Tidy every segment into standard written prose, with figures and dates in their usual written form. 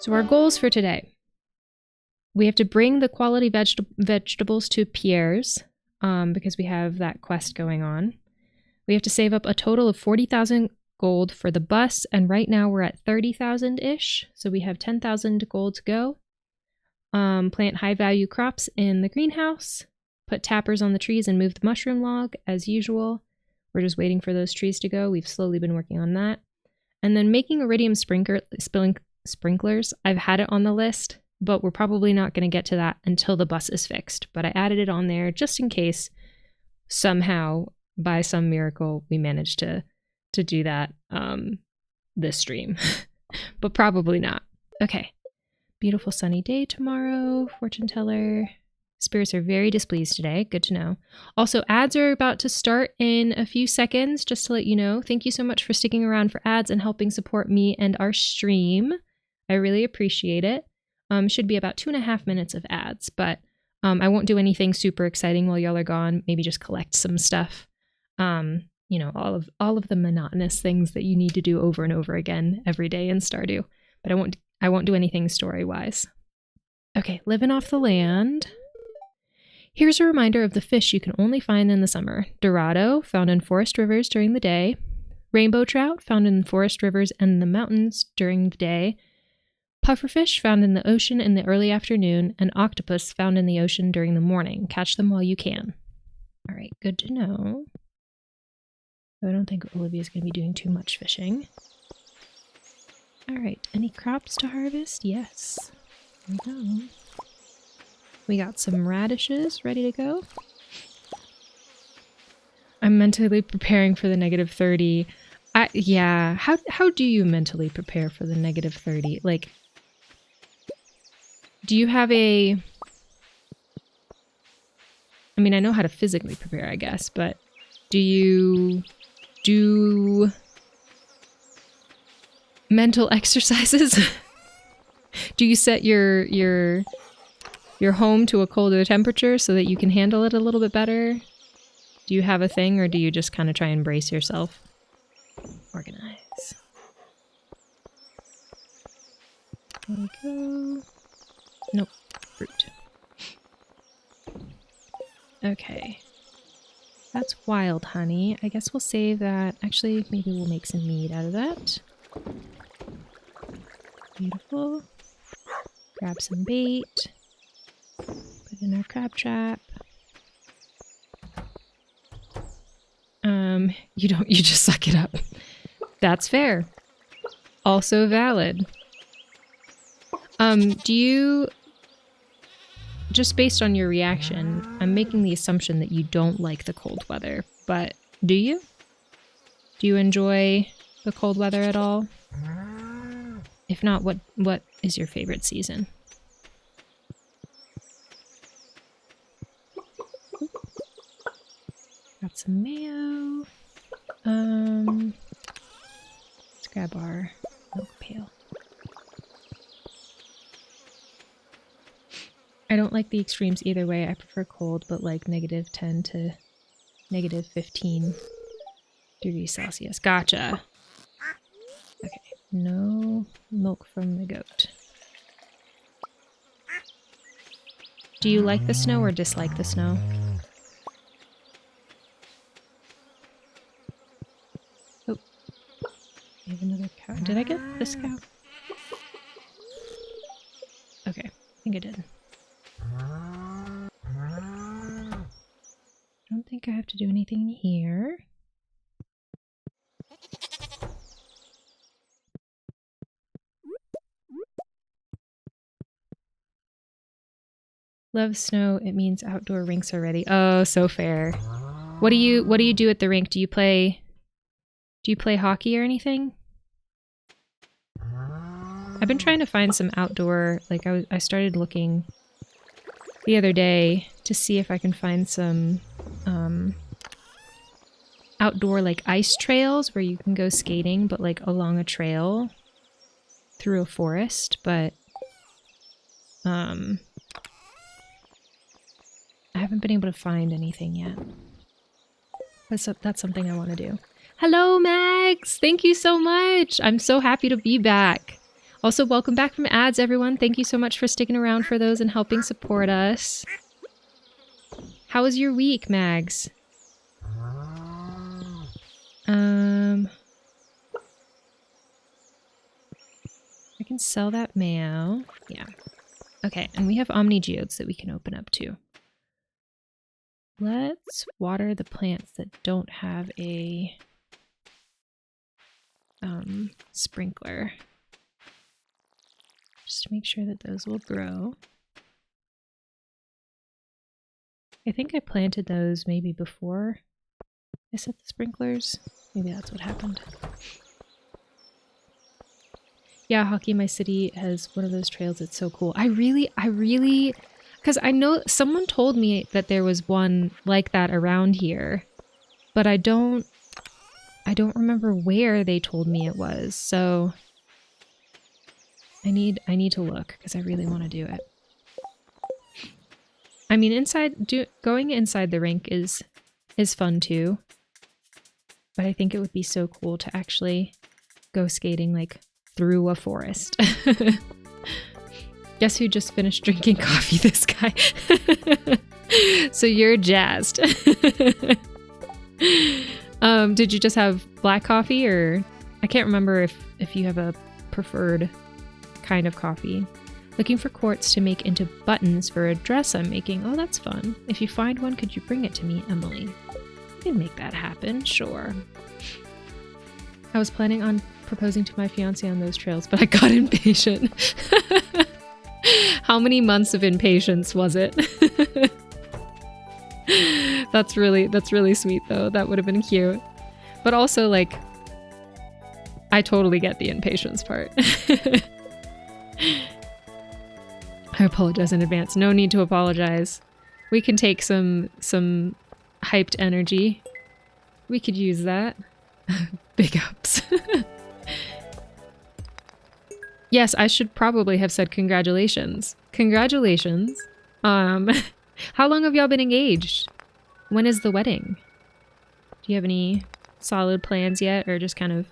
So our goals for today. We have to bring the quality vegetables to Pierre's because we have that quest going on. We have to save up a total of 40,000 gold for the bus, and right now we're at 30,000-ish, so we have 10,000 gold to go. Plant high-value crops in the greenhouse, put tappers on the trees and move the mushroom log as usual. We're just waiting for those trees to go. We've slowly been working on that. And then making iridium sprinklers. I've had it on the list, but we're probably not going to get to that until the bus is fixed. But I added it on there just in case somehow, by some miracle, we managed to do that this stream. But probably not. Okay. Beautiful sunny day tomorrow, fortune teller. Spirits are very displeased today. Good to know. Also, ads are about to start in a few seconds, just to let you know. Thank you so much for sticking around for ads and helping support me and our stream. I really appreciate it. Should be about 2.5 minutes of ads, but I won't do anything super exciting while y'all are gone. Maybe just collect some stuff. You know, all of the monotonous things that you need to do over and over again every day in Stardew. But I won't do anything story-wise. Okay, living off the land. Here's a reminder of the fish you can only find in the summer. Dorado, found in forest rivers during the day. Rainbow trout, found in forest rivers and the mountains during the day. Pufferfish, found in the ocean in the early afternoon. And octopus, found in the ocean during the morning. Catch them while you can. All right, good to know. I don't think Olivia's going to be doing too much fishing. All right, any crops to harvest? Yes. Here we go. We got some radishes ready to go. I'm mentally preparing for the -30. Yeah, how do you mentally prepare for the -30? Like, do you have a... I mean, I know how to physically prepare, I guess, but do you do mental exercises? Do you set your home to a colder temperature so that you can handle it a little bit better? Do you have a thing, or do you just kind of try and brace yourself? Organize. There we go. Nope. Fruit. Okay. That's wild honey. I guess we'll save that. Actually, maybe we'll make some mead out of that. Beautiful. Grab some bait. Put in our crab trap. You just suck it up. That's fair. Also valid. Do you... Just based on your reaction, I'm making the assumption that you don't like the cold weather, but do you? Do you enjoy the cold weather at all? If not, what is your favorite season? Got some mayo. Let's grab our milk pail. I don't like the extremes either way. I prefer cold, but like -10 to -15 degrees Celsius. Gotcha. Okay, no milk from the goat. Do you like the snow or dislike the snow? Oh, we have another cow. Did I get this cow? Okay, I think I did. I don't think I have to do anything here. Love snow. It means outdoor rinks are ready. Oh, so fair. What do you do at the rink? Do you play hockey or anything? I've been trying to find some outdoor, like I started looking the other day to see if I can find some outdoor like ice trails where you can go skating, but like along a trail through a forest, but I haven't been able to find anything yet. That's something I want to do. Hello, Max! Thank you so much! I'm so happy to be back. Also, welcome back from ads, everyone. Thank you so much for sticking around for those and helping support us. How was your week, Mags? I can sell that mayo. Yeah. Okay, and we have Omni Geodes that we can open up too. Let's water the plants that don't have a sprinkler. Just to make sure that those will grow. I think I planted those maybe before I set the sprinklers. Maybe that's what happened. Yeah, Hockey My City has one of those trails. It's so cool. I really, because I know someone told me that there was one like that around here, but I don't remember where they told me it was. So I need to look because I really want to do it. I mean, going inside the rink is fun too, but I think it would be so cool to actually go skating like through a forest. Guess who just finished drinking coffee? This guy. So you're jazzed. Did you just have black coffee, or I can't remember if you have a preferred kind of coffee. Looking for quartz to make into buttons for a dress I'm making. Oh, that's fun. If you find one, could you bring it to me, Emily? I can make that happen, sure. I was planning on proposing to my fiance on those trails, but I got impatient. How many months of impatience was it? That's really sweet though. That would have been cute. But also, like, I totally get the impatience part. I apologize in advance. No need to apologize. We can take some hyped energy. We could use that. Big ups. Yes, I should probably have said congratulations. Congratulations. How long have y'all been engaged? When is the wedding? Do you have any solid plans yet, or just kind of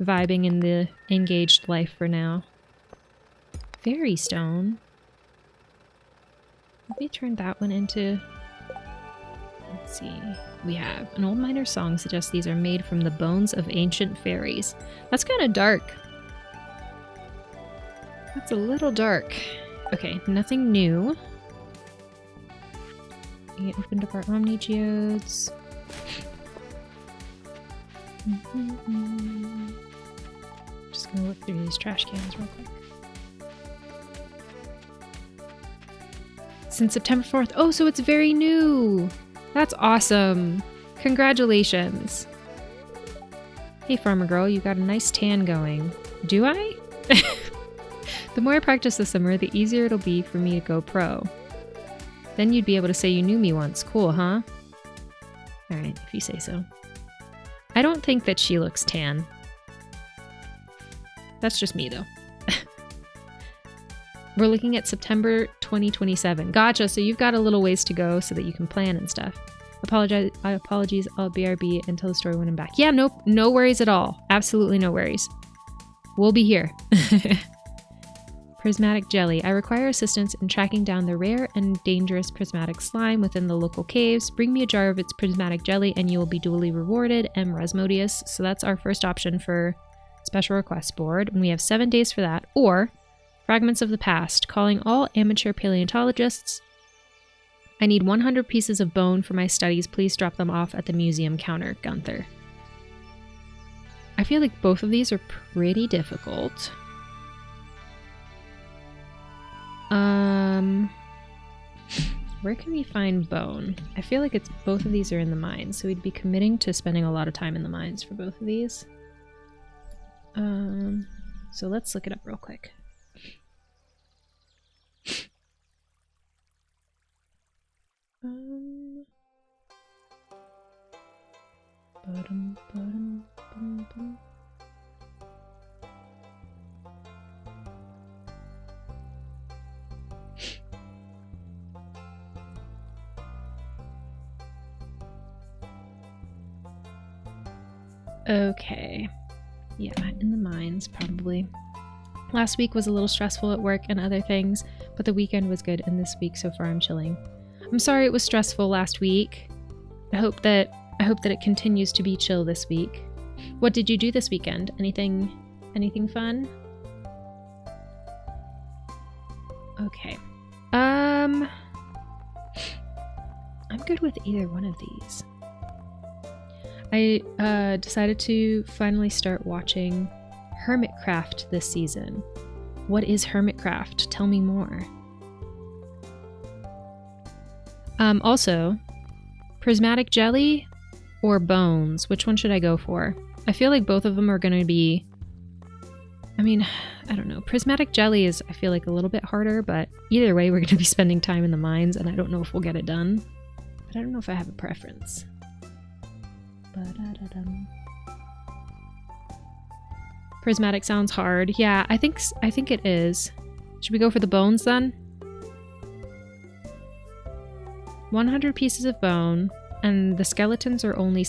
vibing in the engaged life for now? Fairy stone. Let me turn that one into... Let's see. We have an old miner song suggests these are made from the bones of ancient fairies. That's kind of dark. That's a little dark. Okay, nothing new. We opened up our Omni Geodes. Just gonna look through these trash cans real quick. Since September 4th. Oh, so it's very new. That's awesome. Congratulations. Hey, farmer girl, you got a nice tan going. Do I? The more I practice this summer, the easier it'll be for me to go pro. Then you'd be able to say you knew me once. Cool, huh? Alright, if you say so. I don't think that she looks tan. That's just me, though. We're looking at September 2027. Gotcha, so you've got a little ways to go so that you can plan and stuff. Apologies, I'll BRB until the story when I'm back. Yeah, no worries at all. Absolutely no worries. We'll be here. Prismatic jelly. I require assistance in tracking down the rare and dangerous prismatic slime within the local caves. Bring me a jar of its prismatic jelly and you will be duly rewarded. M. Rasmodius. So that's our first option for special request board. And we have 7 days for that. Or Fragments of the Past. Calling all amateur paleontologists. I need 100 pieces of bone for my studies. Please drop them off at the museum counter. Gunther. I feel like both of these are pretty difficult. Where can we find bone? I feel like both of these are in the mines, so we'd be committing to spending a lot of time in the mines for both of these. So let's look it up real quick. Okay. Yeah, in the mines, probably. Last week was a little stressful at work and other things, but the weekend was good, and this week so far I'm chilling. I'm sorry it was stressful last week. I hope that it continues to be chill this week. What did you do this weekend? Anything fun? Okay. I'm good with either one of these. I decided to finally start watching Hermitcraft this season. What is Hermitcraft? Tell me more. Also, prismatic jelly or bones? Which one should I go for? I feel like both of them are going to be... I mean, I don't know. Prismatic jelly is, I feel like, a little bit harder, but either way, we're going to be spending time in the mines, and I don't know if we'll get it done. But I don't know if I have a preference. Prismatic sounds hard. Yeah, I think it is. Should we go for the bones then? 100 pieces of bone, and the skeletons are only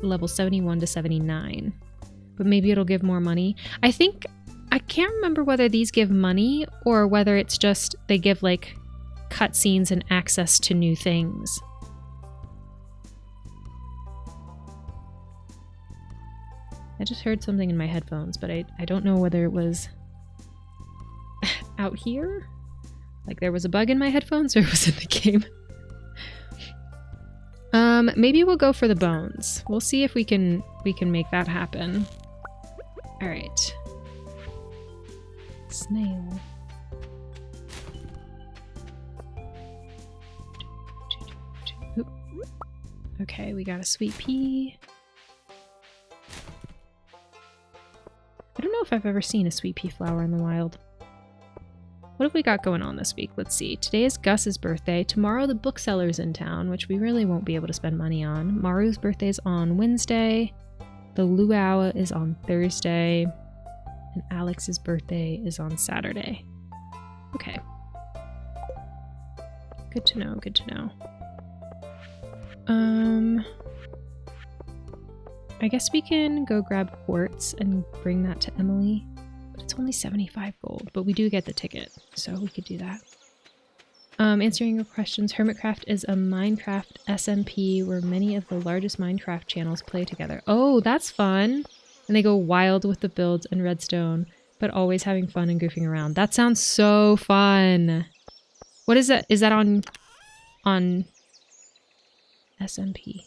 level 71 to 79. But maybe it'll give more money. I can't remember whether these give money or whether it's just they give like cutscenes and access to new things. I just heard something in my headphones, but I don't know whether it was out here. Like there was a bug in my headphones or it was in the game. Maybe we'll go for the bones. We'll see if we can make that happen. All right. Snail. Oop. Okay, we got a sweet pea. I don't know if I've ever seen a sweet pea flower in the wild. What have we got going on this week? Let's see. Today is Gus's birthday. Tomorrow the bookseller's in town, which we really won't be able to spend money on. Maru's birthday is on Wednesday. The luau is on Thursday. And Alex's birthday is on Saturday. Okay. Good to know, good to know. I guess we can go grab quartz and bring that to Emily. But it's only 75 gold, but we do get the ticket, so we could do that. Answering your questions, Hermitcraft is a Minecraft SMP where many of the largest Minecraft channels play together. Oh, that's fun! And they go wild with the builds and redstone, but always having fun and goofing around. That sounds so fun! What is that? Is that on SMP?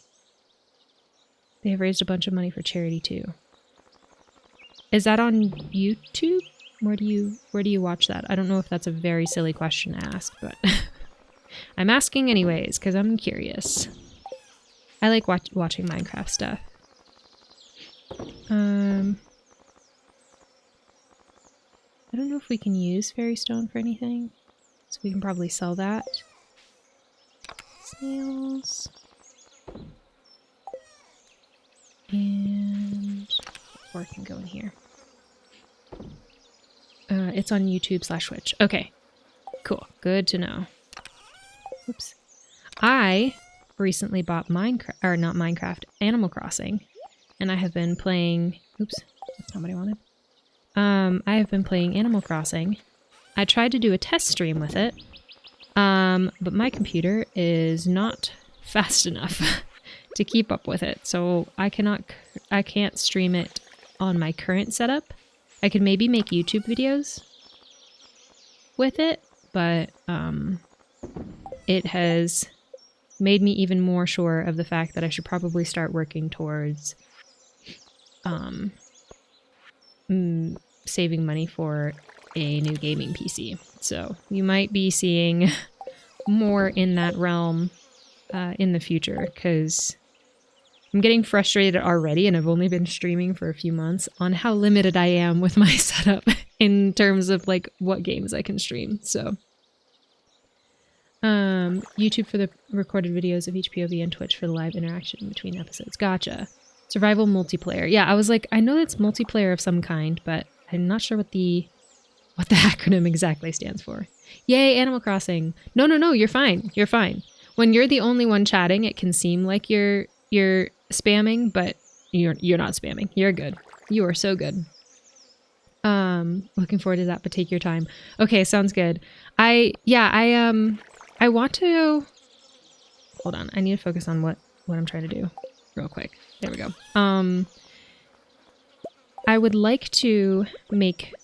They have raised a bunch of money for charity too. Is that on YouTube? Where do you watch that? I don't know if that's a very silly question to ask, but I'm asking anyways because I'm curious. I like watching Minecraft stuff. I don't know if we can use fairy stone for anything, so we can probably sell that. Snails. And or can go in here. It's on YouTube/Twitch. Okay, cool. Good to know. Oops. I recently bought Animal Crossing, and I have been playing. Oops, that's not what I wanted. I have been playing Animal Crossing. I tried to do a test stream with it, but my computer is not fast enough to keep up with it, so I can't stream it on my current setup. I could maybe make YouTube videos with it, but it has made me even more sure of the fact that I should probably start working towards saving money for a new gaming PC. So you might be seeing more in that realm in the future, because I'm getting frustrated already, and I've only been streaming for a few months, on how limited I am with my setup in terms of like what games I can stream. So YouTube for the recorded videos of each POV, and Twitch for the live interaction between episodes. Gotcha. Survival multiplayer. Yeah, I was like, I know that's multiplayer of some kind, but I'm not sure what the acronym exactly stands for. Yay, Animal Crossing. No, you're fine. You're fine. When you're the only one chatting, it can seem like you're spamming, but you're not spamming. You're good. You are so good. Looking forward to that, but take your time. Okay, sounds good. I want to, hold on. I need to focus on what I'm trying to do real quick. There we go. I would like to make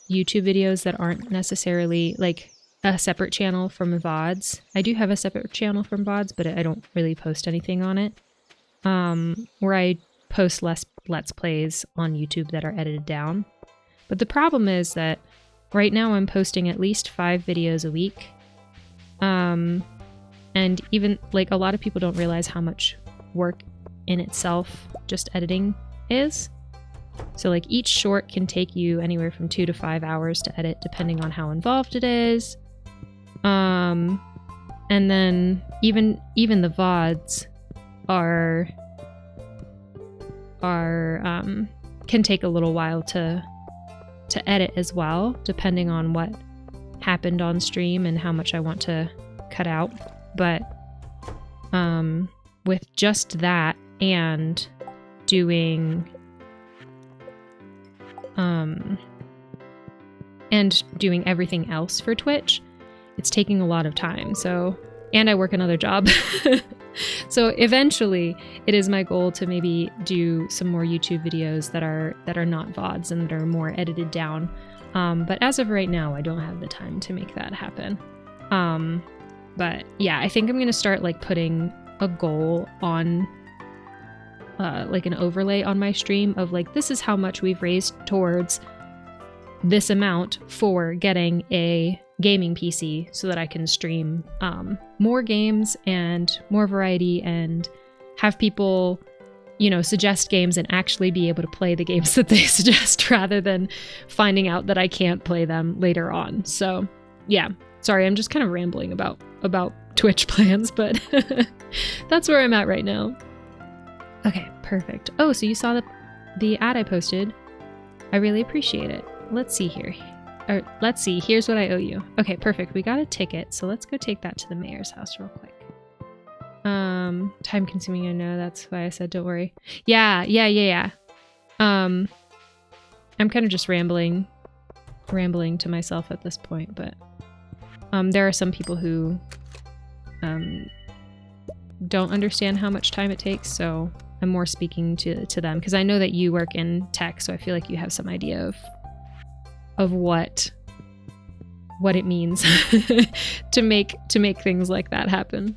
YouTube videos that aren't necessarily like a separate channel from VODs. I do have a separate channel from VODs, but I don't really post anything on it. Where I post less Let's Plays on YouTube that are edited down. But the problem is that right now I'm posting at least 5 videos a week. And even like a lot of people don't realize how much work in itself just editing is. So like each short can take you anywhere from 2 to 5 hours to edit depending on how involved it is. And then even the VODs can take a little while to edit as well, depending on what happened on stream and how much I want to cut out. But with just that and doing everything else for Twitch, it's taking a lot of time. So, and I work another job. So eventually it is my goal to maybe do some more YouTube videos that are not VODs and that are more edited down. But as of right now, I don't have the time to make that happen. But yeah, I think I'm going to start like putting a goal on like an overlay on my stream of like, this is how much we've raised towards this amount for getting a gaming PC so that I can stream more games and more variety and have people, you know, suggest games and actually be able to play the games that they suggest rather than finding out that I can't play them later on. So yeah, sorry, I'm just kind of rambling about Twitch plans, but that's where I'm at right now. Okay, perfect. Oh, so you saw the ad I posted. I really appreciate it. Let's see here. Or let's see, here's what I owe you. Okay, perfect. We got a ticket, so let's go take that to the mayor's house real quick. Time consuming, I know, that's why I said don't worry. Yeah. I'm kind of just rambling to myself at this point, but there are some people who don't understand how much time it takes, so I'm more speaking to them because I know that you work in tech, so I feel like you have some idea of what it means to make things like that happen.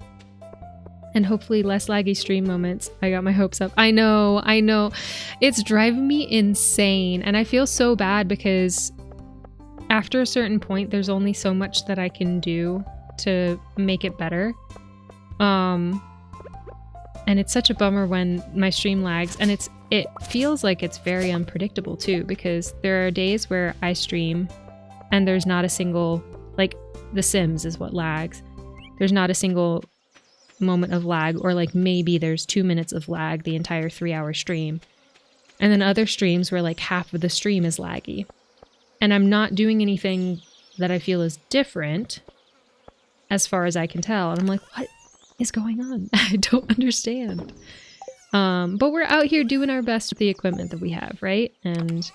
And hopefully less laggy stream moments. I got my hopes up. I know. It's driving me insane. And I feel so bad because after a certain point, there's only so much that I can do to make it better. And it's such a bummer when my stream lags, and it feels like it's very unpredictable too, because there are days where I stream and there's not a single, like The Sims is what lags. There's not a single moment of lag, or like maybe there's 2 minutes of lag the entire 3-hour stream. And then other streams where like half of the stream is laggy. And I'm not doing anything that I feel is different as far as I can tell. And I'm like, what is going on? I don't understand. But we're out here doing our best with the equipment that we have, right? And,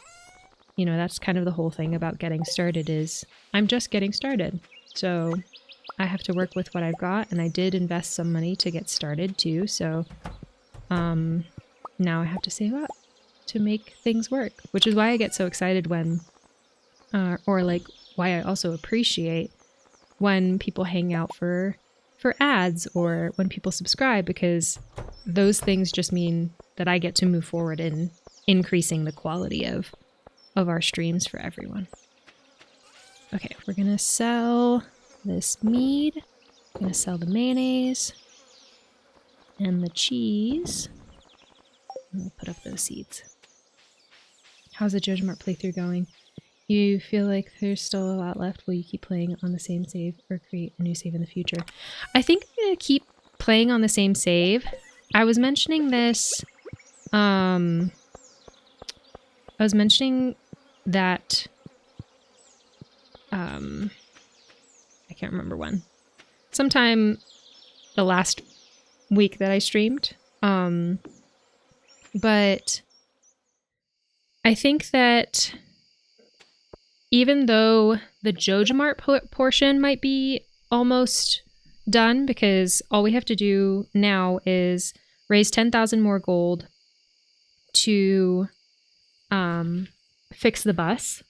you know, that's kind of the whole thing about getting started is I'm just getting started. So I have to work with what I've got, and I did invest some money to get started too. So now I have to save up to make things work, which is why I get so excited when, or like why I also appreciate when people hang out for ads or when people subscribe, because those things just mean that I get to move forward in increasing the quality of our streams for everyone. Okay, we're gonna sell this mead. I'm gonna sell the mayonnaise and the cheese. And we'll put up those seeds. How's the JojaMart playthrough going? You feel like there's still a lot left? Will you keep playing on the same save or create a new save in the future? I think I'm going to keep playing on the same save. I was mentioning this, I was mentioning that, I can't remember when. Sometime the last week that I streamed. But I think that even though the JojaMart portion might be almost done, because all we have to do now is raise 10,000 more gold to fix the bus,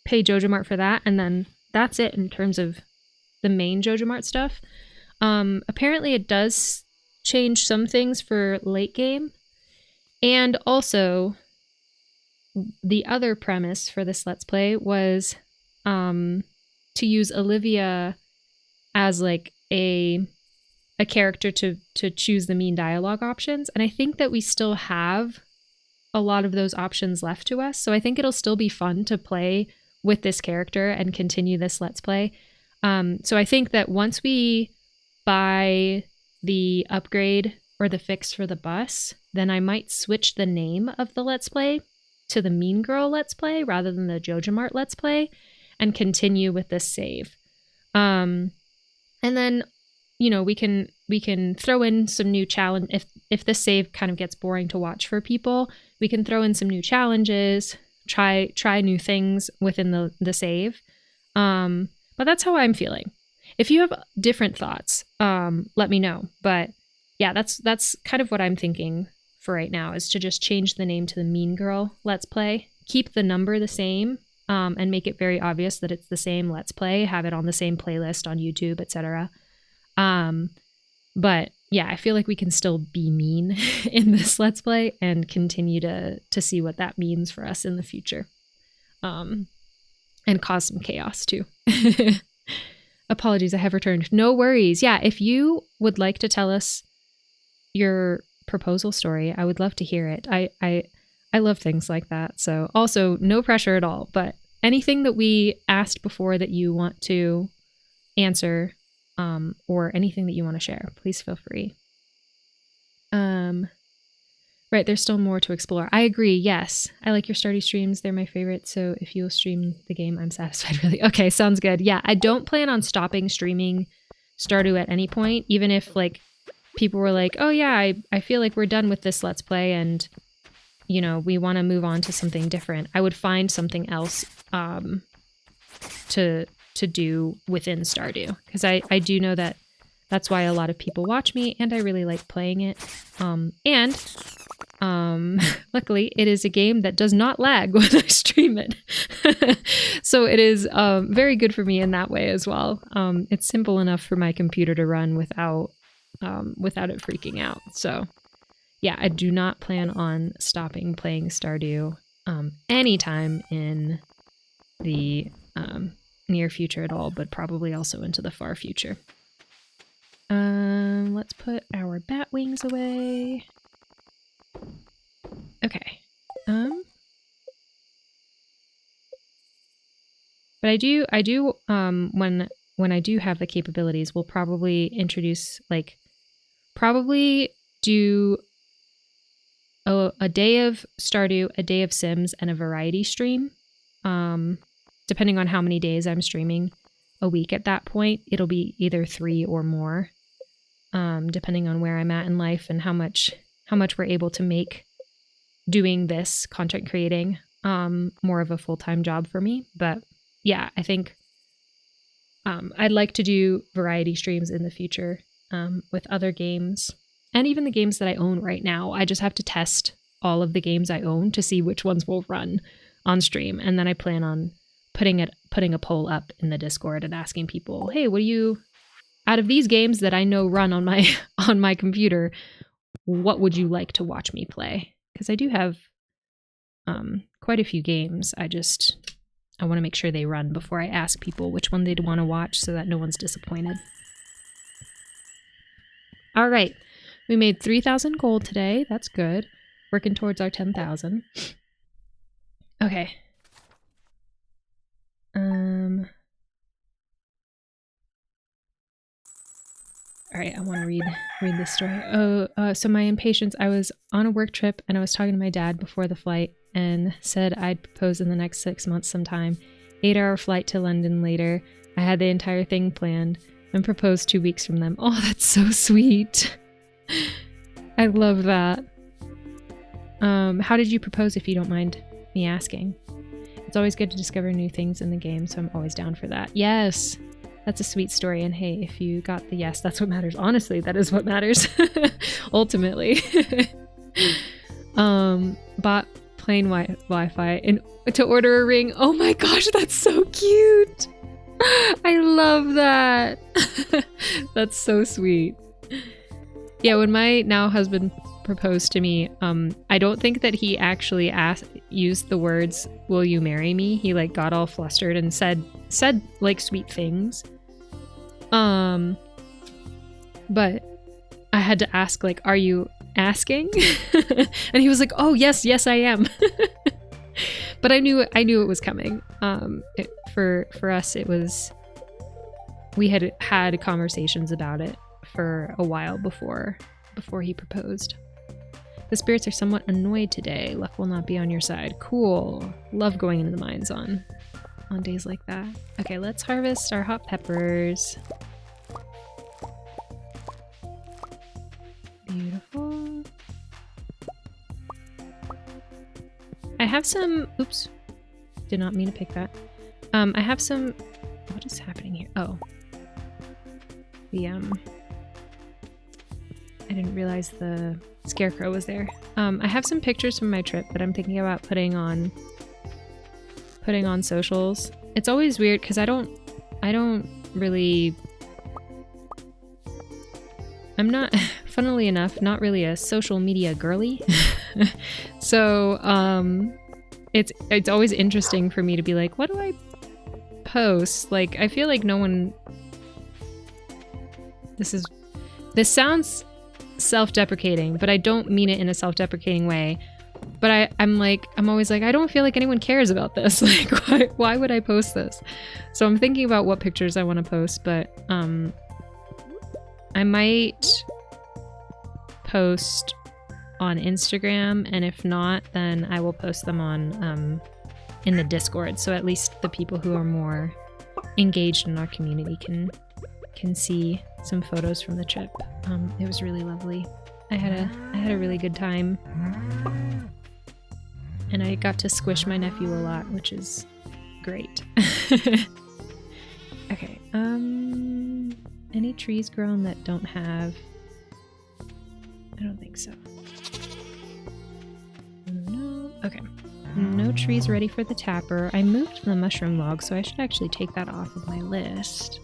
pay JojaMart for that, and then that's it in terms of the main JojaMart stuff. Apparently it does change some things for late game, and also the other premise for this Let's Play was to use Olivia as like a character to choose the mean dialogue options. And I think that we still have a lot of those options left to us. So I think it'll still be fun to play with this character and continue this Let's Play. So I think that once we buy the upgrade or the fix for the bus, then I might switch the name of the Let's Play to the Mean Girl Let's Play rather than the JojaMart Let's Play, and continue with this save. And then, you know, we can throw in some new challenge. If this save kind of gets boring to watch for people, we can throw in some new challenges, try new things within the save. But that's how I'm feeling. If you have different thoughts, let me know. But yeah, that's kind of what I'm thinking for right now, is to just change the name to the Mean Girl Let's Play, keep the number the same, and make it very obvious that it's the same Let's Play, have it on the same playlist on YouTube, etc. But yeah, I feel like we can still be mean in this Let's Play and continue to see what that means for us in the future. And cause some chaos too. Apologies, I have returned. No worries. Yeah, if you would like to tell us your proposal story, I would love to hear it. I love things like that. So also no pressure at all, but anything that we asked before that you want to answer, or anything that you want to share, please feel free. Right, there's still more to explore. I agree, yes. I like your Stardew streams. They're my favorite, so if you'll stream the game, I'm satisfied, really. Okay, sounds good. Yeah, I don't plan on stopping streaming Stardew at any point, even if, like, people were like, oh yeah, I feel like we're done with this Let's Play and, you know, we want to move on to something different. I would find something else to do within Stardew, because I do know that that's why a lot of people watch me, and I really like playing it. Luckily, it is a game that does not lag when I stream it. So it is very good for me in that way as well. It's simple enough for my computer to run without it freaking out. So yeah, I do not plan on stopping playing Stardew anytime in the near future at all, but probably also into the far future. Let's put our bat wings away. Okay. But I do when I do have the capabilities, we'll probably introduce, like, probably do a day of Stardew, a day of Sims, and a variety stream. Depending on how many days I'm streaming a week at that point, it'll be either 3 or more, depending on where I'm at in life and how much we're able to make doing this content creating more of a full-time job for me. But yeah, I think I'd like to do variety streams in the future with other games, and even the games that I own right now. I just have to test all of the games I own to see which ones will run on stream, and then I plan on putting a poll up in the Discord and asking people, hey, what do you, out of these games that I know run on my computer, what would you like to watch me play? Because I do have quite a few games. I want to make sure they run before I ask people which one they'd want to watch, so that no one's disappointed. All right, we made 3,000 gold today. That's good. Working towards our 10,000. Okay. All right, I want to read this story. So my impatience. I was on a work trip and I was talking to my dad before the flight and said I'd propose in the next 6 months sometime. 8-hour flight to London later. I had the entire thing planned and proposed 2 weeks from them. Oh, that's so sweet. I love that. How did you propose, if you don't mind me asking? It's always good to discover new things in the game, so I'm always down for that. Yes! That's a sweet story, and hey, if you got the yes, that's what matters. Honestly, that is what matters. Ultimately. Bought plain Wi-Fi and to order a ring. Oh my gosh, that's so cute! I love that! That's so sweet. Yeah, when my now husband proposed to me, I don't think that he actually used the words, "Will you marry me?" He like got all flustered and said like sweet things. But I had to ask, like, "Are you asking?" And he was like, "Oh, yes, I am." But I knew it was coming. For us, it was, we had conversations about it for a while before he proposed. The spirits are somewhat annoyed today. Luck will not be on your side. Cool. Love going into the mines on days like that. Okay, let's harvest our hot peppers. Beautiful. I have some, oops, did not mean to pick that. I have some, what is happening here? Oh, I didn't realize the scarecrow was there. I have some pictures from my trip that I'm thinking about putting on socials. It's always weird because I don't really, I'm not, funnily enough, not really a social media girly. So it's always interesting for me to be like, what do I post? Like, I feel like no one, this sounds self-deprecating, but I don't mean it in a self-deprecating way. But I'm always like, I don't feel like anyone cares about this. Like, why would I post this? So I'm thinking about what pictures I want to post, but I might post on Instagram, and if not, then I will post them on in the Discord, so at least the people who are more engaged in our community can see some photos from the trip. It was really lovely. I had a really good time, and I got to squish my nephew a lot, which is great. Okay, any trees grown that don't have, I don't think so. No, okay. No trees ready for the tapper. I moved the mushroom log, so I should actually take that off of my list.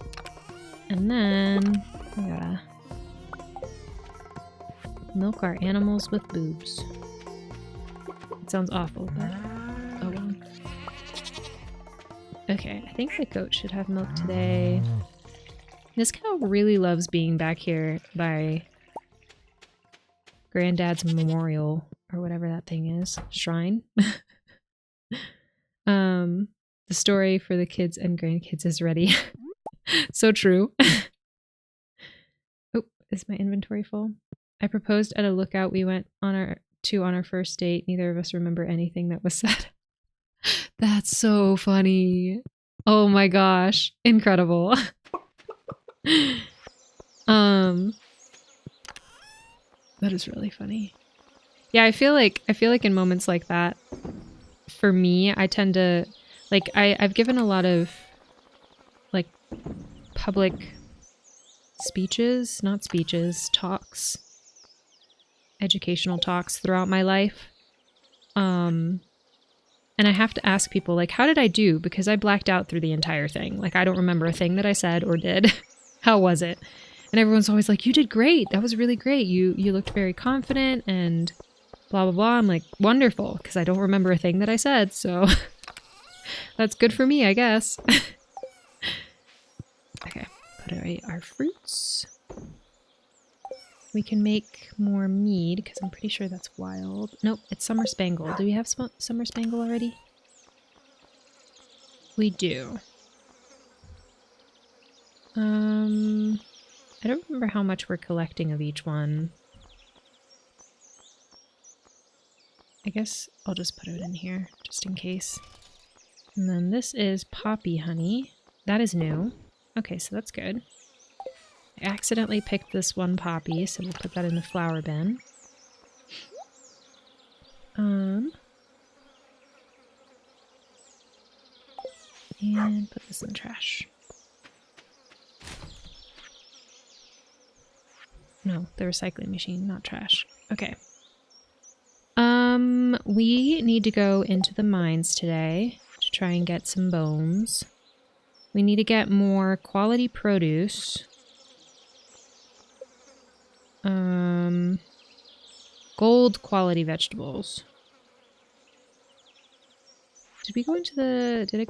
And then we gotta milk our animals with boobs. It sounds awful, but oh well. Okay, I think the goat should have milk today. This cow really loves being back here by Granddad's memorial, or whatever that thing is. Shrine? The story for the kids and grandkids is ready. So true. Oh, is my inventory full? I proposed at a lookout we went on our first date. Neither of us remember anything that was said. That's so funny. Oh my gosh. Incredible. That is really funny. Yeah, I feel like in moments like that, for me, I tend to, like, I've given a lot of, like, public speeches, not speeches, talks, educational talks throughout my life. And I have to ask people, like, how did I do? Because I blacked out through the entire thing. Like, I don't remember a thing that I said or did. How was it? And everyone's always like, you did great. That was really great. You looked very confident and blah, blah, blah. I'm like, wonderful, because I don't remember a thing that I said, so that's good for me, I guess. Okay, put away our fruits. We can make more mead, because I'm pretty sure that's wild. Nope, it's Summer Spangle. Do we have Summer Spangle already? We do. I don't remember how much we're collecting of each one. I guess I'll just put it in here, just in case. And then this is poppy honey. That is new. Okay, so that's good. I accidentally picked this one poppy, so we'll put that in the flower bin. And put this in the trash. No, the recycling machine, not trash. Okay. We need to go into the mines today to try and get some bones. We need to get more quality produce. Gold quality vegetables. Did I go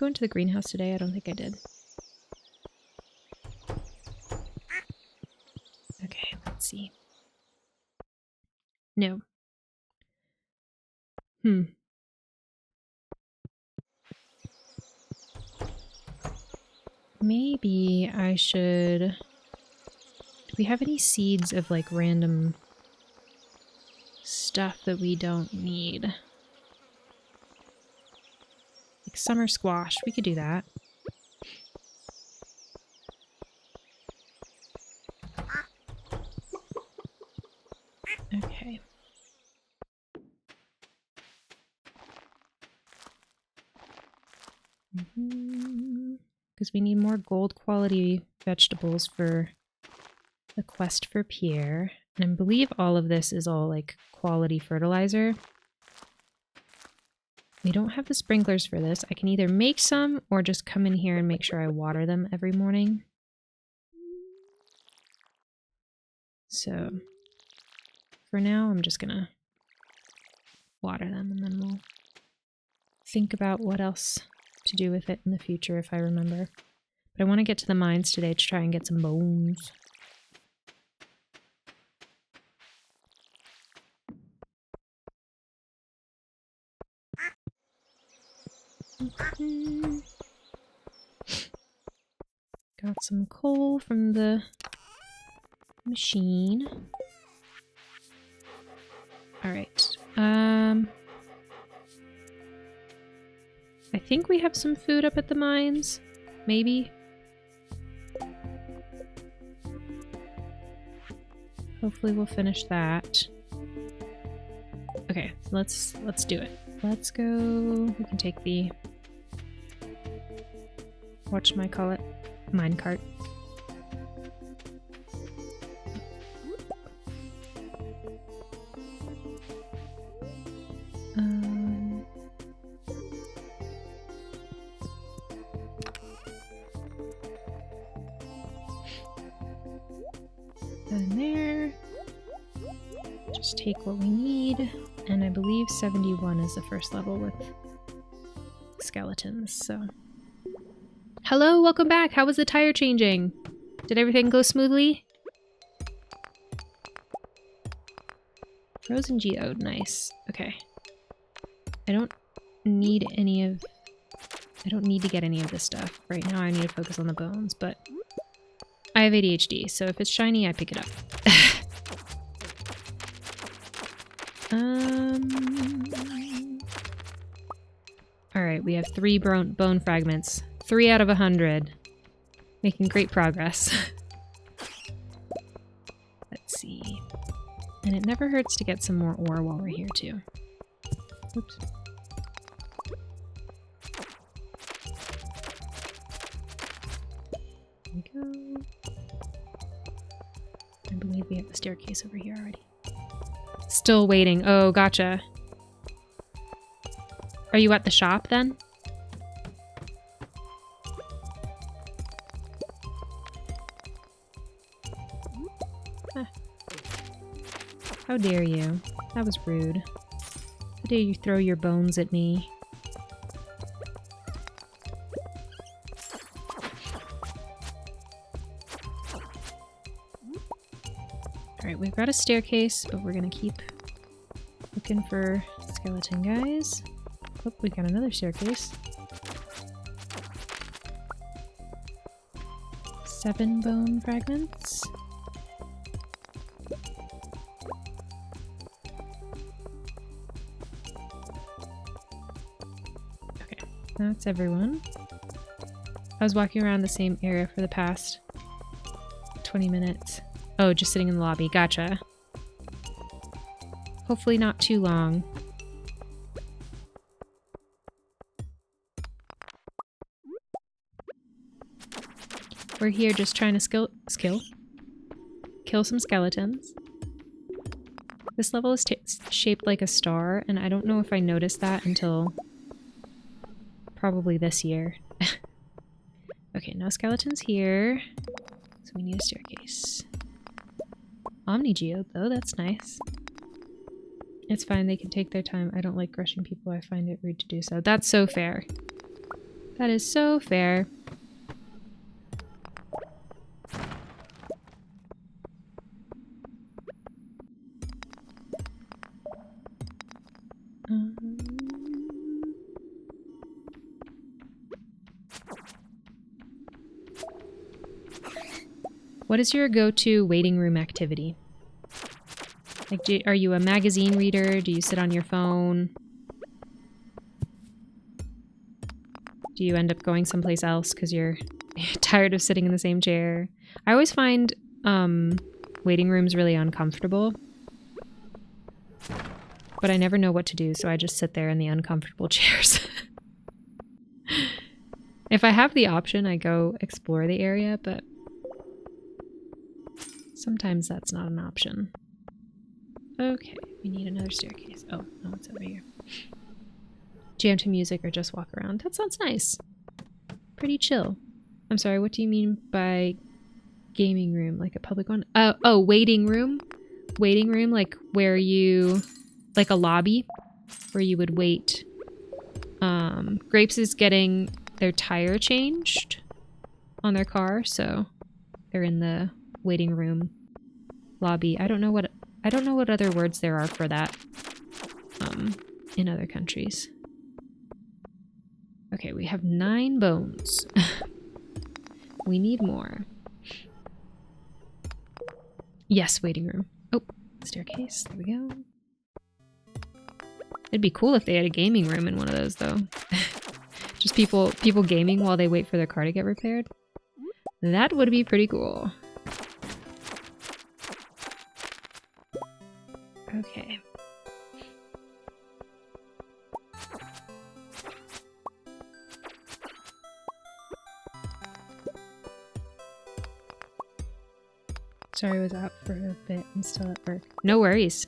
into the greenhouse today? I don't think I did. Okay, let's see. No. Maybe I should... Do we have any seeds of like random stuff that we don't need? Like summer squash, we could do that. Okay. Because we need more gold quality vegetables for the quest for Pierre. And I believe all of this is all like quality fertilizer. We don't have the sprinklers for this. I can either make some or just come in here and make sure I water them every morning. So for now, I'm just gonna water them and then we'll think about what else to do with it in the future if I remember. But I want to get to the mines today to try and get some bones. Got some coal from the machine. Alright. I think we have some food up at the mines. Maybe. Hopefully we'll finish that. Okay, let's do it. Let's go. We can take the whatchamacallit minecart. And there. Just take what we need. And I believe 71 is the first level with skeletons, so. Hello, welcome back. How was the tire changing? Did everything go smoothly? Frozen geode, nice. Okay. I don't need to get any of this stuff. Right now I need to focus on the bones, but I have ADHD, so if it's shiny, I pick it up. Alright, we have 3 bone fragments. 3 out of 100. Making great progress. Let's see. And it never hurts to get some more ore while we're here, too. Oops. There we go. I believe we have the staircase over here already. Still waiting. Oh, gotcha. Are you at the shop then? Ah. How dare you? That was rude. How dare you throw your bones at me? Alright, we've got a staircase, but we're gonna keep looking for skeleton guys. Oh, we got another staircase. 7 bone fragments. Okay, that's everyone. I was walking around the same area for the past 20 minutes. Oh, just sitting in the lobby. Gotcha. Hopefully not too long. We're here just trying to kill some skeletons. This level is shaped like a star, and I don't know if I noticed that until probably this year. Okay, no skeletons here. So we need a staircase. Omni-geode, though, that's nice. It's fine, they can take their time. I don't like rushing people. I find it rude to do so. That's so fair. That is so fair. What is your go-to waiting room activity? Like, are you a magazine reader? Do you sit on your phone? Do you end up going someplace else because you're tired of sitting in the same chair? I always find waiting rooms really uncomfortable. But I never know what to do, so I just sit there in the uncomfortable chairs. If I have the option, I go explore the area, but sometimes that's not an option. Okay, we need another staircase. Oh, no, it's over here. Jam to music or just walk around. That sounds nice. Pretty chill. I'm sorry, what do you mean by gaming room? Like a public one? Oh, waiting room? Waiting room, like where you... like a lobby where you would wait. Grapes is getting their tire changed on their car, so they're in the waiting room lobby. I don't know what other words there are for that in other countries. Okay, we have 9 bones. We need more. Yes, waiting room. Oh, staircase. There we go. It'd be cool if they had a gaming room in one of those, though. Just people gaming while they wait for their car to get repaired. That would be pretty cool. Okay. Sorry I was out for a bit. I'm still at work. No worries.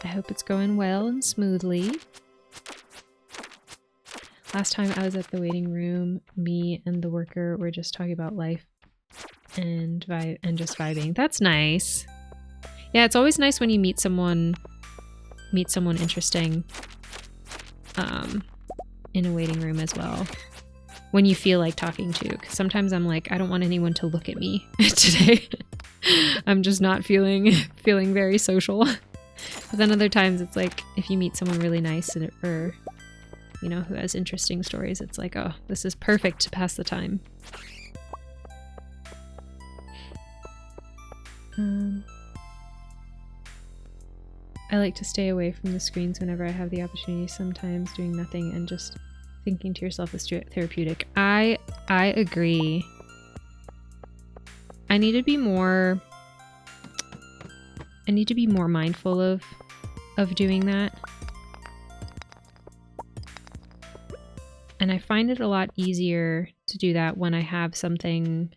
I hope it's going well and smoothly. Last time I was at the waiting room, me and the worker were just talking about life and just vibing. That's nice. Yeah, it's always nice when you meet someone interesting in a waiting room as well. When you feel like talking to, because sometimes I'm like, I don't want anyone to look at me today. I'm just not feeling very social. But then other times it's like, if you meet someone really nice or, you know, who has interesting stories, it's like, oh, this is perfect to pass the time. I like to stay away from the screens whenever I have the opportunity. Sometimes doing nothing and just thinking to yourself is therapeutic. I agree. I need to be more mindful of doing that. And I find it a lot easier to do that when I have something,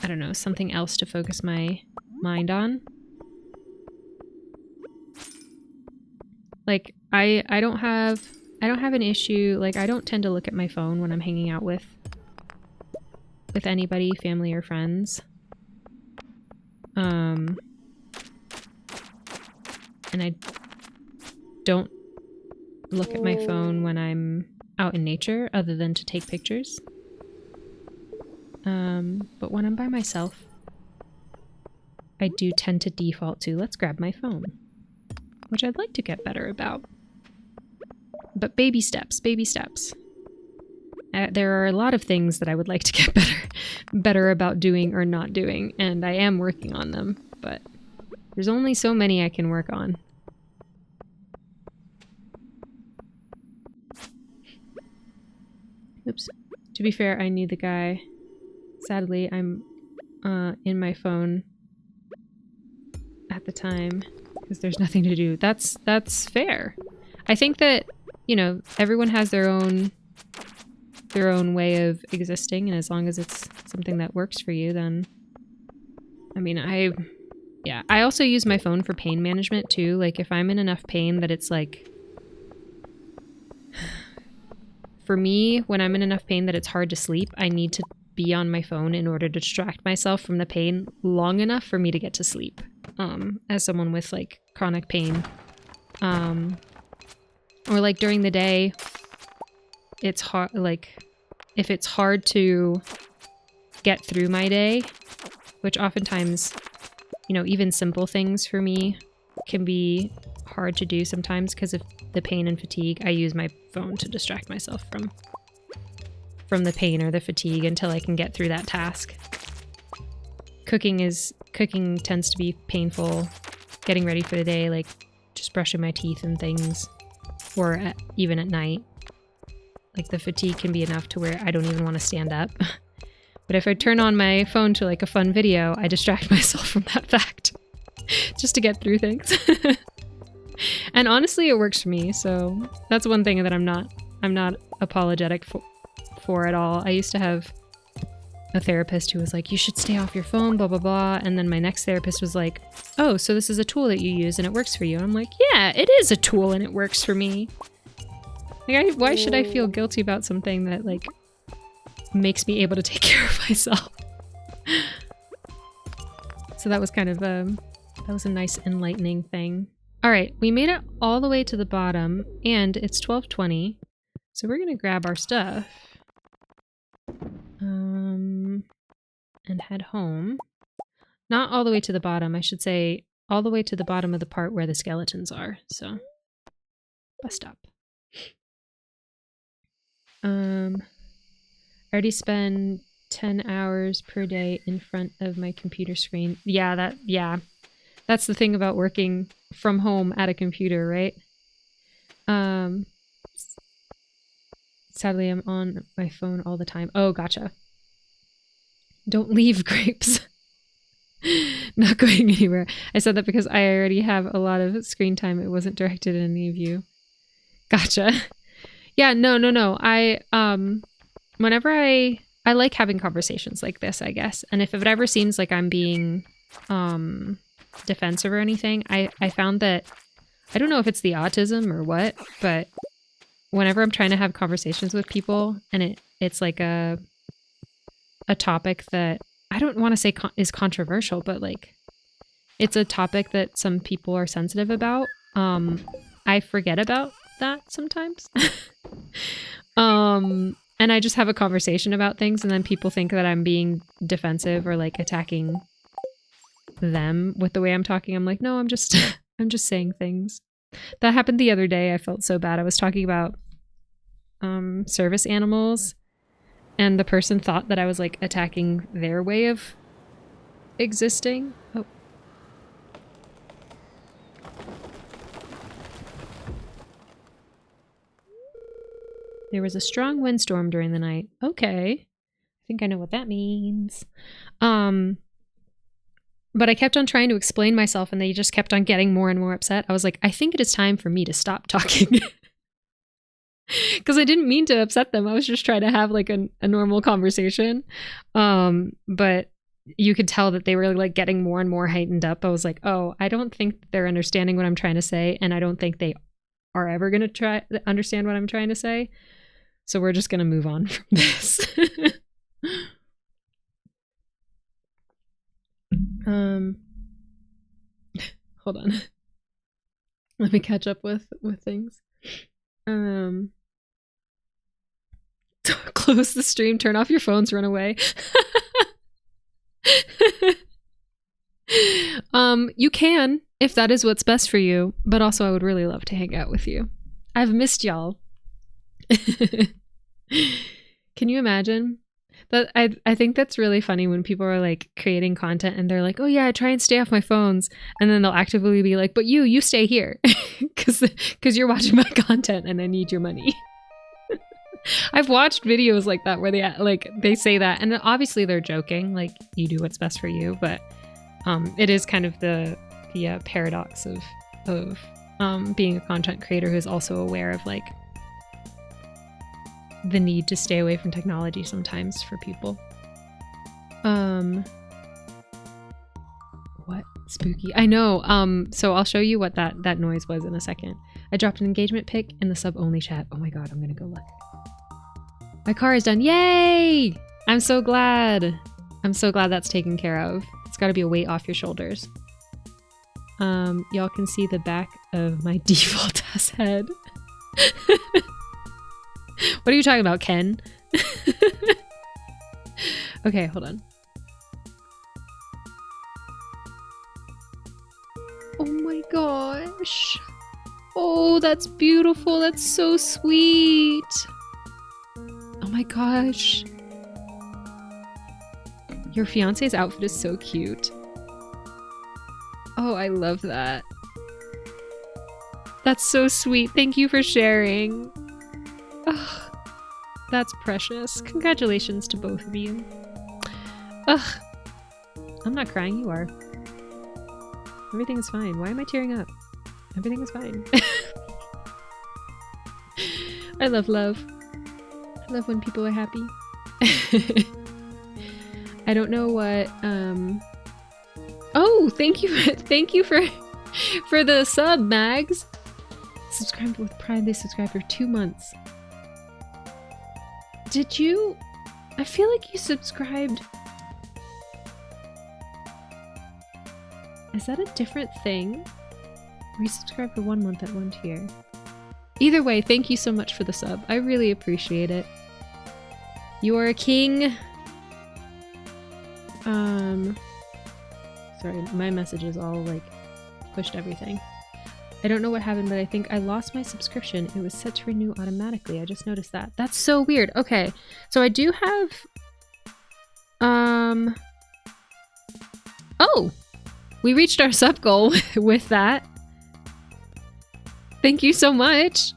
I don't know, something else to focus my mind on. Like I don't have an issue, like I don't tend to look at my phone when I'm hanging out with anybody, family or friends. And I don't look at my phone when I'm out in nature other than to take pictures. But when I'm by myself, I do tend to default to, let's grab my phone, which I'd like to get better about. But baby steps, baby steps. There are a lot of things that I would like to get better about doing or not doing, and I am working on them, but there's only so many I can work on. Oops. To be fair, I knew the guy. Sadly, I'm in my phone at the time because there's nothing to do. That's fair. I think that, you know, everyone has their own their own way of existing, and as long as it's something that works for you, then I mean, I also use my phone for pain management too. Like if I'm in enough pain that it's like, for me, when I'm in enough pain that it's hard to sleep, I need to be on my phone in order to distract myself from the pain long enough for me to get to sleep. As someone with like chronic pain. Or like during the day, it's hard, like if it's hard to get through my day, which oftentimes, you know, even simple things for me can be hard to do sometimes because of the pain and fatigue. I use my phone to distract myself from the pain or the fatigue until I can get through that task. Cooking tends to be painful. Getting ready for the day, like just brushing my teeth and things, or even at night. Like the fatigue can be enough to where I don't even want to stand up. But if I turn on my phone to like a fun video, I distract myself from that fact just to get through things. And honestly, it works for me. So that's one thing that I'm not apologetic for at all. I used to have a therapist who was like, you should stay off your phone, blah, blah, blah. And then my next therapist was like, oh, so this is a tool that you use and it works for you. And I'm like, yeah, it is a tool and it works for me. Like, why should I feel guilty about something that like makes me able to take care of myself? So that was kind of that was a nice enlightening thing. All right, we made it all the way to the bottom and it's 12:20. So we're gonna grab our stuff and head home. Not all the way to the bottom, I should say all the way to the bottom of the part where the skeletons are. So bus stop. I already spend 10 hours per day in front of my computer screen. Yeah, that's the thing about working from home at a computer, right? Sadly, I'm on my phone all the time. Oh, gotcha. Don't leave, grapes. Not going anywhere. I said that because I already have a lot of screen time. It wasn't directed at any of you. Gotcha. Yeah, no. Whenever I like having conversations like this, I guess. And if it ever seems like I'm being defensive or anything, I found that, I don't know if it's the autism or what, but whenever I'm trying to have conversations with people and it's like a topic that I don't want to say is controversial, but like it's a topic that some people are sensitive about, I forget about that sometimes. And I just have a conversation about things and then people think that I'm being defensive or like attacking them with the way I'm talking. I'm like, no, I'm just saying things. That happened the other day. I felt so bad. I was talking about service animals and the person thought that I was like attacking their way of existing. Oh. There was a strong windstorm during the night. Okay. I think I know what that means. But I kept on trying to explain myself and they just kept on getting more and more upset. I was like, I think it is time for me to stop talking. Because I didn't mean to upset them. I was just trying to have like a normal conversation. But you could tell that they were like getting more and more heightened up. I was like, oh, I don't think they're understanding what I'm trying to say. And I don't think they are ever going to try to understand what I'm trying to say. So we're just going to move on from this. Hold on. Let me catch up with things. Close the stream, turn off your phones, run away. You can, if that is what's best for you, but also I would really love to hang out with you. I've missed y'all. Can you imagine? That I think that's really funny when people are like creating content and they're like, oh yeah, I try and stay off my phones, and then they'll actively be like, but you stay here because you're watching my content and I need your money. I've watched videos like that where they say that, and obviously they're joking, like you do what's best for you, but it is kind of the paradox of being a content creator who's also aware of like the need to stay away from technology sometimes for people. What? Spooky. I know. So I'll show you what that noise was in a second. I dropped an engagement pic in the sub-only chat. Oh my god, I'm gonna go look. My car is done. Yay! I'm so glad. I'm so glad that's taken care of. It's gotta be a weight off your shoulders. Y'all can see the back of my default ass head. What are you talking about, Ken? Okay, hold on. Oh my gosh. Oh, that's beautiful. That's so sweet. Oh my gosh. Your fiance's outfit is so cute. Oh, I love that. That's so sweet. Thank you for sharing. Ugh, that's precious. Congratulations to both of you. Ugh. I'm not crying, you are. Everything is fine. Why am I tearing up? Everything is fine. I love love. I love when people are happy. I don't know what, Oh, thank you for the sub, Mags. Subscribed with Prime. They subscribed for 2 months. Did you? I feel like you subscribed. Is that a different thing? Or you subscribed for 1 month at 1 tier? Either way, thank you so much for the sub. I really appreciate it. You are a king. Sorry, my messages all like pushed everything. I don't know what happened, but I think I lost my subscription. It was set to renew automatically. I just noticed that. That's so weird. Okay, so I do have... Oh! We reached our sub goal with that. Thank you so much.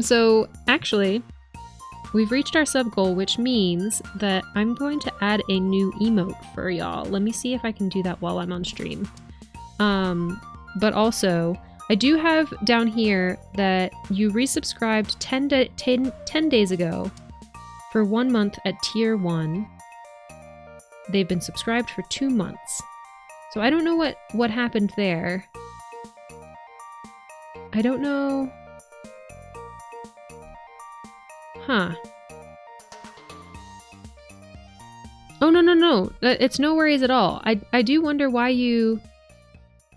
So actually, we've reached our sub goal, which means that I'm going to add a new emote for y'all. Let me see if I can do that while I'm on stream. But also, I do have down here that you resubscribed 10 days ago for 1 month at tier 1. They've been subscribed for 2 months. So I don't know what happened there. I don't know. Huh. Oh, no. It's no worries at all. I do wonder why you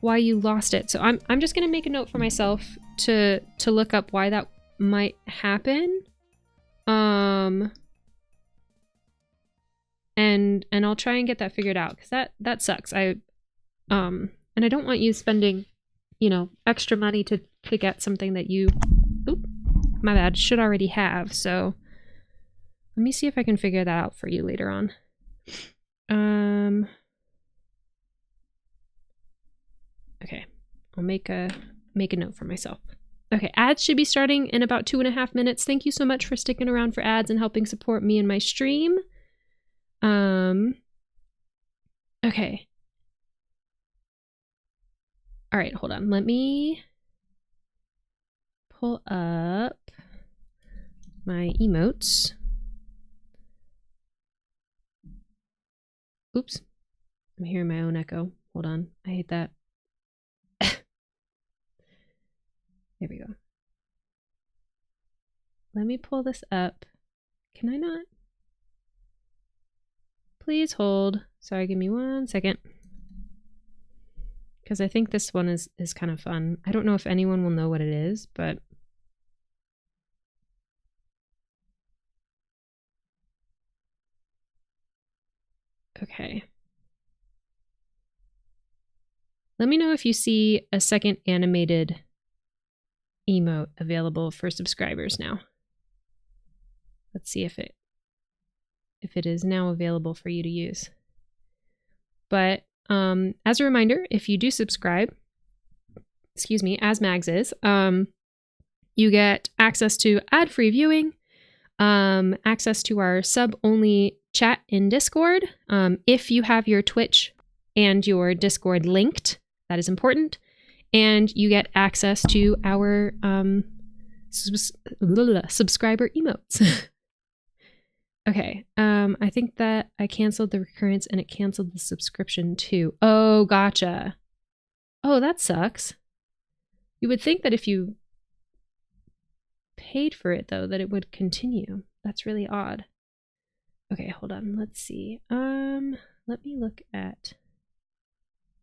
lost it. So I'm just gonna make a note for myself to look up why that might happen. And I'll try and get that figured out, because that sucks. And I don't want you spending, you know, extra money to get something that you, oop, my bad, should already have. So let me see if I can figure that out for you later on. Okay, I'll make a note for myself. Okay, ads should be starting in about 2.5 minutes. Thank you so much for sticking around for ads and helping support me and my stream. Okay. All right, hold on. Let me pull up my emotes. Oops. I'm hearing my own echo. Hold on. I hate that. There we go. Let me pull this up. Can I not? Please hold. Sorry, give me 1 second. Because I think this one is kind of fun. I don't know if anyone will know what it is, but... Okay. Let me know if you see a second animated emote available for subscribers now. Let's see if it is now available for you to use. But as a reminder, if you do subscribe, excuse me, as Mags is, you get access to ad-free viewing, access to our sub-only chat in Discord. If you have your Twitch and your Discord linked, that is important. And you get access to our subscriber emotes. Okay, I think that I canceled the recurrence and it canceled the subscription too. Oh, gotcha. Oh, that sucks. You would think that if you paid for it though, that it would continue. That's really odd. Okay, hold on. Let's see. Let me look at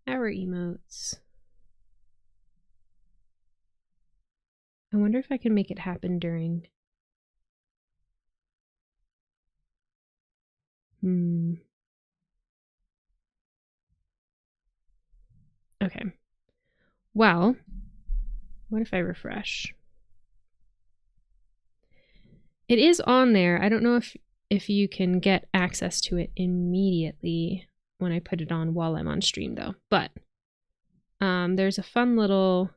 our emotes. I wonder if I can make it happen during... Okay. Well, what if I refresh? It is on there. I don't know if you can get access to it immediately when I put it on while I'm on stream though. But there's a fun little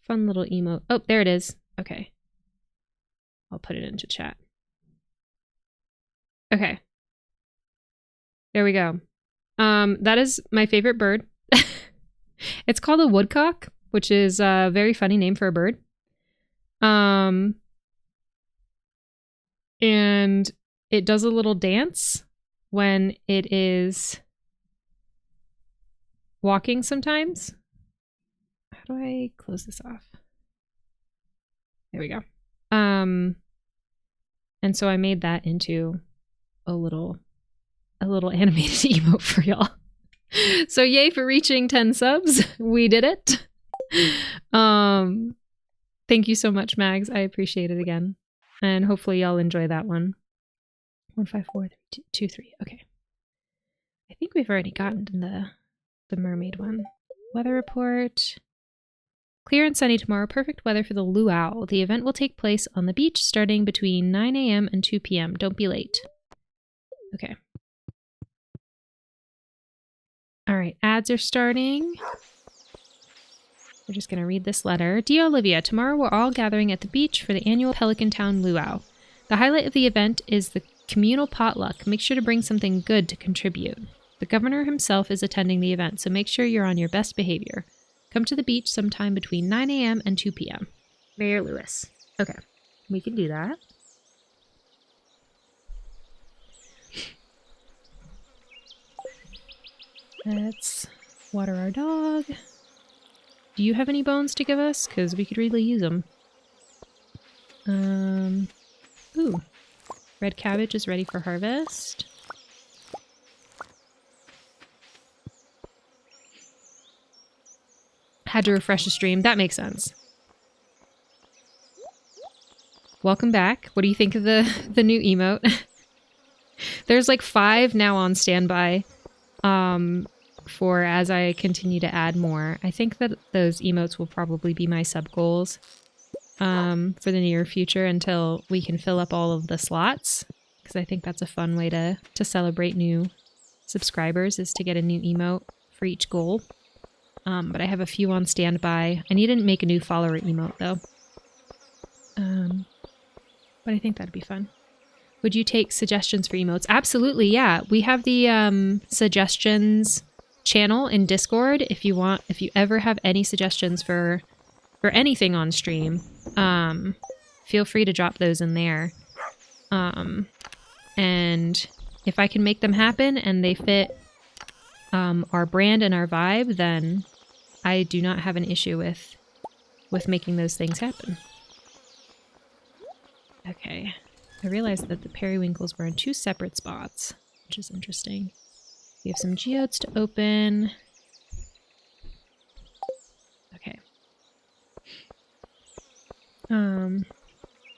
emote. Oh, there it is. Okay. I'll put it into chat. Okay. There we go. That is my favorite bird. It's called a woodcock, which is a very funny name for a bird. And it does a little dance when it is walking sometimes. How do I close this off? There we go. And so I made that into a little animated emote for y'all. So yay for reaching 10 subs. We did it. Thank you so much, Mags. I appreciate it again. And hopefully y'all enjoy that one. 1, 5, 4, 3, 2, 3. Okay. I think we've already gotten to the mermaid one. Weather report. Clear and sunny tomorrow. Perfect weather for the luau. The event will take place on the beach starting between 9 a.m. and 2 p.m. Don't be late. Okay. All right, ads are starting. We're just going to read this letter. Dear Olivia, tomorrow we're all gathering at the beach for the annual Pelican Town Luau. The highlight of the event is the communal potluck. Make sure to bring something good to contribute. The governor himself is attending the event, so make sure you're on your best behavior. Come to the beach sometime between 9 a.m. and 2 p.m. Mayor Lewis. Okay, we can do that. Let's water our dog. Do you have any bones to give us? Because we could really use them. Ooh. Red cabbage is ready for harvest. Had to refresh the stream. That makes sense. Welcome back. What do you think of the new emote? There's like 5 now on standby. For as I continue to add more. I think that those emotes will probably be my sub goals for the near future until we can fill up all of the slots, because I think that's a fun way to celebrate new subscribers, is to get a new emote for each goal. But I have a few on standby. I need to make a new follower emote though. But I think that'd be fun. Would you take suggestions for emotes? Absolutely, yeah. We have the suggestions channel in Discord if you ever have any suggestions for anything on stream. Feel free to drop those in there. And if I can make them happen and they fit our brand and our vibe, then I do not have an issue with making those things happen. Okay. I realized that the periwinkles were in 2 separate spots, which is interesting. We have some geodes to open. Okay.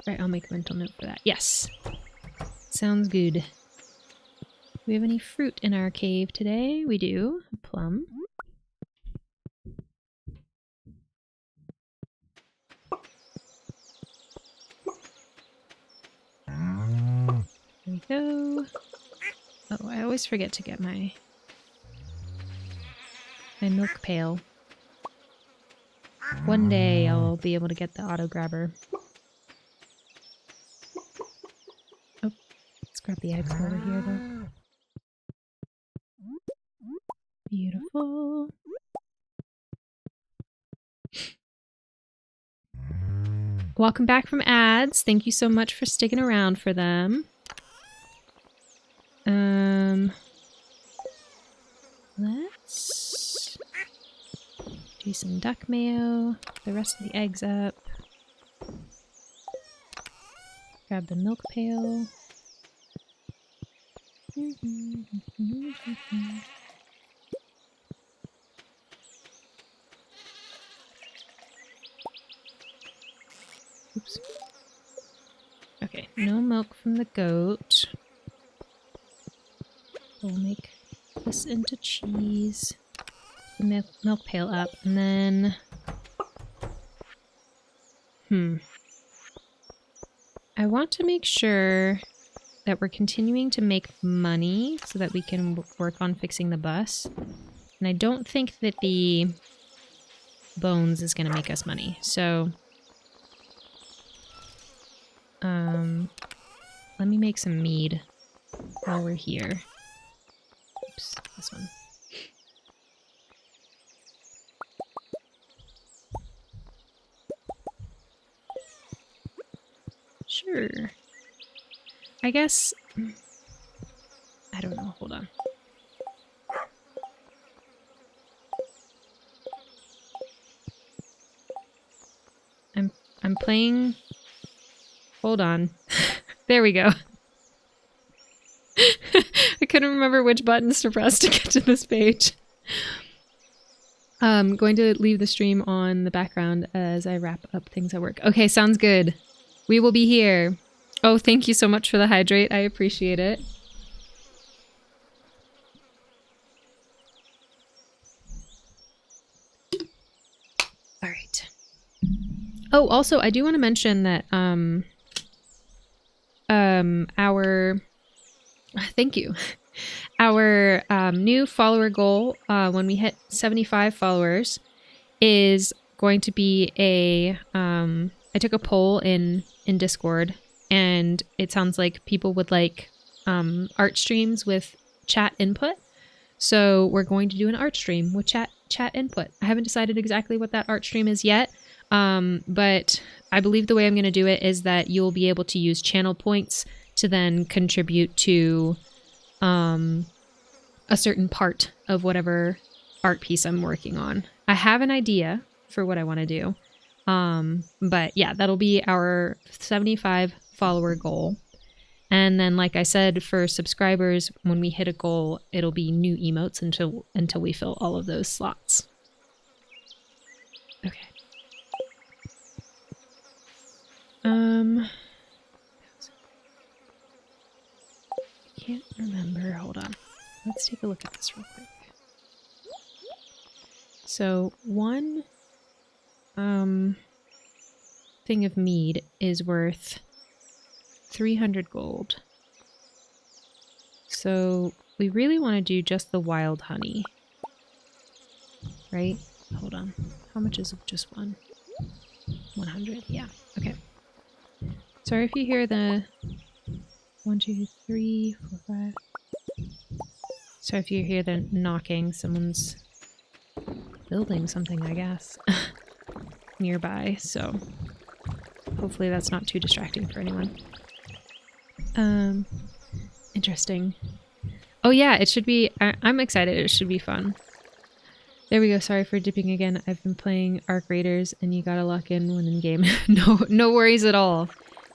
Right, I'll make a mental note for that. Yes. Sounds good. Do we have any fruit in our cave today? We do. A plum. There we go. Oh, I always forget to get my milk pail. One day I'll be able to get the auto grabber. Oh, let's grab the eggs over here though. Beautiful. Welcome back from ads. Thank you so much for sticking around for them. Let's do some duck mayo. The rest of the eggs up. Grab the milk pail. Oops. Okay, no milk from the goat. We'll make this into cheese. The milk pail up, and then... I want to make sure that we're continuing to make money so that we can work on fixing the bus. And I don't think that the bones is going to make us money. So, let me make some mead while we're here. Oops, this one. Sure. I guess... I don't know. Hold on. I'm playing... Hold on. There we go. I couldn't remember which buttons to press to get to this page. I'm going to leave the stream on the background as I wrap up things at work. Okay, sounds good. We will be here. Oh, thank you so much for the hydrate. I appreciate it. All right. Oh, also, I do want to mention that thank you. Our new follower goal when we hit 75 followers is going to be a I took a poll in Discord, and it sounds like people would like art streams with chat input. So we're going to do an art stream with chat input. I haven't decided exactly what that art stream is yet, but I believe the way I'm going to do it is that you'll be able to use channel points to then contribute to a certain part of whatever art piece I'm working on. I have an idea for what I want to do. But yeah, that'll be our 75 follower goal. And then, like I said, for subscribers, when we hit a goal, it'll be new emotes until we fill all of those slots. Okay. I can't remember. Hold on. Let's take a look at this real quick. So one thing of mead is worth 300 gold. So we really want to do just the wild honey, right? Hold on. How much is just one? 100. Yeah. Okay. Sorry if you hear the 1, 2, 3, 4, 5. Sorry if you hear the knocking. Someone's building something, I guess, nearby. So hopefully that's not too distracting for anyone. Interesting. Oh yeah, it should be. I'm excited. It should be fun. There we go. Sorry for dipping again. I've been playing Arc Raiders, and you gotta lock in when in game. No worries at all.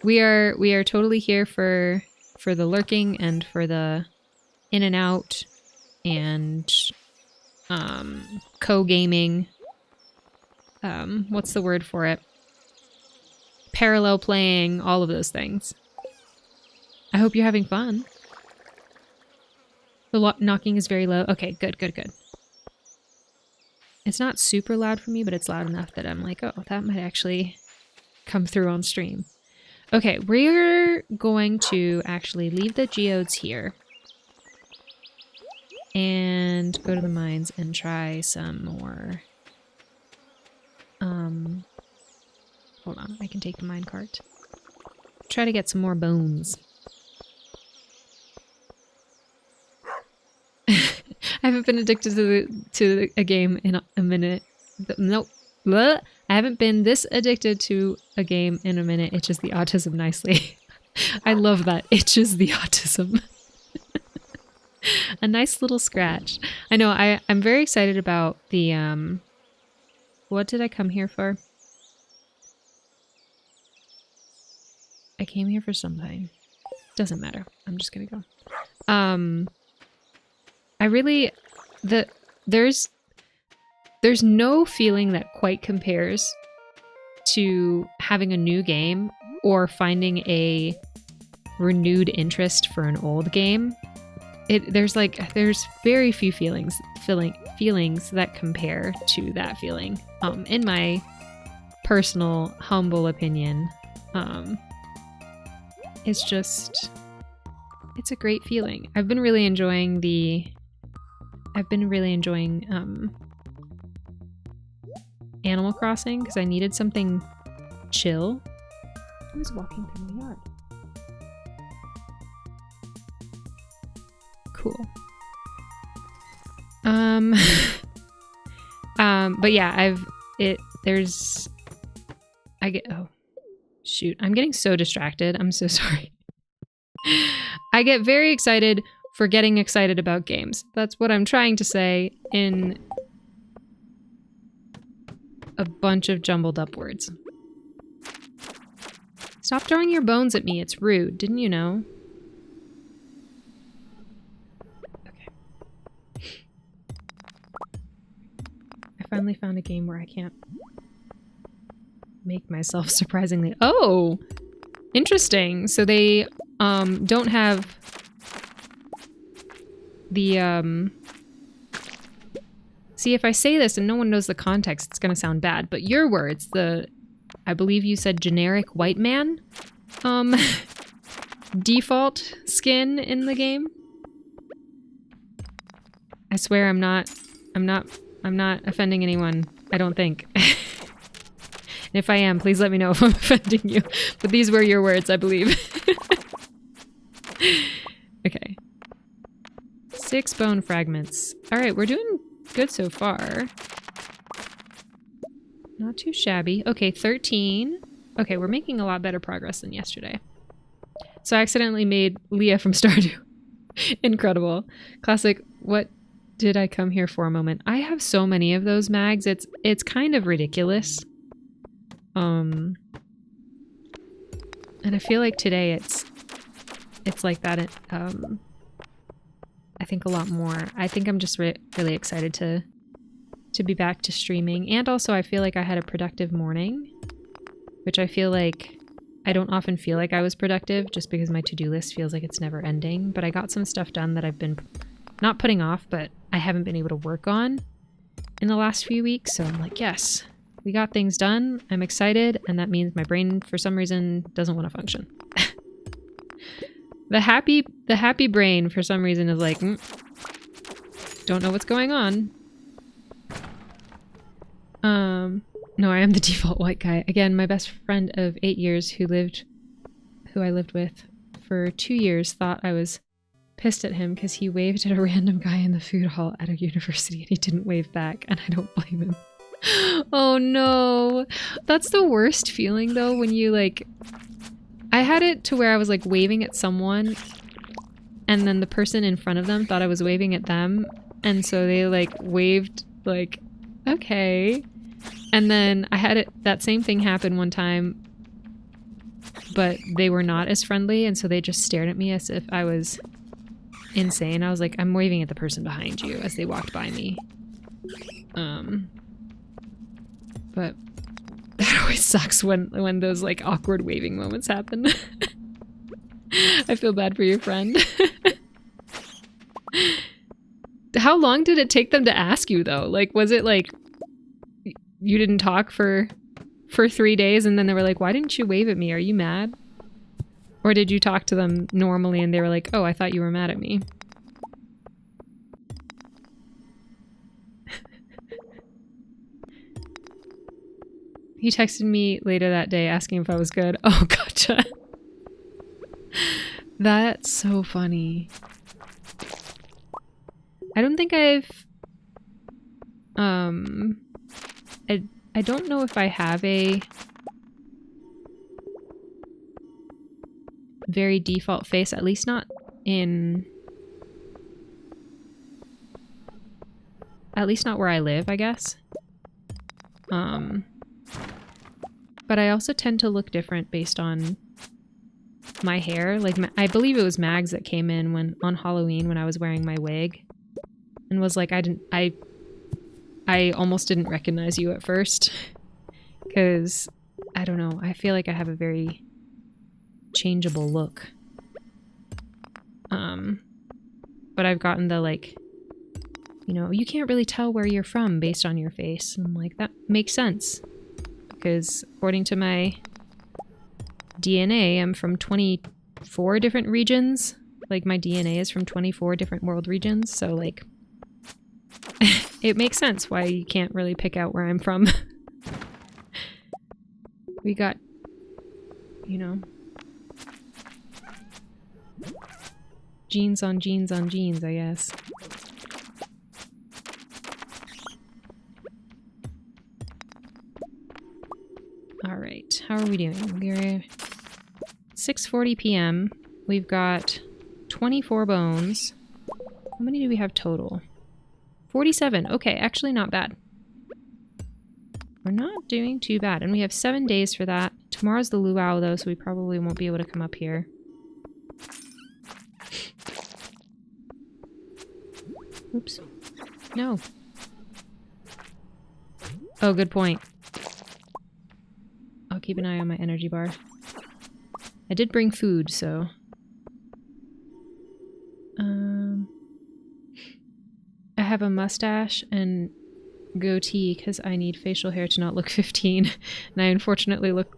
We are totally here for the lurking and for the in and out and co-gaming. What's the word for it? Parallel playing, all of those things. I hope you're having fun. The knocking is very low. Okay, good. It's not super loud for me, but it's loud enough that I'm like, oh, that might actually come through on stream. Okay, we're going to actually leave the geodes here and go to the mines and try some more. Hold on, I can take the minecart. Try to get some more bones. I haven't been addicted to a game in a minute. Nope. Blah. I haven't been this addicted to a game in a minute. Itches the autism nicely. I love that. Itches the autism. A nice little scratch. I know, I'm very excited about the, what did I come here for? I came here for something. Doesn't matter. I'm just gonna go. I really, there's no feeling that quite compares to having a new game or finding a renewed interest for an old game. There's very few feelings that compare to that feeling. In my personal humble opinion, it's a great feeling. I've been really enjoying Animal Crossing because I needed something chill. Who's walking through my yard? Cool. But yeah, oh shoot, I'm getting so distracted. I'm so sorry. I get very excited for getting excited about games. That's what I'm trying to say in a bunch of jumbled up words. Stop throwing your bones at me. It's rude. Didn't you know? Finally found a game where I can't make myself surprisingly. Oh, interesting. So they don't have the see, if I say this and no one knows the context, it's gonna sound bad, but your words, I believe you said generic white man default skin in the game. I swear I'm not offending anyone, I don't think. And if I am, please let me know if I'm offending you. But these were your words, I believe. Okay. 6 bone fragments. Alright, we're doing good so far. Not too shabby. Okay, 13. Okay, we're making a lot better progress than yesterday. So I accidentally made Leah from Stardew. Incredible. Classic, what did I come here for a moment? I have so many of those mags, it's kind of ridiculous. And I feel like today it's like that. I think a lot more. I think I'm just really excited to be back to streaming, and also I feel like I had a productive morning, which I feel like I don't often feel like I was productive just because my to-do list feels like it's never ending, but I got some stuff done that I've been not putting off, but I haven't been able to work on in the last few weeks, so I'm like, yes, we got things done, I'm excited, and that means my brain, for some reason, doesn't want to function. The happy brain, for some reason, is like, don't know what's going on. No, I am the default white guy. Again, my best friend of 8 years who I lived with for 2 years thought I was pissed at him because he waved at a random guy in the food hall at a university and he didn't wave back, and I don't blame him. Oh no. That's the worst feeling though, when you like... I had it to where I was like waving at someone and then the person in front of them thought I was waving at them, and so they like waved like, okay. And then I had that same thing happen one time, but they were not as friendly, and so they just stared at me as if I was insane. I was like, I'm waving at the person behind you as they walked by me. But that always sucks when those like awkward waving moments happen. I feel bad for your friend. How long did it take them to ask you though? Like, was it like you didn't talk for 3 days and then they were like, why didn't you wave at me? Are you mad? Or did you talk to them normally and they were like, oh, I thought you were mad at me? He texted me later that day asking if I was good. Oh, gotcha. That's so funny. I don't think I've... I don't know if I have a very default face, at least not in At least not where I live, I guess. But I also tend to look different based on my hair. Like, I believe it was Mags that came in on Halloween when I was wearing my wig and was like, I almost didn't recognize you at first because I don't know. I feel like I have a very changeable look. But I've gotten the like, you know, you can't really tell where you're from based on your face. And I'm like, that makes sense. Because according to my DNA, I'm from 24 different regions. Like, my DNA is from 24 different world regions. So, like, it makes sense why you can't really pick out where I'm from. We got, you know, genes on genes on genes, I guess. Alright, how are we doing? We're 6:40 p.m. We've got 24 bones. How many do we have total? 47. Okay, actually not bad. We're not doing too bad. And we have 7 days for that. Tomorrow's the luau though, so we probably won't be able to come up here. Oops. No. Oh, good point. I'll keep an eye on my energy bar. I did bring food, so... I have a mustache and goatee because I need facial hair to not look 15. And I unfortunately look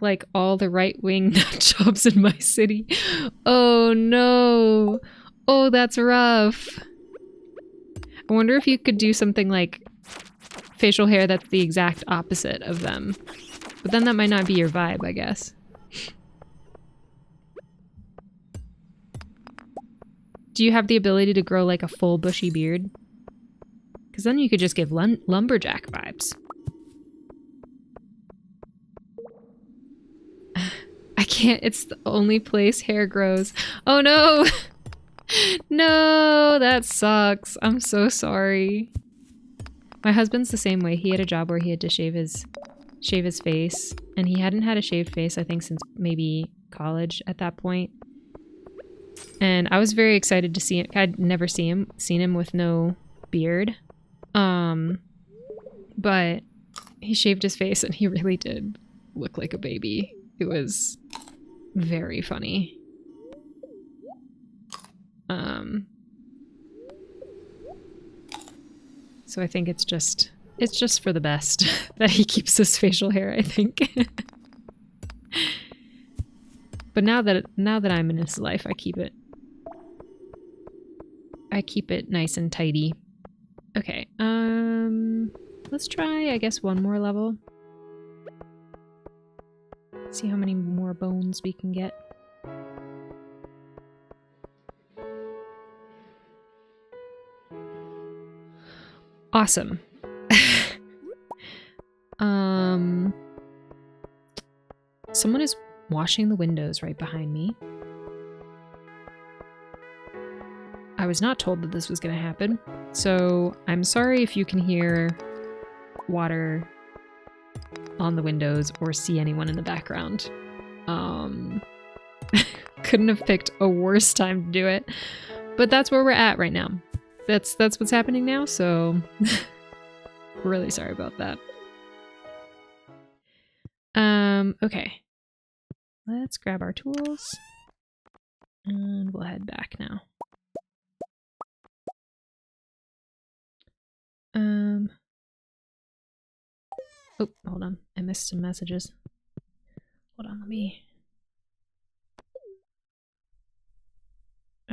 like all the right-wing nut jobs in my city. Oh no! Oh, that's rough. I wonder if you could do something like facial hair that's the exact opposite of them. But then that might not be your vibe, I guess. Do you have the ability to grow like a full bushy beard? Because then you could just give lumberjack vibes. I can't, it's the only place hair grows. Oh no! No, that sucks. I'm so sorry. My husband's the same way. He had a job where he had to shave his face, and he hadn't had a shaved face, I think, since maybe college at that point. And I was very excited to see him. I'd never seen him with no beard. But he shaved his face and he really did look like a baby. It was very funny. So I think it's just for the best that he keeps his facial hair, I think. But now that I'm in his life, I keep it nice and tidy. Okay, let's try, I guess, one more level. See how many more bones we can get. Awesome. Someone is washing the windows right behind me. I was not told that this was going to happen, so I'm sorry if you can hear water on the windows or see anyone in the background. Couldn't have picked a worse time to do it, but that's where we're at right now. That's what's happening now, so really sorry about that. Okay. Let's grab our tools and we'll head back now. Oh, hold on. I missed some messages. Hold on, let me...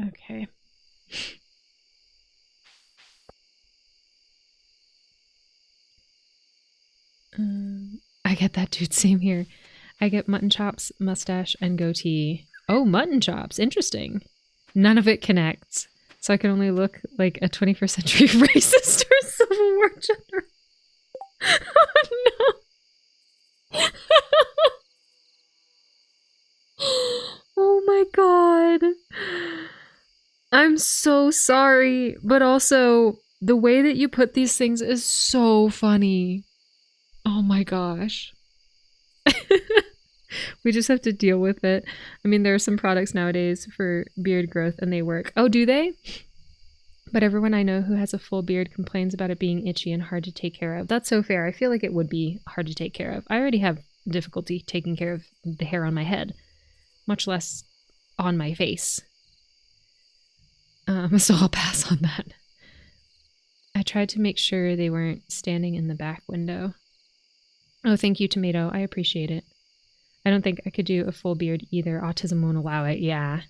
Okay. I get that, dude. Same here. I get mutton chops, mustache, and goatee. Oh, mutton chops. Interesting. None of it connects. So I can only look like a 21st century racist or Civil War general. Oh no. Oh my god. I'm so sorry, but also The way that you put these things is so funny. Oh my gosh. We just have to deal with it. I mean, there are some products nowadays for beard growth and they work. Oh, do they? But everyone I know who has a full beard complains about it being itchy and hard to take care of. That's so fair. I feel like it would be hard to take care of. I already have difficulty taking care of the hair on my head, much less on my face. So I'll pass on that. I tried to make sure they weren't standing in the back window. Oh, thank you, Tomato. I appreciate it. I don't think I could do a full beard either. Autism won't allow it. Yeah.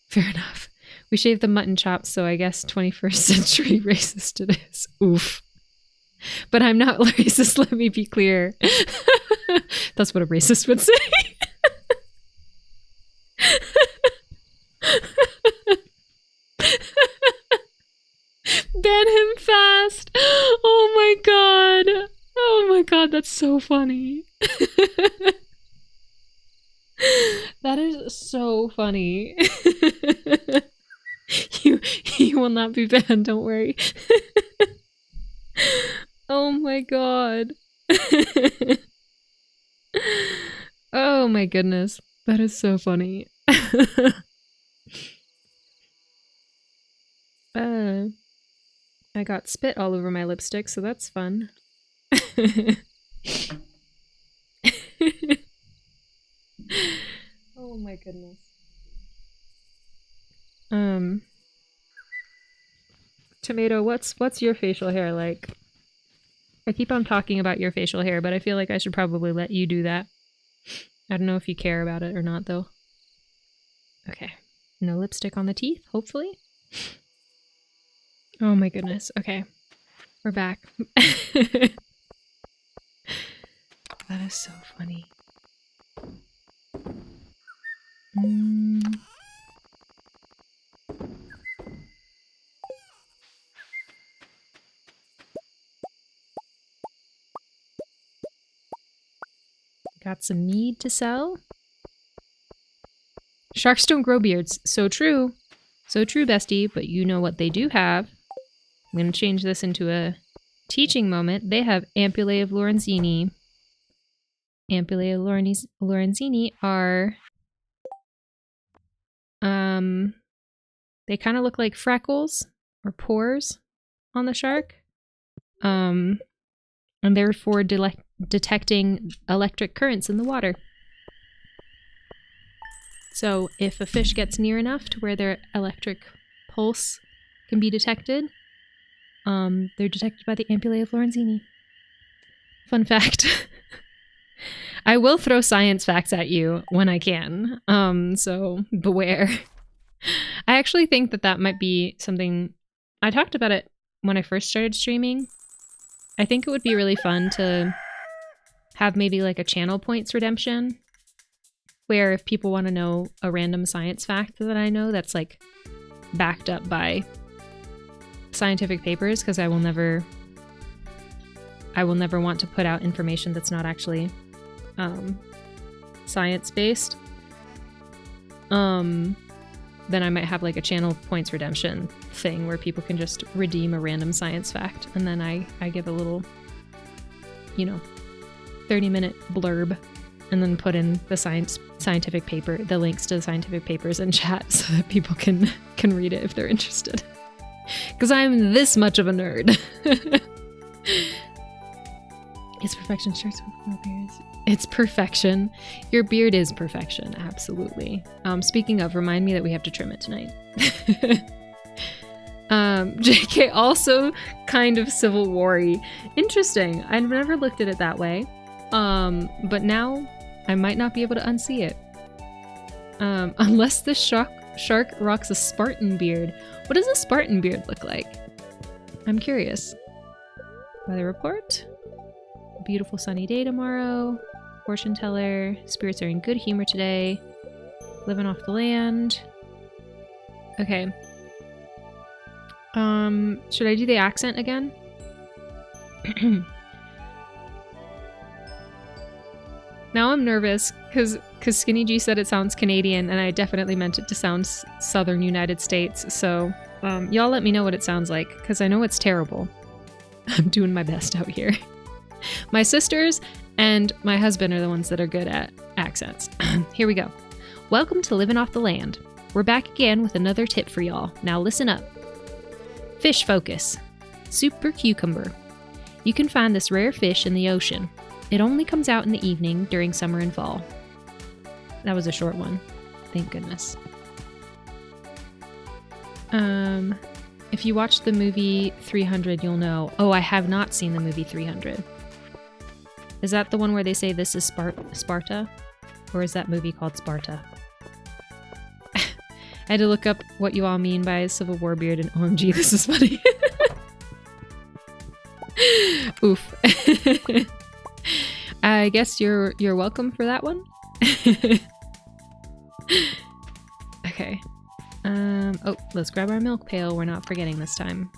Fair enough. We shaved the mutton chops, so I guess 21st century racist it is. Oof. But I'm not racist, let me be clear. That's what a racist would say. Ban him fast. Oh my god. Oh my god, that's so funny. That is so funny. You will not be banned, don't worry. Oh my god. Oh my goodness. That is so funny. I got spit all over my lipstick, so that's fun. Oh my goodness. Tomato, what's your facial hair like? I keep on talking about your facial hair, but I feel like I should probably let you do that. I don't know if you care about it or not, though. Okay. No lipstick on the teeth, hopefully. Oh my goodness. Okay. We're back. That is so funny. Got some mead to sell. Sharks don't grow beards. So true. So true, bestie. But you know what they do have. I'm going to change this into a teaching moment. They have ampullae of Lorenzini. Ampullae of Lorenzini are... they kind of look like freckles or pores on the shark. And they're for detecting electric currents in the water. So if a fish gets near enough to where their electric pulse can be detected, they're detected by the ampullae of Lorenzini. Fun fact. I will throw science facts at you when I can, so beware. I actually think that that might be something... I talked about it when I first started streaming. I think it would be really fun to have maybe like a channel points redemption, where if people want to know a random science fact that I know that's like backed up by scientific papers, because I will never want to put out information that's not actually science-based, then I might have like a channel points redemption thing where people can just redeem a random science fact, and then I give a little, 30-minute blurb, and then put in the scientific paper, the links to the scientific papers in chat so that people can read it if they're interested. Because I'm this much of a nerd. It's perfection starts with no beards. It's perfection. Your beard is perfection, absolutely. Speaking of, remind me that we have to trim it tonight. JK, also kind of Civil War-y. Interesting. I've never looked at it that way. But now I might not be able to unsee it. Unless this shark rocks a Spartan beard. What does a Spartan beard look like? I'm curious. Weather report. Beautiful sunny day tomorrow. Fortune teller. Spirits are in good humor today. Living off the land. Okay. Should I do the accent again? Now I'm nervous because Skinny G said it sounds Canadian, and I definitely meant it to sound Southern United States, so Y'all let me know what it sounds like, because I know it's terrible. I'm doing my best out here. My sisters and my husband are the ones that are good at accents. Here we go. Welcome to Living Off the Land. We're back again with another tip for y'all. Now listen up. Fish focus. Super cucumber. You can find this rare fish in the ocean. It only comes out in the evening during summer and fall. That was a short one. Thank goodness. If you watched the movie 300, you'll know. Oh, I have not seen the movie 300. Is that the one where they say this is Sparta? Or is that movie called Sparta? I had to look up what you all mean by Civil War beard and OMG, this is funny. Oof. I guess you're welcome for that one. Okay. Oh, let's grab our milk pail. We're not forgetting this time.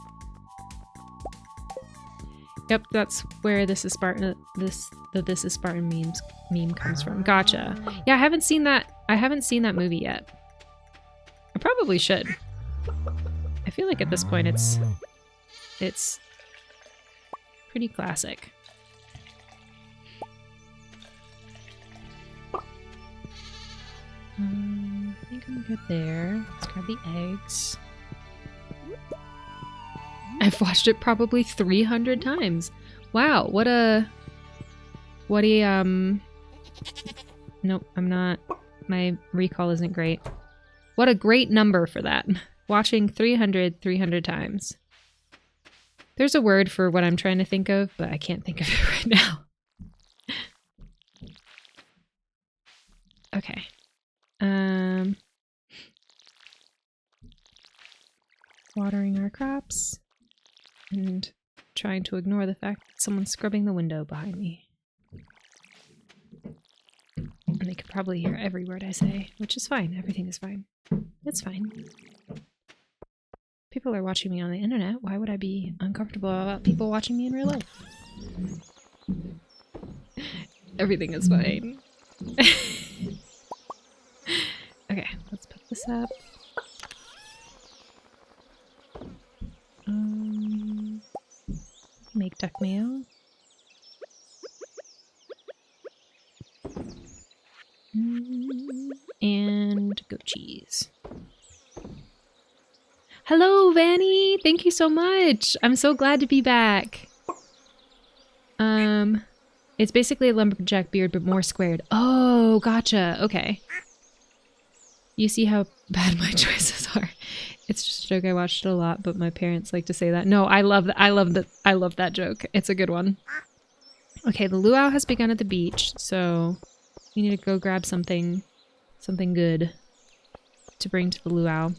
Yep, that's where this is Spartan. This is Spartan meme comes from. Gotcha. Yeah, I haven't seen that. I haven't seen that movie yet. I probably should. I feel like at this point it's pretty classic. I think I'm good there. Let's grab the eggs. I've watched it probably 300 times. Wow, what a nope, I'm not. My recall isn't great. What a great number for that. Watching 300 times. There's a word for what I'm trying to think of, but I can't think of it right now. Okay. Watering our crops and trying to ignore the fact that someone's scrubbing the window behind me. And they could probably hear every word I say, which is fine. Everything is fine. It's fine. People are watching me on the internet. Why would I be uncomfortable about people watching me in real life? Everything is fine. Okay, let's put this up. Make duck mayo. And goat cheese. Hello, Vanny! Thank you so much! I'm so glad to be back. It's basically a lumberjack beard, but more squared. Oh, gotcha. Okay. You see how bad my choices are. It's just a joke. I watched it a lot, but my parents like to say that. No, I love that. I love that joke. It's a good one. Okay, the luau has begun at the beach, so we need to go grab something good to bring to the luau.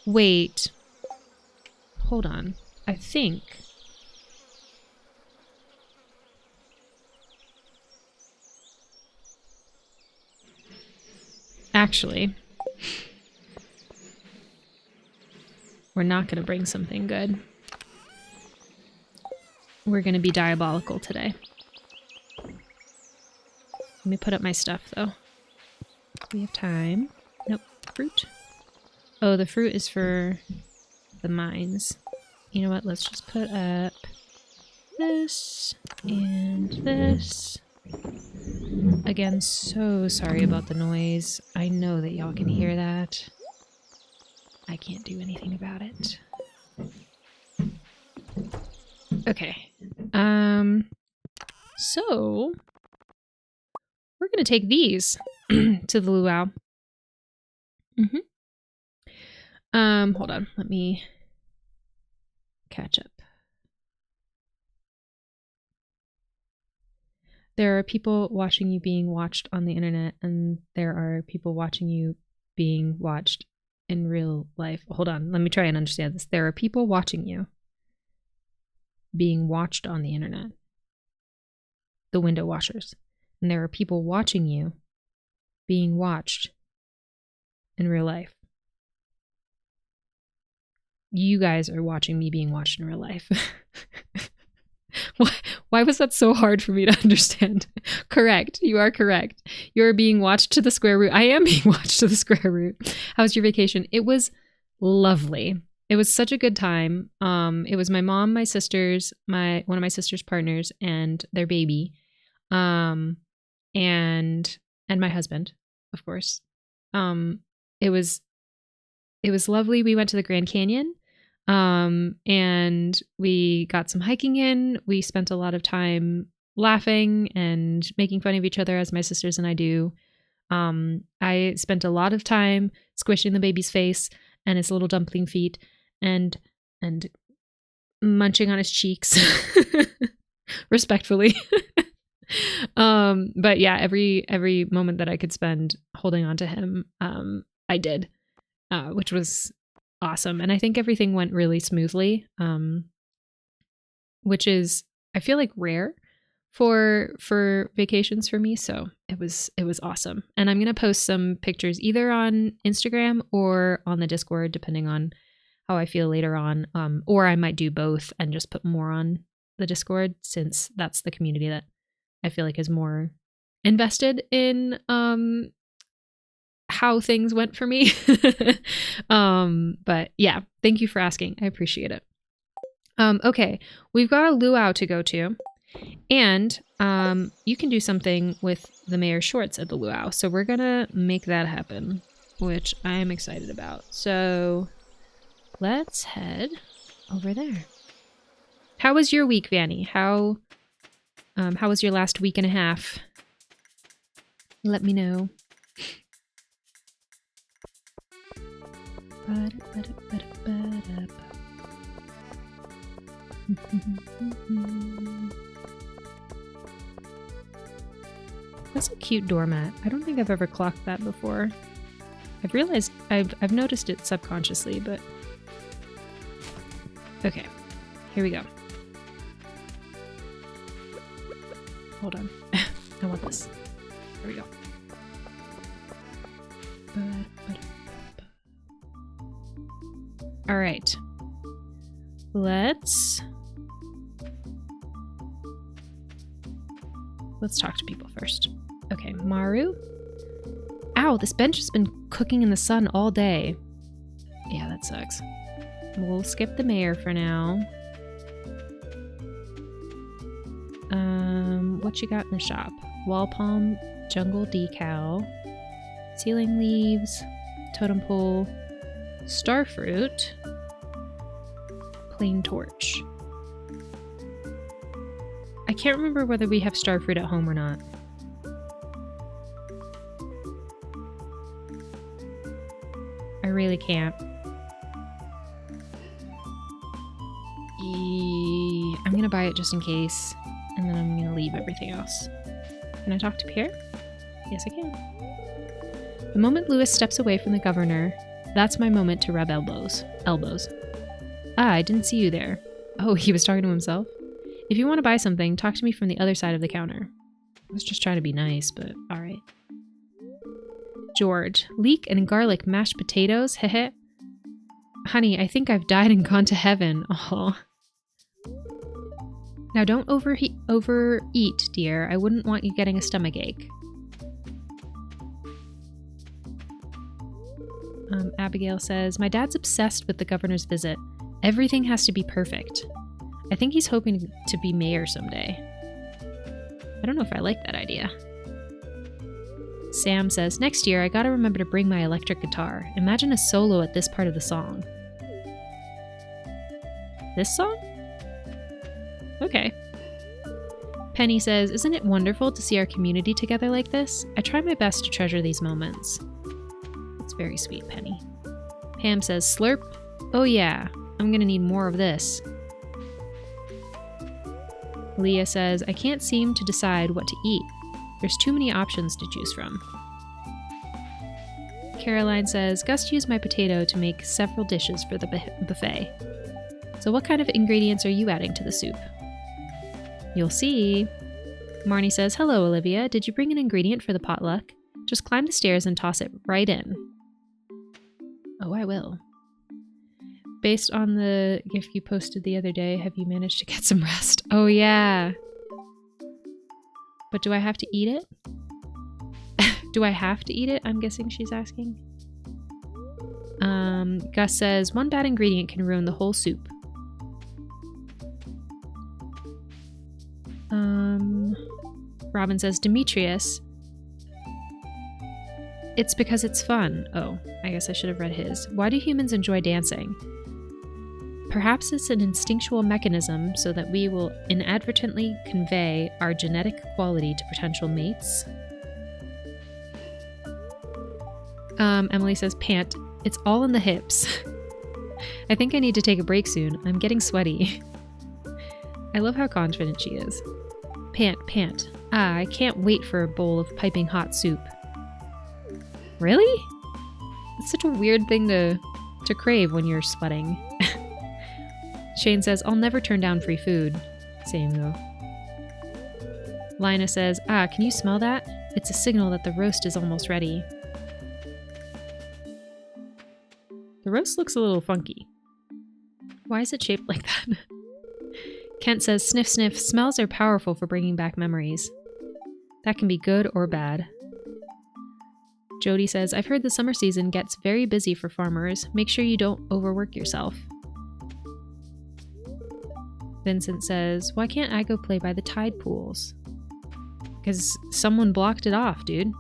Wait. Hold on. I think actually, we're not going to bring something good. We're going to be diabolical today. Let me put up my stuff, though. We have time. Nope. Fruit. Oh, the fruit is for the mines. You know what? Let's just put up this and this. Again, so sorry about the noise. I know that y'all can hear that. I can't do anything about it. Okay. So we're gonna take these to the luau. Hold on, let me catch up. There are people watching you being watched on the internet, and there are people watching you being watched in real life. Hold on, let me try and understand this. There are people watching you being watched on the internet. The window washers. And there are people watching you being watched in real life. You guys are watching me being watched in real life. Why was that so hard for me to understand? Correct. You are correct. You're being watched to the square root. I am being watched to the square root. How was your vacation? It was lovely. It was such a good time. It was my mom, my sisters, one of my sister's partners, and their baby, and my husband, of course. It was lovely. We went to the Grand Canyon, and we got some hiking in. We spent a lot of time laughing and making fun of each other, as my sisters and I do. I spent a lot of time squishing the baby's face and his little dumpling feet and munching on his cheeks respectfully. But yeah, every moment that I could spend holding on to him, I did, which was awesome. And I think everything went really smoothly, which is, I feel like, rare for vacations for me. So it was awesome. And I'm going to post some pictures either on Instagram or on the Discord, depending on how I feel later on. Or I might do both and just put more on the Discord, since that's the community that I feel like is more invested in how things went for me. But yeah, thank you for asking. I appreciate it. Okay, we've got a luau to go to. And you can do something with the mayor's shorts at the luau. So we're gonna make that happen, which I'm excited about. So let's head over there. How was your week, Vanny? How was your last week and a half? Let me know. That's a cute doormat. I don't think I've ever clocked that before. I've realized I've noticed it subconsciously, but okay. Here we go. Hold on. I want this. Here we go. All right. Let's talk to people first. Okay, Maru. Ow, this bench has been cooking in the sun all day. Yeah, that sucks. We'll skip the mayor for now. What you got in the shop? Wall palm, jungle decal, ceiling leaves, totem pole, starfruit, plain torch. I can't remember whether we have starfruit at home or not. I really can't. I'm gonna buy it just in case, and then I'm gonna leave everything else. Can I talk to Pierre? Yes, I can. The moment Louis steps away from the governor, that's my moment to rub elbows. Ah, I didn't see you there. Oh, he was talking to himself? If you want to buy something, talk to me from the other side of the counter. I was just trying to be nice, but alright. George, leek and garlic mashed potatoes? Heh. Honey, I think I've died and gone to heaven. Oh. Now don't overeat, dear. I wouldn't want you getting a stomachache. Abigail says, my dad's obsessed with the governor's visit. Everything has to be perfect. I think he's hoping to be mayor someday. I don't know if I like that idea. Sam says, next year I gotta remember to bring my electric guitar. Imagine a solo at this part of the song. This song? Okay. Penny says, isn't it wonderful to see our community together like this? I try my best to treasure these moments. That's very sweet, Penny. Pam says, slurp? Oh yeah, I'm gonna need more of this. Leah says, I can't seem to decide what to eat. There's too many options to choose from. Caroline says, Gus used my potato to make several dishes for the buffet. So what kind of ingredients are you adding to the soup? You'll see. Marnie says, hello, Olivia. Did you bring an ingredient for the potluck? Just climb the stairs and toss it right in. Oh, I will. Based on the GIF you posted the other day, have you managed to get some rest? Oh, yeah. But do I have to eat it? Do I have to eat it? I'm guessing she's asking. Gus says, one bad ingredient can ruin the whole soup. Robin says, Demetrius, it's because it's fun. Oh, I guess I should have read his. Why do humans enjoy dancing? Perhaps it's an instinctual mechanism so that we will inadvertently convey our genetic quality to potential mates. Emily says, pant. It's all in the hips. I think I need to take a break soon. I'm getting sweaty. I love how confident she is. Pant, pant. Ah, I can't wait for a bowl of piping hot soup. Really? It's such a weird thing to crave when you're sweating. Shane says, I'll never turn down free food. Same though. Lina says, ah, can you smell that? It's a signal that the roast is almost ready. The roast looks a little funky. Why is it shaped like that? Kent says, sniff, sniff. Smells are powerful for bringing back memories. That can be good or bad. Jody says, I've heard the summer season gets very busy for farmers. Make sure you don't overwork yourself. Vincent says, why can't I go play by the tide pools? Because someone blocked it off, dude.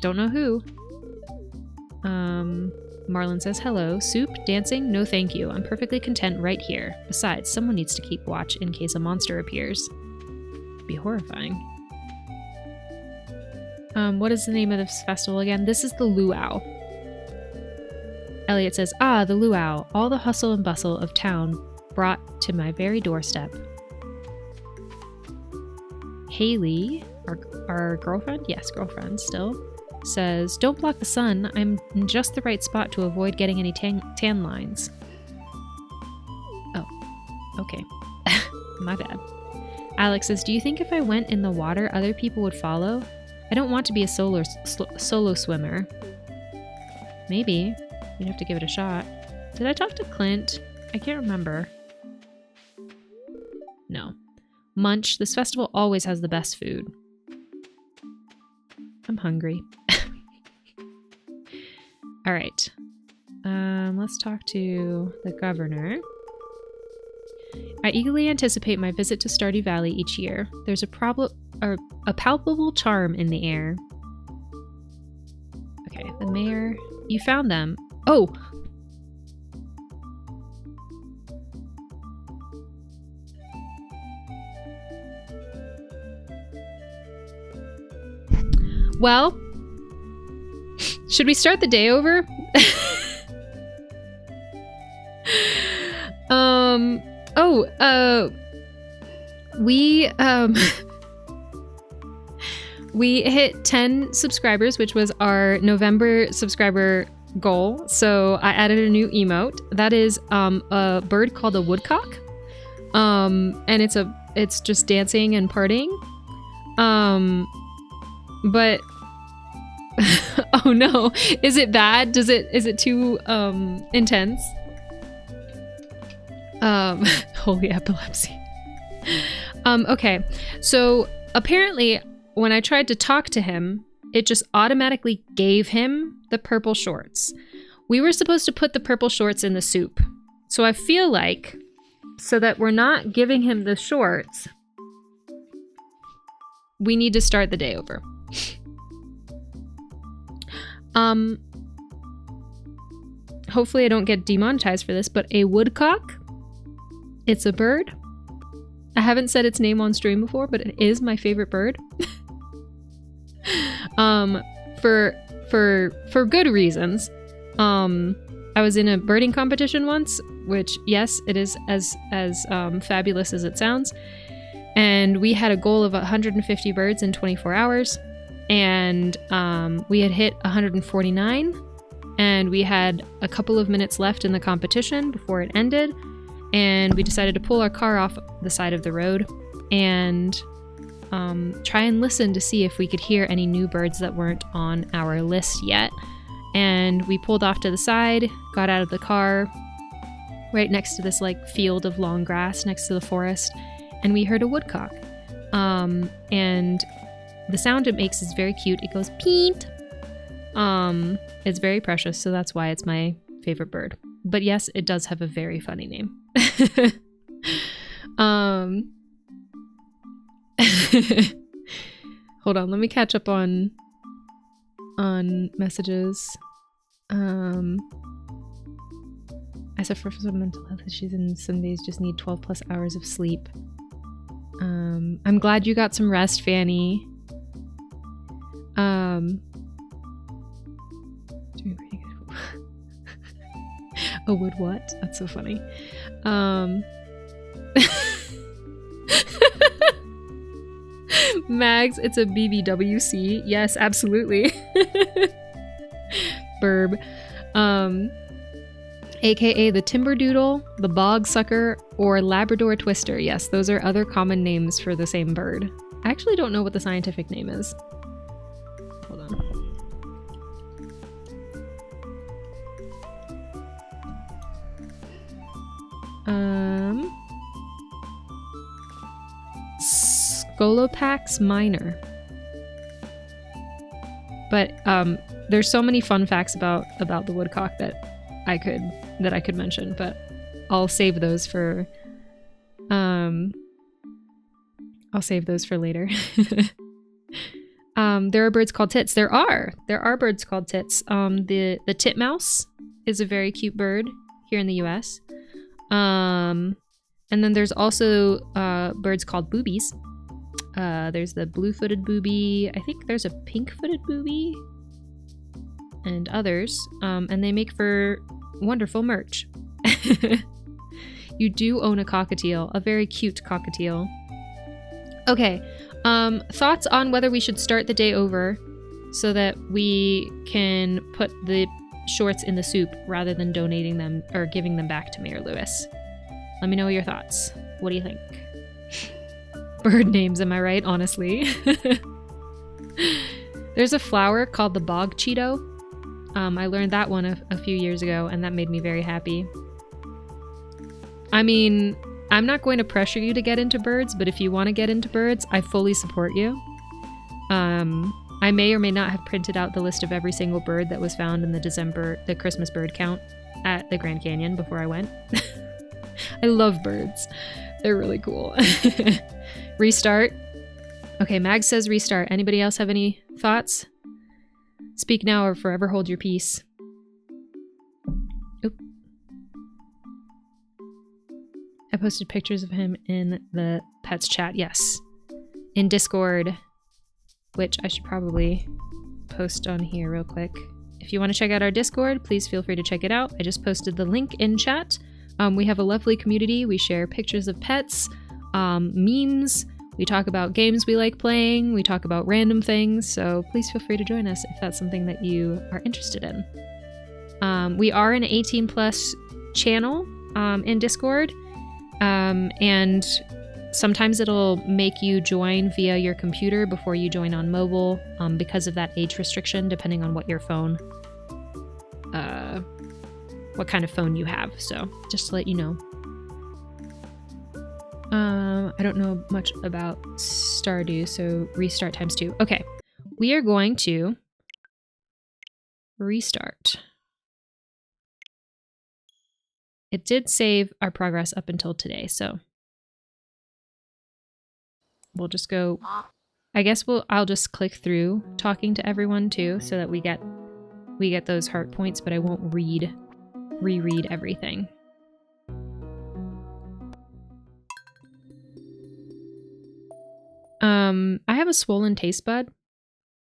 Don't know who. Marlon says, hello. Soup? Dancing? No thank you. I'm perfectly content right here. Besides, someone needs to keep watch in case a monster appears. It'd be horrifying. What is the name of this festival again? This is the luau. Elliot says, ah, the luau. All the hustle and bustle of town brought to my very doorstep. Haley, our girlfriend? Yes, girlfriend still. Says, don't block the sun. I'm in just the right spot to avoid getting any tan lines. Oh, okay. My bad. Alex says, do you think if I went in the water, other people would follow? I don't want to be a solo swimmer. Maybe. You'd have to give it a shot. Did I talk to Clint? I can't remember. No. Munch, this festival always has the best food. I'm hungry. All right. Let's talk to the governor. I eagerly anticipate my visit to Stardew Valley each year. There's a palpable charm in the air. Okay, the mayor. You found them. Oh! Well, should we start the day over? We hit 10 subscribers, which was our November subscriber goal. So I added a new emote. That is a bird called a woodcock. And it's just dancing and partying. But oh no, is it bad? Is it too intense? Holy epilepsy. Okay, so apparently when I tried to talk to him, it just automatically gave him the purple shorts. We were supposed to put the purple shorts in the soup. So I feel like, so that we're not giving him the shorts, we need to start the day over. Hopefully I don't get demonetized for this, but a woodcock, it's a bird. I haven't said its name on stream before, but it is my favorite bird. For good reasons. I was in a birding competition once, which yes, it is as fabulous as it sounds. And we had a goal of 150 birds in 24 hours. And we had hit 149. And we had a couple of minutes left in the competition before it ended. And we decided to pull our car off the side of the road and try and listen to see if we could hear any new birds that weren't on our list yet. And we pulled off to the side, got out of the car, right next to this like field of long grass next to the forest, and we heard a woodcock. And the sound it makes is very cute. It goes peent. It's very precious, so that's why it's my favorite bird. But yes, it does have a very funny name. Hold on, let me catch up on messages. I suffer from mental health issues and some days just need 12 plus hours of sleep. I'm glad you got some rest, Fanny. Doing pretty good. Oh, would what? That's so funny. Mags, it's a BBWC. Yes, absolutely. Burb. AKA the Timberdoodle, the Bog Sucker, or Labrador Twister. Yes, those are other common names for the same bird. I actually don't know what the scientific name is. Hold on. Scolopax minor. But there's so many fun facts about the woodcock that I could mention, but I'll save those for later. There are birds called tits. There are birds called tits. The titmouse is a very cute bird here in the US. And then there's also birds called boobies. There's the blue-footed booby. I think there's a pink-footed booby and others. And they make for wonderful merch. You do own a cockatiel, a very cute cockatiel. Okay, thoughts on whether we should start the day over so that we can put the shorts in the soup rather than donating them or giving them back to Mayor Lewis. Let me know your thoughts. What do you think? Bird names, am I right? Honestly. There's a flower called the bog Cheeto. I learned that one a few years ago, and that made me very happy. I mean, I'm not going to pressure you to get into birds, but if you want to get into birds, I fully support you. I may or may not have printed out the list of every single bird that was found in the Christmas bird count at the Grand Canyon before I went. I love birds. They're really cool. Restart. Okay, Mag says restart. Anybody else have any thoughts? Speak now or forever hold your peace. Oop. I posted pictures of him in the pets chat. Yes. In Discord, which I should probably post on here real quick. If you want to check out our Discord, please feel free to check it out. I just posted the link in chat. We have a lovely community. We share pictures of pets, memes. We talk about games we like playing. We talk about random things. So please feel free to join us if that's something that you are interested in. We are an 18 plus channel in Discord. And sometimes it'll make you join via your computer before you join on mobile because of that age restriction, depending on what your phone, what kind of phone you have. So just to let you know. I don't know much about Stardew, so restart times 2. Okay, we are going to restart. It did save our progress up until today, so we'll just go. I guess I'll just click through talking to everyone too, so that we get those heart points, but I won't reread everything. I have a swollen taste bud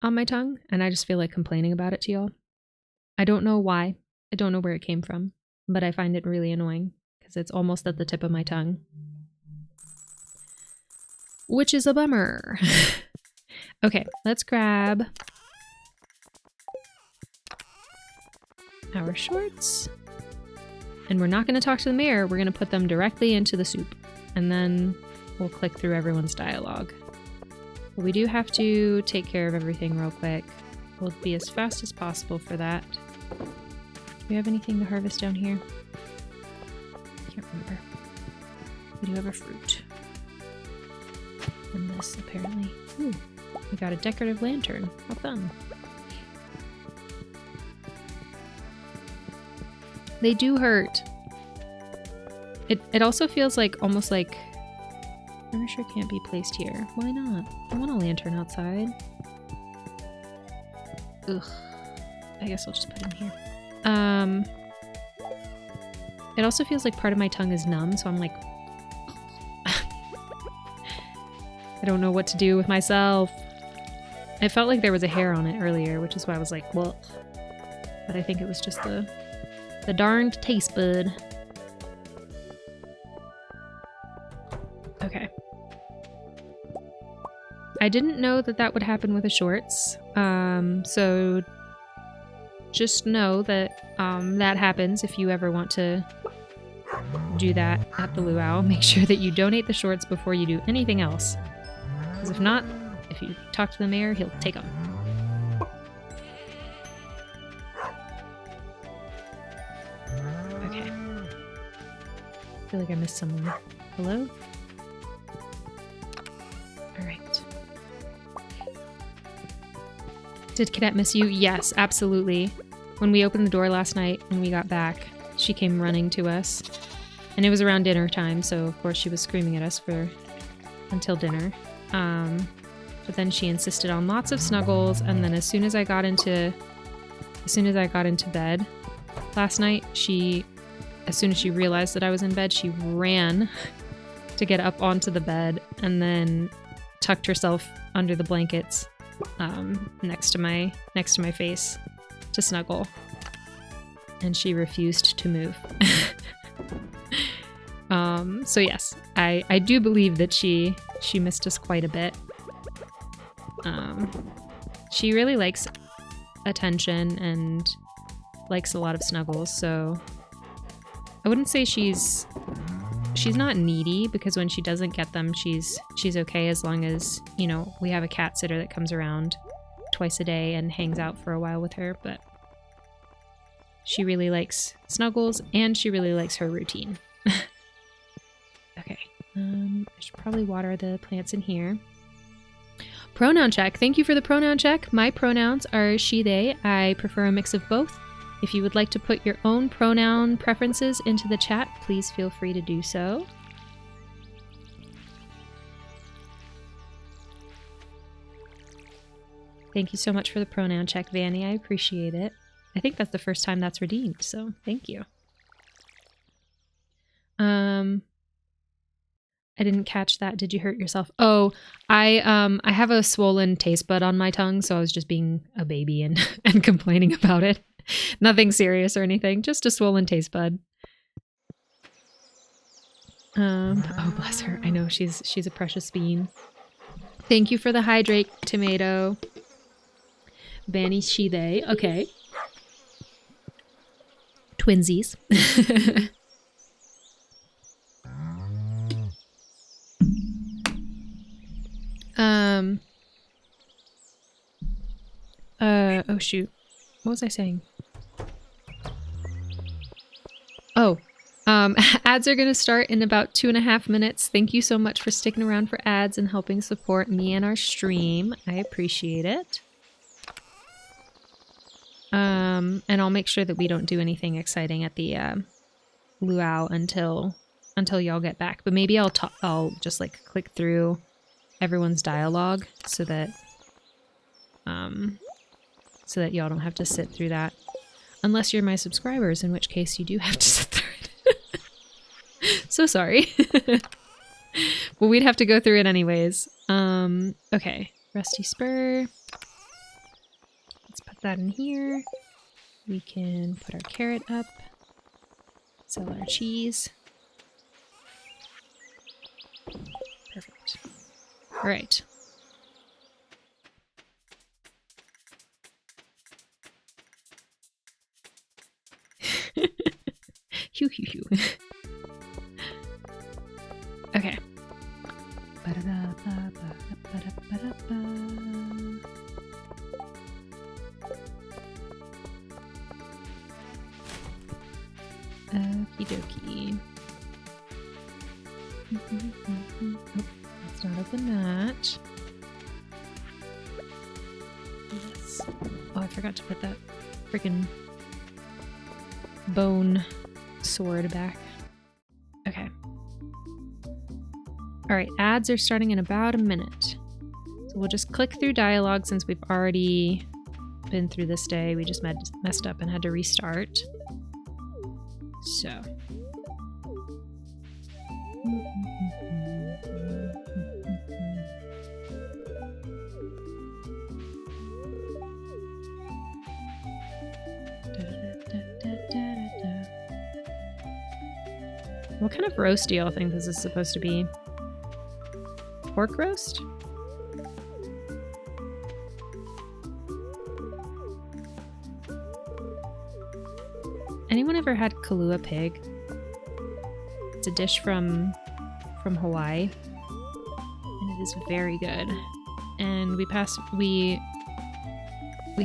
on my tongue, and I just feel like complaining about it to y'all. I don't know why. I don't know where it came from, but I find it really annoying because it's almost at the tip of my tongue. Which is a bummer. Okay, let's grab our shorts. And we're not going to talk to the mayor. We're going to put them directly into the soup. And then we'll click through everyone's dialogue. But we do have to take care of everything real quick. We'll be as fast as possible for that. Do we have anything to harvest down here? I can't remember. We do have a fruit. And this, apparently. Ooh, we got a decorative lantern. How fun. They do hurt. It also feels like almost like furniture can't be placed here. Why not? I want a lantern outside. Ugh. I guess I'll just put it in here. It also feels like part of my tongue is numb, so I'm like I don't know what to do with myself. I felt like there was a hair on it earlier, which is why I was like, well, but I think it was just the darned taste bud. Okay. I didn't know that that would happen with the shorts, so just know that that happens if you ever want to do that at the luau. Make sure that you donate the shorts before you do anything else. Because if not, if you talk to the mayor, he'll take them. Okay. I feel like I missed someone. Hello? Alright. Did Cadet miss you? Yes, absolutely. When we opened the door last night and we got back, she came running to us. And it was around dinner time, so of course she was screaming at us until dinner. But then she insisted on lots of snuggles, and then as soon as I got into bed last night, as soon as she realized that I was in bed, she ran to get up onto the bed and then tucked herself under the blankets next to my face to snuggle. And she refused to move. So yes, I do believe that she missed us quite a bit. She really likes attention and likes a lot of snuggles, so I wouldn't say she's not needy, because when she doesn't get them, she's okay, as long as, you know, we have a cat sitter that comes around twice a day and hangs out for a while with her. But she really likes snuggles and she really likes her routine. Okay, I should probably water the plants in here. Pronoun check. Thank you for the pronoun check. My pronouns are she, they. I prefer a mix of both. If you would like to put your own pronoun preferences into the chat, please feel free to do so. Thank you so much for the pronoun check, Vanny. I appreciate it. I think that's the first time that's redeemed, so thank you. I didn't catch that. Did you hurt yourself? Oh, I have a swollen taste bud on my tongue, so I was just being a baby and complaining about it. Nothing serious or anything, just a swollen taste bud. Oh, bless her. I know she's a precious bean. Thank you for the hydrate, tomato. Vanny, she, they. Okay. Twinsies. Oh shoot. What was I saying? Oh, ads are going to start in about 2.5 minutes. Thank you so much for sticking around for ads and helping support me and our stream. I appreciate it. And I'll make sure that we don't do anything exciting at the luau until y'all get back. But maybe I'll just like click through everyone's dialogue so that y'all don't have to sit through that. Unless you're my subscribers, in which case you do have to sit through it. So sorry. Well, we'd have to go through it anyways. Okay. Rusty spur. Let's put that in here. We can put our carrot up. Sell our cheese. Perfect. All right. Hoo hoo hoo. Okay. Okie dokie. Oh, let's not open that. Yes. Oh, I forgot to put that freaking bone sword back. Okay. Alright, ads are starting in about a minute. So we'll just click through dialogue since we've already been through this day. We just messed up and had to restart. So. What kind of roast do y'all think this is supposed to be? Pork roast? Anyone ever had Kahlua pig? It's a dish from Hawaii, and it is very good. And we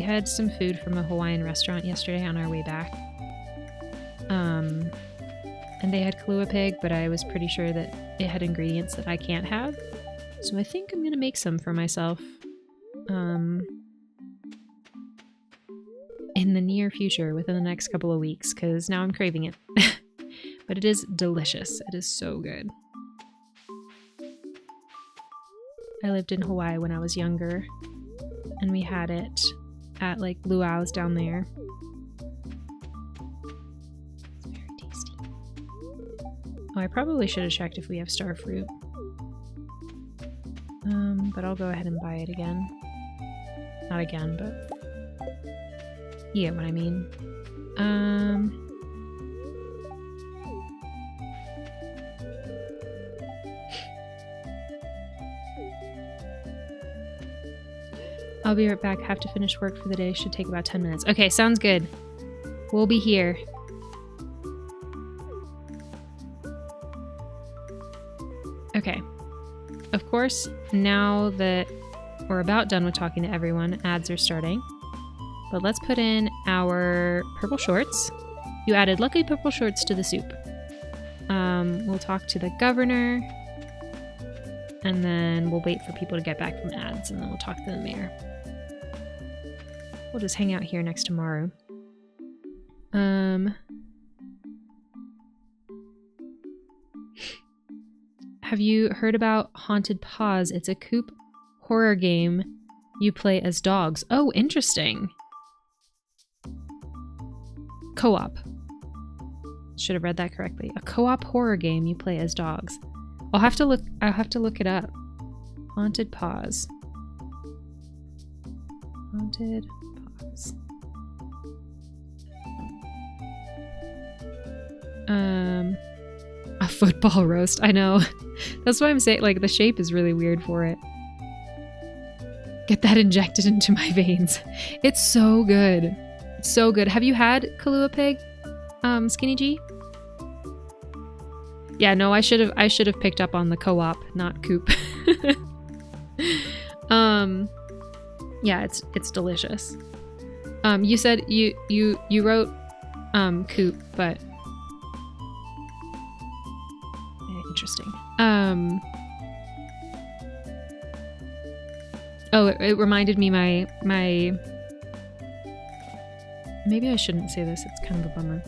had some food from a Hawaiian restaurant yesterday on our way back. And they had Kahlua pig, but I was pretty sure that it had ingredients that I can't have. So I think I'm gonna make some for myself in the near future, within the next couple of weeks, because now I'm craving it. But it is delicious. It is so good. I lived in Hawaii when I was younger, and we had it at like luau's down there. It's very tasty. Oh, I probably should have checked if we have star fruit. But I'll go ahead and buy it again. Not again, but you get what I mean. I'll be right back. Have to finish work for the day. Should take about 10 minutes. Okay, sounds good. We'll be here. Okay. Of course, now that we're about done with talking to everyone, ads are starting. But let's put in our purple shorts. You added lucky purple shorts to the soup. We'll talk to the governor. And then we'll wait for people to get back from ads, and then we'll talk to the mayor. We'll just hang out here next to Maru. Have you heard about Haunted Paws? It's a coop horror game you play as dogs. Oh, interesting. Co-op. Should have read that correctly. A co-op horror game you play as dogs. I'll have to look it up. Haunted Paws. Haunted Paws. A football roast. I know. That's why I'm saying, like, the shape is really weird for it. Get that injected into my veins. It's so good. It's so good. Have you had Kahlua pig, Skinny G? Yeah, no, I should have picked up on the co-op, not coop. Yeah, it's delicious. You said you wrote coop, but interesting. Oh, it reminded me my maybe I shouldn't say this, it's kind of a bummer.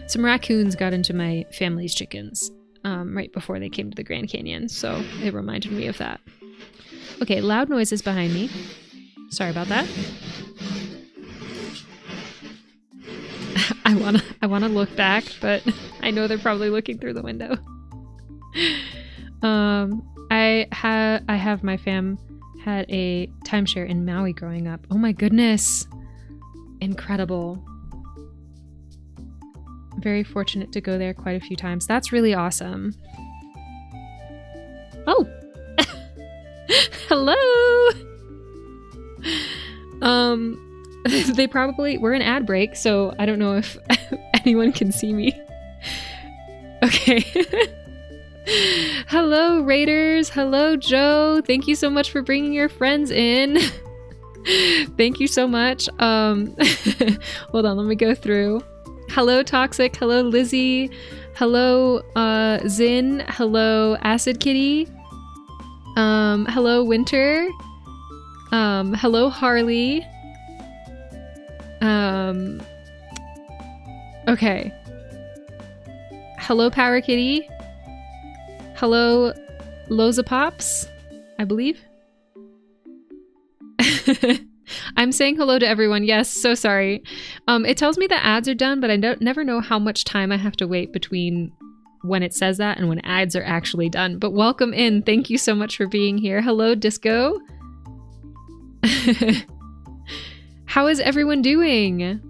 Some raccoons got into my family's chickens right before they came to the Grand Canyon, so it reminded me of that. Okay, loud noises behind me. Sorry about that. I wanna look back, but I know they're probably looking through the window. I have my fam had a timeshare in Maui growing up. Oh my goodness. Incredible. Very fortunate to go there quite a few times. That's really awesome. Oh! Hello! They probably... We're in ad break, so I don't know if anyone can see me. Okay. Hello, Raiders. Hello, Joe. Thank you so much for bringing your friends in. Thank you so much. Hold on, let me go through. Hello, Toxic. Hello, Lizzie. Hello, Zin. Hello, Acid Kitty. Hello, Winter. Hello, Harley. Okay. Hello, Power Kitty. Hello, Loza Pops, I believe. I'm saying hello to everyone. Yes, so sorry. It tells me the ads are done, but I never know how much time I have to wait between when it says that and when ads are actually done. But welcome in. Thank you so much for being here. Hello, Disco. How is everyone doing?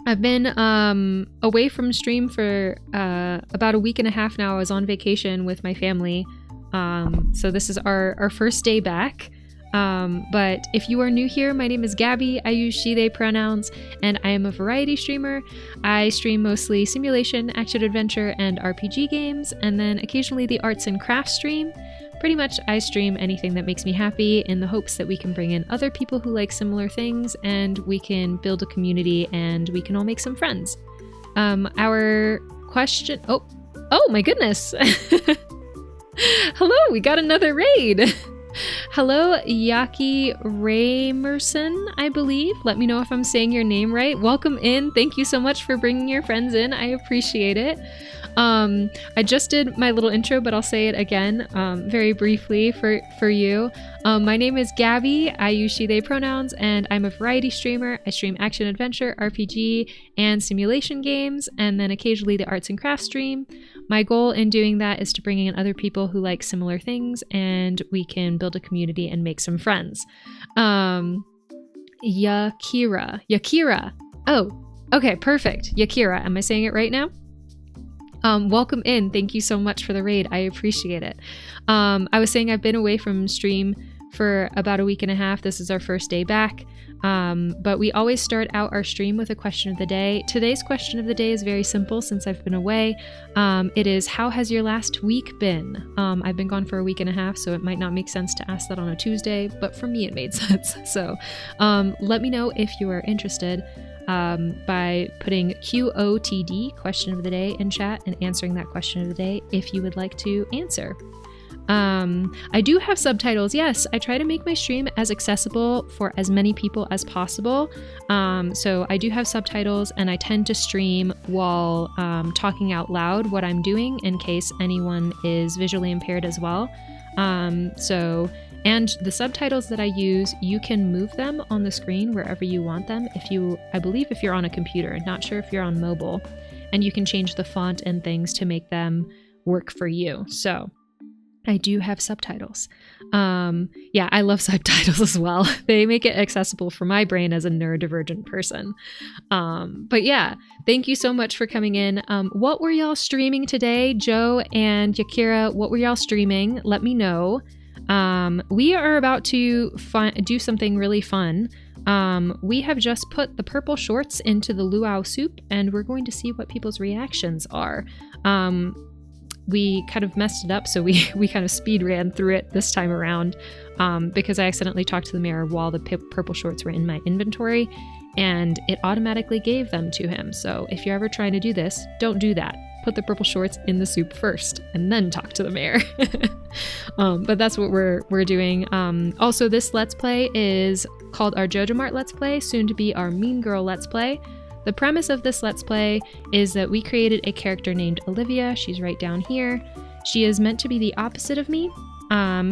I've been away from stream for about a week and a half now. I was on vacation with my family. So this is our first day back. But if you are new here, my name is Gaby. I use she, they pronouns, and I am a variety streamer. I stream mostly simulation, action-adventure, and RPG games, and then occasionally the arts and crafts stream. Pretty much I stream anything that makes me happy in the hopes that we can bring in other people who like similar things and we can build a community and we can all make some friends. Our question... Oh my goodness! Hello, we got another raid! Hello, Yaki Raymerson, I believe. Let me know if I'm saying your name right. Welcome in. Thank you so much for bringing your friends in. I appreciate it. I just did my little intro, but I'll say it again very briefly for you. My name is Gaby. I use she, they pronouns, and I'm a variety streamer. I stream action, adventure, RPG, and simulation games, and then occasionally the arts and crafts stream. My goal in doing that is to bring in other people who like similar things, and we can build a community and make some friends. Yakira. Oh, okay, perfect. Yakira. Am I saying it right now? Welcome in. Thank you so much for the raid. I appreciate it. I was saying I've been away from stream for about a week and a half. This is our first day back. But we always start out our stream with a question of the day. Today's question of the day is very simple since I've been away. It is, how has your last week been? I've been gone for a week and a half, so it might not make sense to ask that on a Tuesday, but for me it made sense. So let me know if you are interested by putting QOTD, question of the day, in chat and answering that question of the day if you would like to answer. I do have subtitles. Yes, I try to make my stream as accessible for as many people as possible. So I do have subtitles, and I tend to stream while talking out loud what I'm doing in case anyone is visually impaired as well. And the subtitles that I use, you can move them on the screen wherever you want them. I believe if you're on a computer, not sure if you're on mobile, and you can change the font and things to make them work for you. So I do have subtitles. Yeah, I love subtitles as well. They make it accessible for my brain as a neurodivergent person. But yeah, thank you so much for coming in. What were y'all streaming today? Joe and Yakira, what were y'all streaming? Let me know. We are about to do something really fun. We have just put the purple shorts into the luau soup, and we're going to see what people's reactions are. We kind of messed it up, so we kind of speed ran through it this time around because I accidentally talked to the mayor while the purple shorts were in my inventory, and it automatically gave them to him. So if you're ever trying to do this, don't do that. Put the purple shorts in the soup first and then talk to the mayor. But that's what we're doing. Also, this Let's Play is called our JojaMart Let's Play, soon to be our Mean Girl Let's Play. The premise of this Let's Play is that we created a character named Olivia. She's right down here. She is meant to be the opposite of me.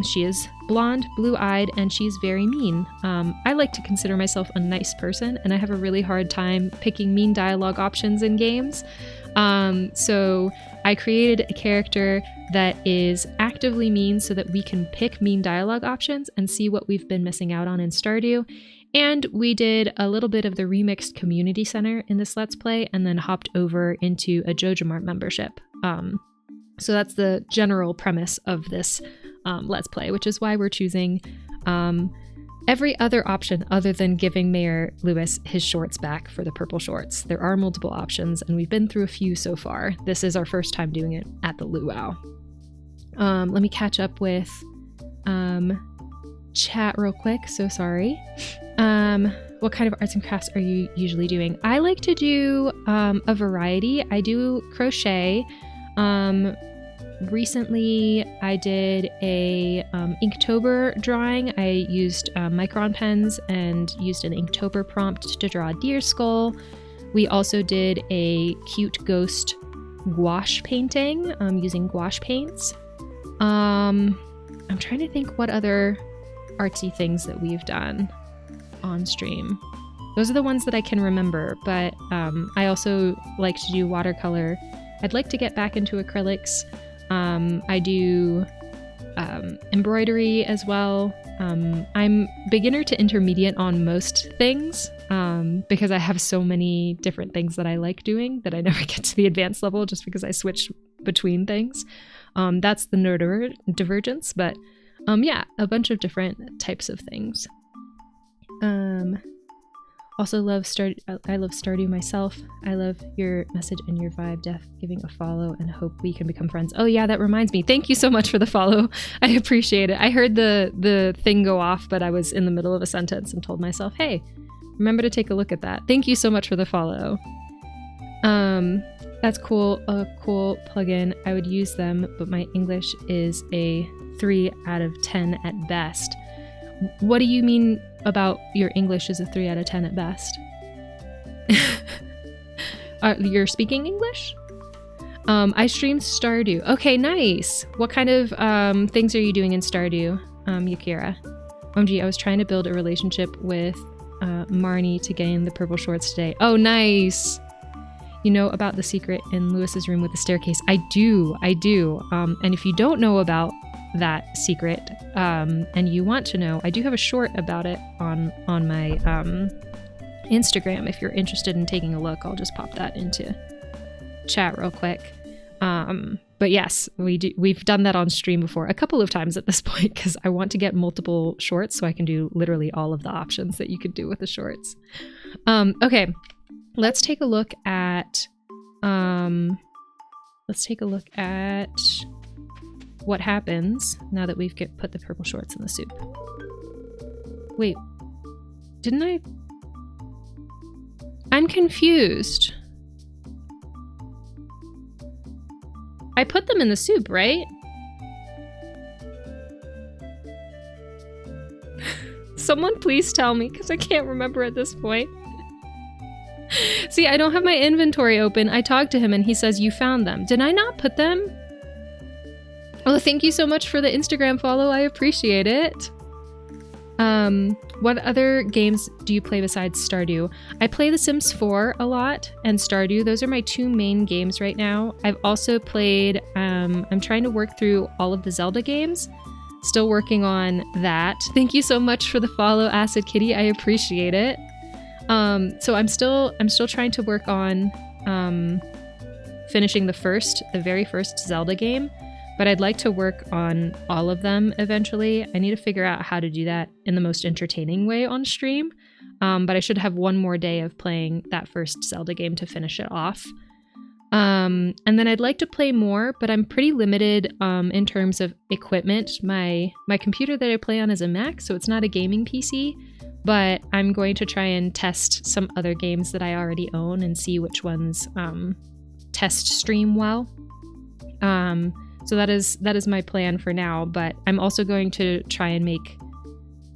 She is blonde, blue-eyed, and she's very mean. I like to consider myself a nice person, and I have a really hard time picking mean dialogue options in games. So I created a character that is actively mean so that we can pick mean dialogue options and see what we've been missing out on in Stardew. And we did a little bit of the remixed community center in this Let's Play and then hopped over into a JojaMart membership. So that's the general premise of this Let's Play, which is why we're choosing every other option other than giving Mayor Lewis his shorts back for the purple shorts. There are multiple options, and we've been through a few so far. This is our first time doing it at the luau. Let me catch up with chat real quick, so sorry. What kind of arts and crafts are you usually doing? I like to do a variety. I do crochet. Recently I did a Inktober drawing. I used micron pens and used an Inktober prompt to draw a deer skull. We also did a cute ghost gouache painting using gouache paints. I'm trying to think what other artsy things that we've done on stream. Those are the ones that I can remember, but I also like to do watercolor. I'd like to get back into acrylics. I do embroidery as well. I'm beginner to intermediate on most things because I have so many different things that I like doing that I never get to the advanced level just because I switch between things. That's the neurodivergence, but yeah, a bunch of different types of things. Also love I love Stardew myself. I love your message and your vibe, Def, giving a follow and hope we can become friends. Oh yeah, that reminds me. Thank you so much for the follow. I appreciate it. I heard the thing go off, but I was in the middle of a sentence and told myself, hey, remember to take a look at that. Thank you so much for the follow. That's cool. A cool plugin. I would use them, but my English is a 3 out of 10 at best. What do you mean about your English is a 3 out of 10 at best? You're speaking English? I streamed Stardew. Okay, nice. What kind of things are you doing in Stardew, Yakira? OMG, I was trying to build a relationship with Marnie to gain the purple shorts today. Oh, nice. You know about the secret in Lewis's room with the staircase? I do. And if you don't know about that secret and you want to know, I do have a short about it on my Instagram. If you're interested in taking a look, I'll just pop that into chat real quick. But yes, we've done that on stream before a couple of times at this point because I want to get multiple shorts so I can do literally all of the options that you could do with the shorts. Okay, let's take a look at what happens now that we've put the purple shorts in the soup. Wait, didn't I? I'm confused. I put them in the soup, right? Someone please tell me, because I can't remember at this point. See, I don't have my inventory open. I talked to him and he says you found them. Did I not put them? Oh, thank you so much for the Instagram follow. I appreciate it. What other games do you play besides Stardew? I play The Sims 4 a lot and Stardew. Those are my two main games right now. I've also played, I'm trying to work through all of the Zelda games. Still working on that. Thank you so much for the follow, Acid Kitty. I appreciate it. So I'm still trying to work on finishing the very first Zelda game. But I'd like to work on all of them eventually. I need to figure out how to do that in the most entertaining way on stream. But I should have one more day of playing that first Zelda game to finish it off. And then I'd like to play more, but I'm pretty limited in terms of equipment. My computer that I play on is a Mac, so it's not a gaming PC. But I'm going to try and test some other games that I already own and see which ones test stream well. So that is my plan for now, but I'm also going to try and make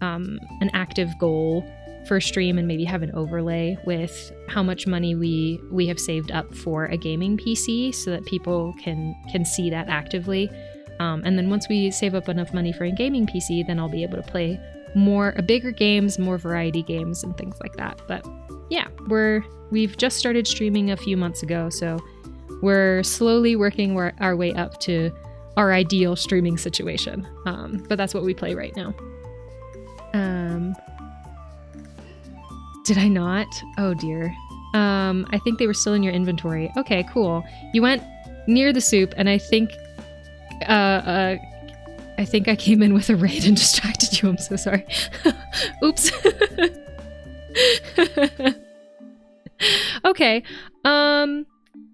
an active goal for stream and maybe have an overlay with how much money we have saved up for a gaming PC so that people can see that actively. And then once we save up enough money for a gaming PC, then I'll be able to play bigger games, more variety games and things like that. But yeah, we've just started streaming a few months ago, so we're slowly working our way up to our ideal streaming situation. But that's what we play right now. Did I not? Oh dear. I think they were still in your inventory. Okay, cool. You went near the soup and I think I came in with a raid and distracted you. I'm so sorry. Oops. Okay.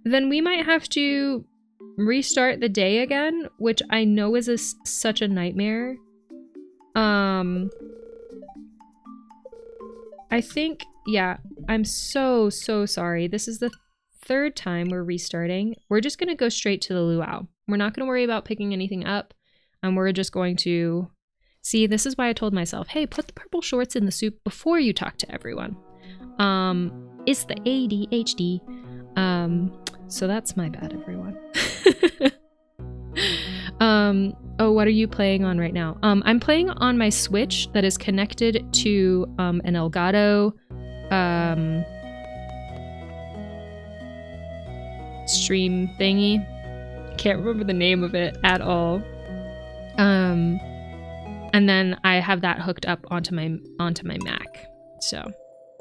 Then we might have to restart the day again, which I know is such a nightmare. I think, yeah, I'm so sorry. This is the third time we're restarting. We're just going to go straight to the luau. We're not going to worry about picking anything up. And we're just going to see, this is why I told myself, hey, put the purple shorts in the soup before you talk to everyone. It's the ADHD. So that's my bad, everyone. Oh, what are you playing on right now? I'm playing on my Switch that is connected to an Elgato stream thingy. Can't remember the name of it at all. And then I have that hooked up onto my Mac. So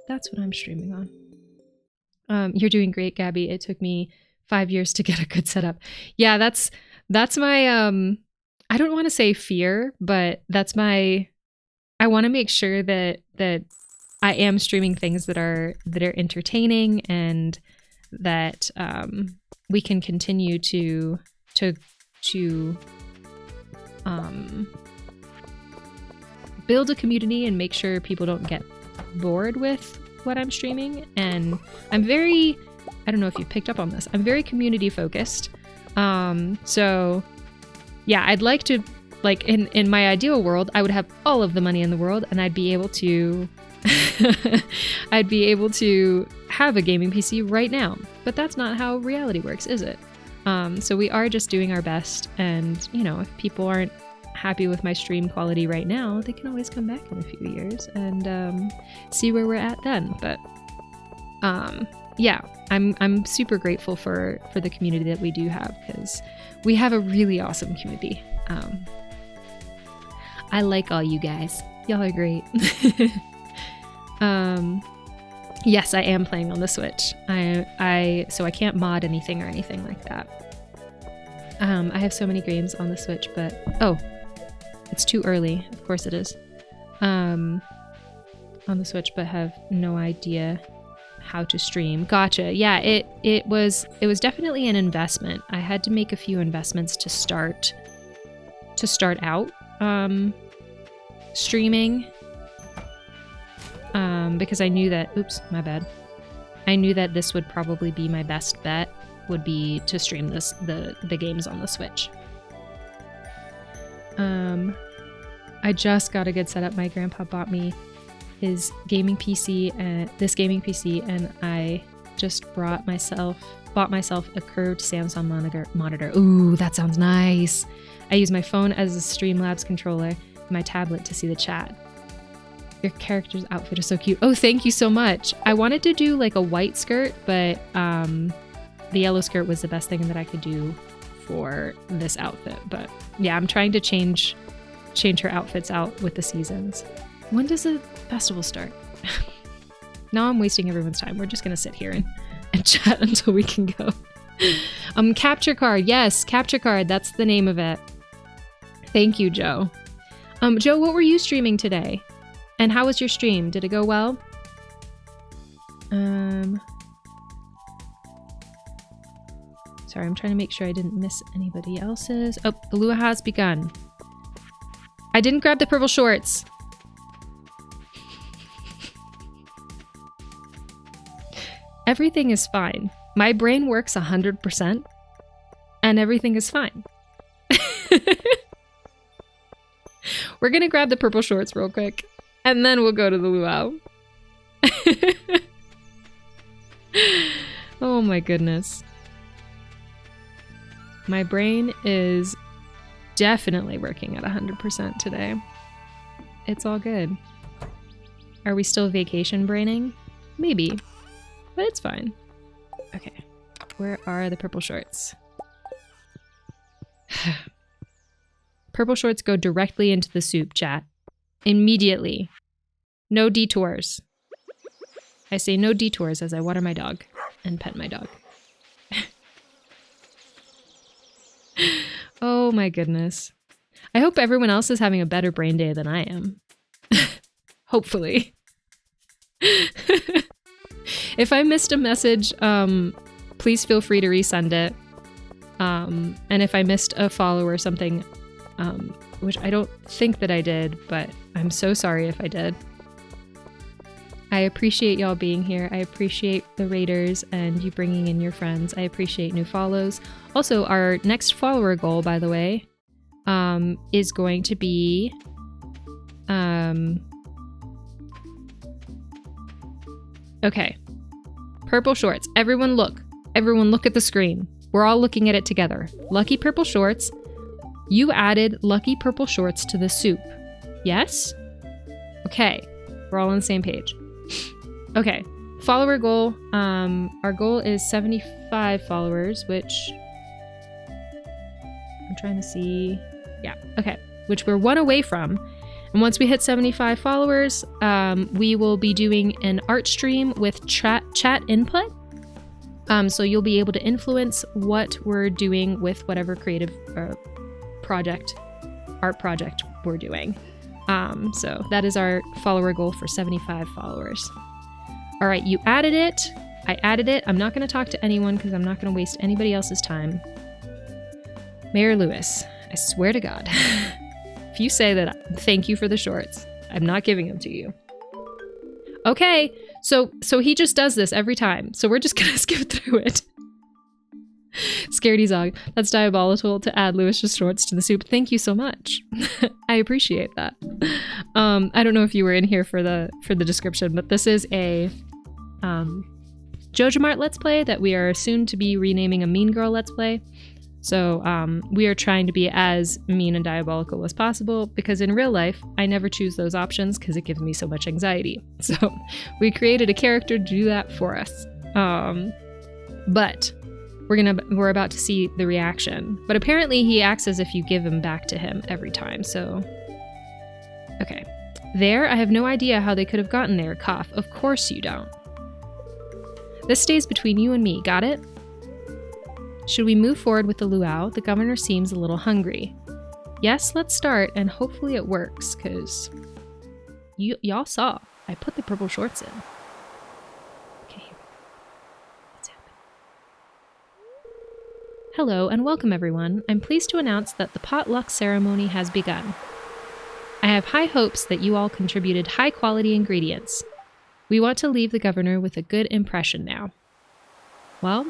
that's what I'm streaming on. You're doing great, Gabby. It took me 5 years to get a good setup. Yeah, that's my I don't want to say fear, but that's my, I want to make sure that I am streaming things that are entertaining and that we can continue to build a community and make sure people don't get bored with what I'm streaming. And I'm very, I don't know if you picked up on this, I'm very community focused. So yeah, I'd like to, like, in my ideal world, I would have all of the money in the world and I'd be able to I'd be able to have a gaming PC right now. But that's not how reality works, is it? So we are just doing our best, and you know, if people aren't happy with my stream quality right now, they can always come back in a few years and see where we're at then. But yeah, I'm super grateful for the community that we do have, because we have a really awesome community. I like all you guys. Y'all are great. Yes, I am playing on the Switch. So I can't mod anything or anything like that. I have so many games on the Switch, but oh, it's too early. Of course it is. On the Switch, but have no idea how to stream. Gotcha. Yeah, it was definitely an investment. I had to make a few investments to start out streaming, because I knew that, oops, my bad. I knew that this would probably be my best bet, would be to stream the games on the Switch. I just got a good setup. My grandpa bought me his gaming PC and this gaming PC, and I just bought myself a curved Samsung monitor. Ooh, that sounds nice. I use my phone as a Streamlabs controller and my tablet to see the chat. Your character's outfit is so cute. Oh, thank you so much. I wanted to do like a white skirt, but the yellow skirt was the best thing that I could do for this outfit. But yeah, I'm trying to change her outfits out with the seasons. When does the festival start? Now I'm wasting everyone's time. We're just gonna sit here and chat until we can go. Capture card. Yes, capture card. That's the name of it. Thank you, Joe. Joe, what were you streaming today? And how was your stream? Did it go well? Sorry, I'm trying to make sure I didn't miss anybody else's. Oh, the luau has begun. I didn't grab the purple shorts. Everything is fine. My brain works 100% and everything is fine. We're gonna grab the purple shorts real quick and then we'll go to the luau. Oh my goodness. My brain is definitely working at 100% today. It's all good. Are we still vacation braining? Maybe, but it's fine. Okay, where are the purple shorts? Purple shorts go directly into the soup, chat. Immediately. No detours. I say no detours as I water my dog and pet my dog. Oh my goodness. I hope everyone else is having a better brain day than I am. Hopefully. If I missed a message, please feel free to resend it. And if I missed a follow or something, which I don't think that I did, but I'm so sorry if I did. I appreciate y'all being here. I appreciate the raiders and you bringing in your friends. I appreciate new follows. Also, our next follower goal, by the way, is going to be okay. Purple shorts. Everyone look. Everyone look at the screen. We're all looking at it together. Lucky purple shorts. You added lucky purple shorts to the soup. Yes? Okay. We're all on the same page. Okay. Follower goal. Our goal is 75 followers, which I'm trying to see. Yeah. Okay. Which we're 1 away from. And once we hit 75 followers, we will be doing an art stream with chat input. So you'll be able to influence what we're doing with whatever creative art project we're doing. So that is our follower goal for 75 followers. All right, you added it. I added it. I'm not going to talk to anyone because I'm not going to waste anybody else's time. Mayor Lewis, I swear to God, if you say that, thank you for the shorts, I'm not giving them to you. Okay, so he just does this every time. So we're just going to skip through it. Scaredy Zog, that's diabolical to add Lewis's shorts to the soup. Thank you so much. I appreciate that. I don't know if you were in here for the description, but this is a JojaMart Let's Play that we are soon to be renaming a Mean Girl Let's Play. So we are trying to be as mean and diabolical as possible because in real life, I never choose those options because it gives me so much anxiety. So we created a character to do that for us. But we're about to see the reaction. But apparently he acts as if you give him back to him every time, so... Okay. There, I have no idea how they could have gotten there, cough. Of course you don't. This stays between you and me, got it? Should we move forward with the luau? The governor seems a little hungry. Yes, let's start, and hopefully it works, because... Y'all saw. I put the purple shorts in. Okay, let's happen. Hello, and welcome everyone. I'm pleased to announce that the potluck ceremony has begun. I have high hopes that you all contributed high-quality ingredients. We want to leave the governor with a good impression now. Well,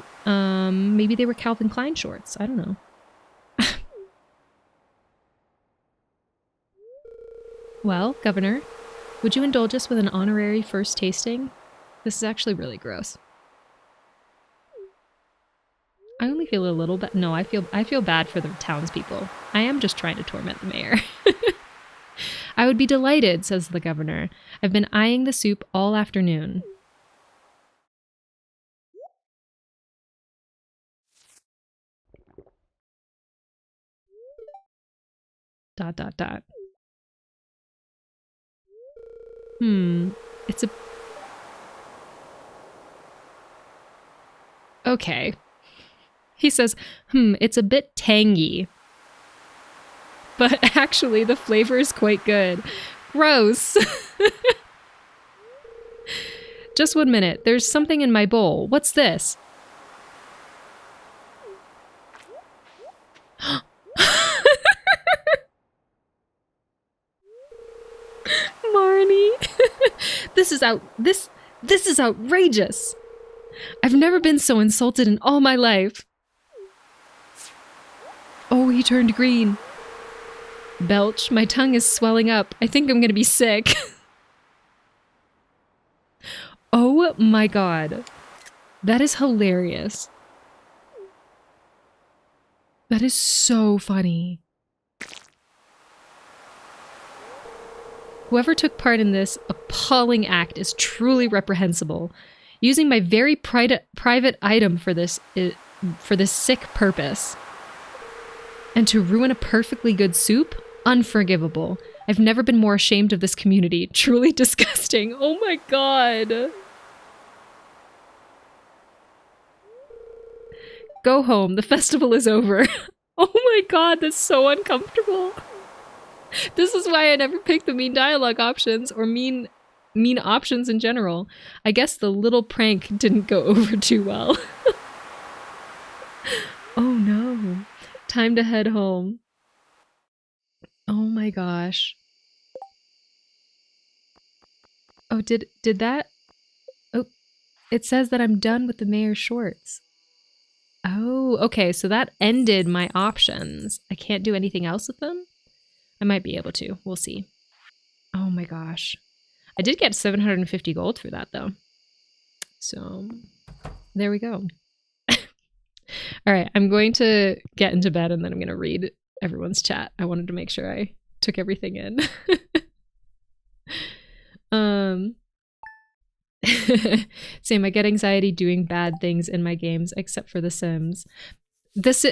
maybe they were Calvin Klein shorts. I don't know. Well, Governor, would you indulge us with an honorary first tasting? This is actually really gross. I only feel a little bit. No, I feel bad for the townspeople. I am just trying to torment the mayor. I would be delighted, says the governor. I've been eyeing the soup all afternoon. Dot, dot, dot. It's a... Okay. He says, it's a bit tangy. But actually, the flavor is quite good. Gross. Just 1 minute. There's something in my bowl. What's this? Marnie. This is outrageous. I've never been so insulted in all my life. Oh, he turned green. Belch, my tongue is swelling up. I think I'm gonna be sick. Oh my god. That is hilarious. That is so funny. Whoever took part in this appalling act is truly reprehensible. Using my very private item for this sick purpose. And to ruin a perfectly good soup? Unforgivable. I've never been more ashamed of this community. Truly disgusting. Oh my god. Go home. The festival is over. Oh my god, that's so uncomfortable. This is why I never picked the mean dialogue options or mean options in general. I guess the little prank didn't go over too well. Oh no. Time to head home. Oh my gosh. Oh, did that? Oh, it says that I'm done with the mayor's shorts. Oh, okay, so that ended my options. I can't do anything else with them? I might be able to. We'll see. Oh my gosh. I did get 750 gold for that, though. So there we go. All right, I'm going to get into bed and then I'm going to read everyone's chat. I wanted to make sure I took everything in. Same, I get anxiety doing bad things in my games except for The Sims.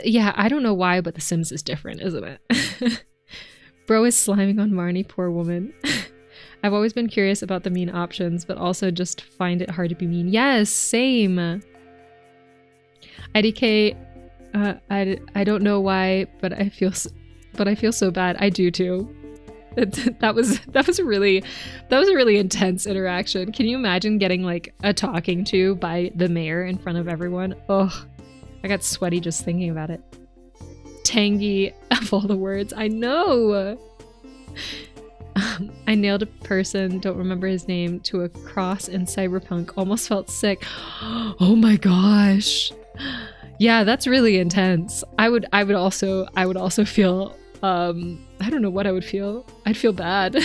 Yeah, I don't know why, but The Sims is different, isn't it? Bro is sliming on Marnie, poor woman. I've always been curious about the mean options, but also just find it hard to be mean. Yes, same. IDK, I don't know why, but I feel so bad. I do too. That was a really intense interaction. Can you imagine getting like a talking to by the mayor in front of everyone? Oh, I got sweaty just thinking about it. Tangy of all the words. I know. I nailed a person, don't remember his name, to a cross in Cyberpunk. Almost felt sick. Oh my gosh. Yeah, that's really intense. I would also feel I don't know what I would feel. I'd feel bad.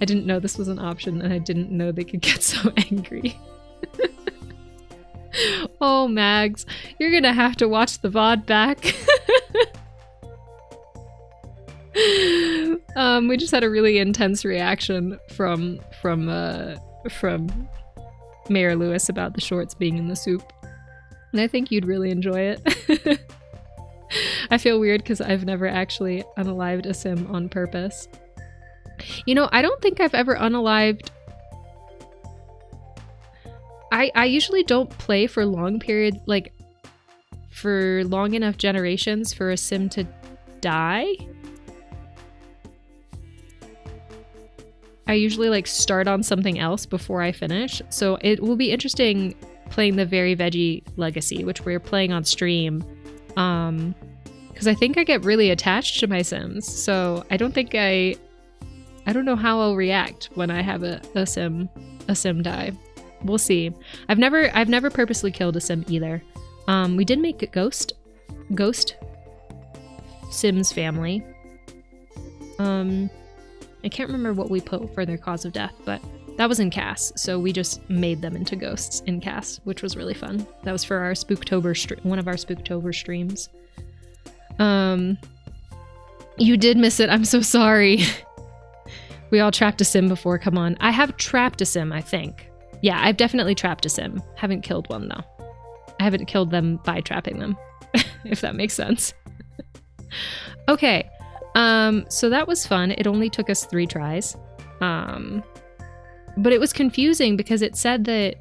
I didn't know this was an option and I didn't know they could get so angry. Oh, Mags, you're gonna have to watch the VOD back. We just had a really intense reaction from Mayor Lewis about the shorts being in the soup. And I think you'd really enjoy it. I feel weird because I've never actually unalived a sim on purpose. You know, I don't think I've ever unalived... I usually don't play for long periods, like, for long enough generations for a sim to die. I usually, like, start on something else before I finish. So it will be interesting playing the Very Veggie Legacy, which we're playing on stream. Because I think I get really attached to my Sims, so I don't know how I'll react when I have a sim die. We'll see. I've never purposely killed a sim either. We did make a ghost Sims family. I can't remember what we put for their cause of death, but that was in Cass, so we just made them into ghosts in Cass, which was really fun. That was for our Spooktober one of our Spooktober streams. You did miss it. I'm so sorry. We all trapped a sim before. Come on. I have trapped a sim, I think. Yeah, I've definitely trapped a sim. Haven't killed one, though. I haven't killed them by trapping them, if that makes sense. Okay. So that was fun. It only took us 3 tries. But it was confusing because it said that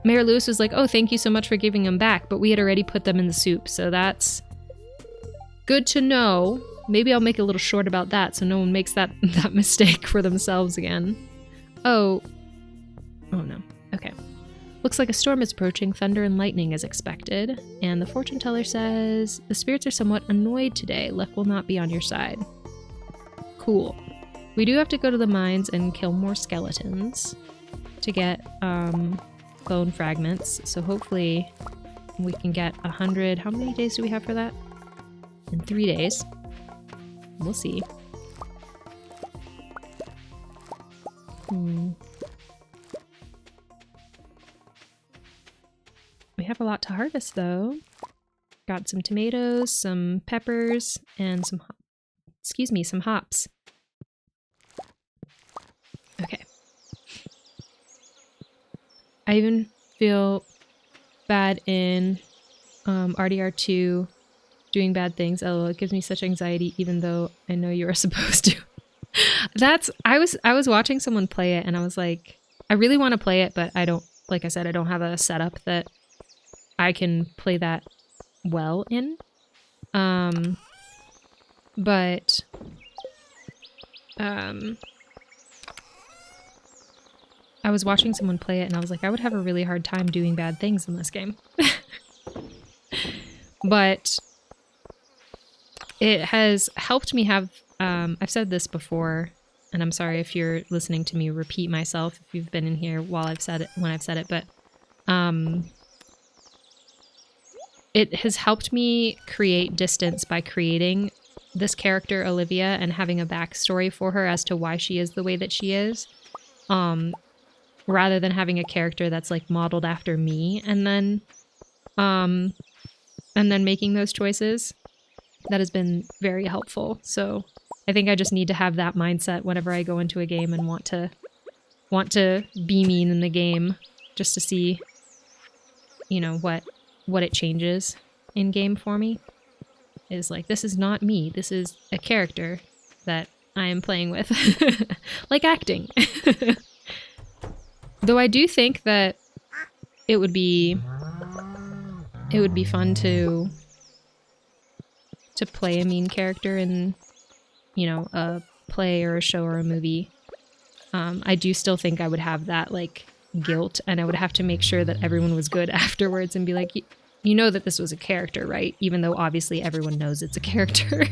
Mayor Lewis was like, oh, thank you so much for giving them back, but we had already put them in the soup, so that's good to know. Maybe I'll make a little short about that so no one makes that mistake for themselves again. Oh no. Okay. Looks like a storm is approaching. Thunder and lightning is expected. And the fortune teller says, the spirits are somewhat annoyed today. Luck will not be on your side. Cool. We do have to go to the mines and kill more skeletons to get bone fragments. So hopefully we can get 100. How many days do we have for that? In 3 days. We'll see. We have a lot to harvest though. Got some tomatoes, some peppers, and some hops. Okay. I even feel bad in RDR2 doing bad things. LOL, it gives me such anxiety even though I know you are supposed to. I was watching someone play it and I was like, I really want to play it, but I don't, like I said, I don't have a setup that I can play that well in. But I was watching someone play it and I was like, I would have a really hard time doing bad things in this game. But it has helped me have, I've said this before, and I'm sorry if you're listening to me repeat myself if you've been in here while I've said it, when I've said it, but it has helped me create distance by creating this character, Olivia, and having a backstory for her as to why she is the way that she is. rather than having a character that's like modeled after me and then making those choices. That has been very helpful. So I think I just need to have that mindset whenever I go into a game and want to be mean in the game, just to see, you know, what it changes in game for me. Is like, this is not me. This is a character that I am playing with. Like acting. Though I do think that it would be fun to play a mean character in, you know, a play or a show or a movie. I do still think I would have that like guilt, and I would have to make sure that everyone was good afterwards and be like, you know that this was a character, right? Even though obviously everyone knows it's a character.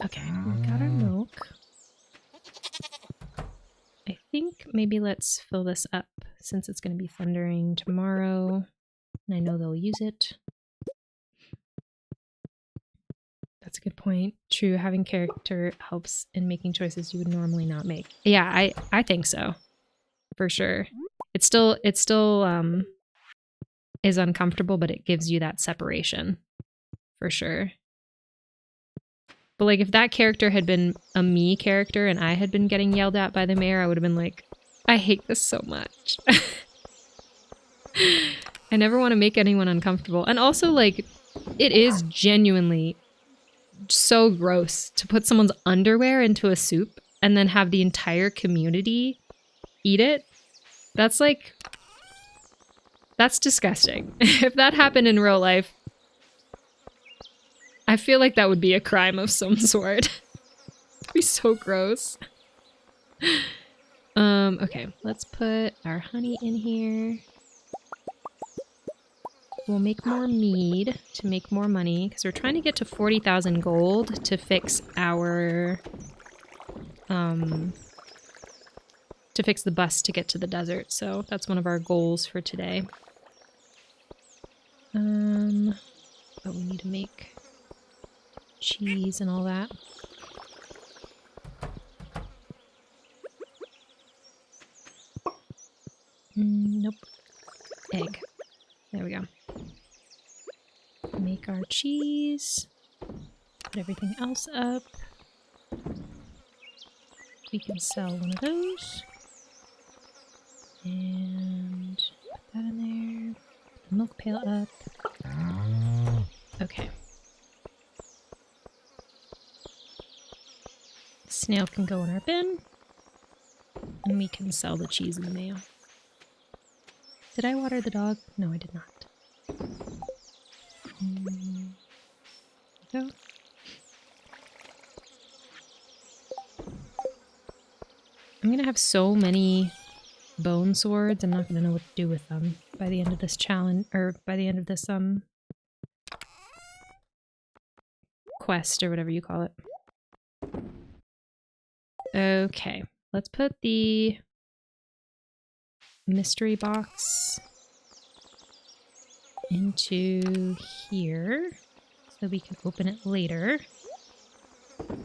Okay, we got our milk. I think maybe let's fill this up since it's going to be thundering tomorrow. And I know they'll use it. That's a good point. True, having character helps in making choices you would normally not make. Yeah, I think so. For sure. It still is uncomfortable, but it gives you that separation. For sure. But like if that character had been a me character and I had been getting yelled at by the mayor, I would have been like, I hate this so much. I never want to make anyone uncomfortable. And also like, it is genuinely so gross to put someone's underwear into a soup and then have the entire community eat it. That's like, that's disgusting. If that happened in real life, I feel like that would be a crime of some sort. It'd be so gross. Okay, let's put our honey in here. We'll make more mead to make more money, because we're trying to get to 40,000 gold to fix our, to fix the bus to get to the desert. So that's one of our goals for today. But we need to make cheese and all that. Nope. Egg. There we go. Make our cheese. Put everything else up. We can sell one of those. And put that in there. Put the milk pail up. Okay. Snail can go in our bin. And we can sell the cheese in the mail. Did I water the dog? No, I did not. Go. I'm gonna have so many bone swords, I'm not gonna know what to do with them by the end of this challenge, or by the end of this, quest, or whatever you call it. Okay, let's put the mystery box into here so we can open it later.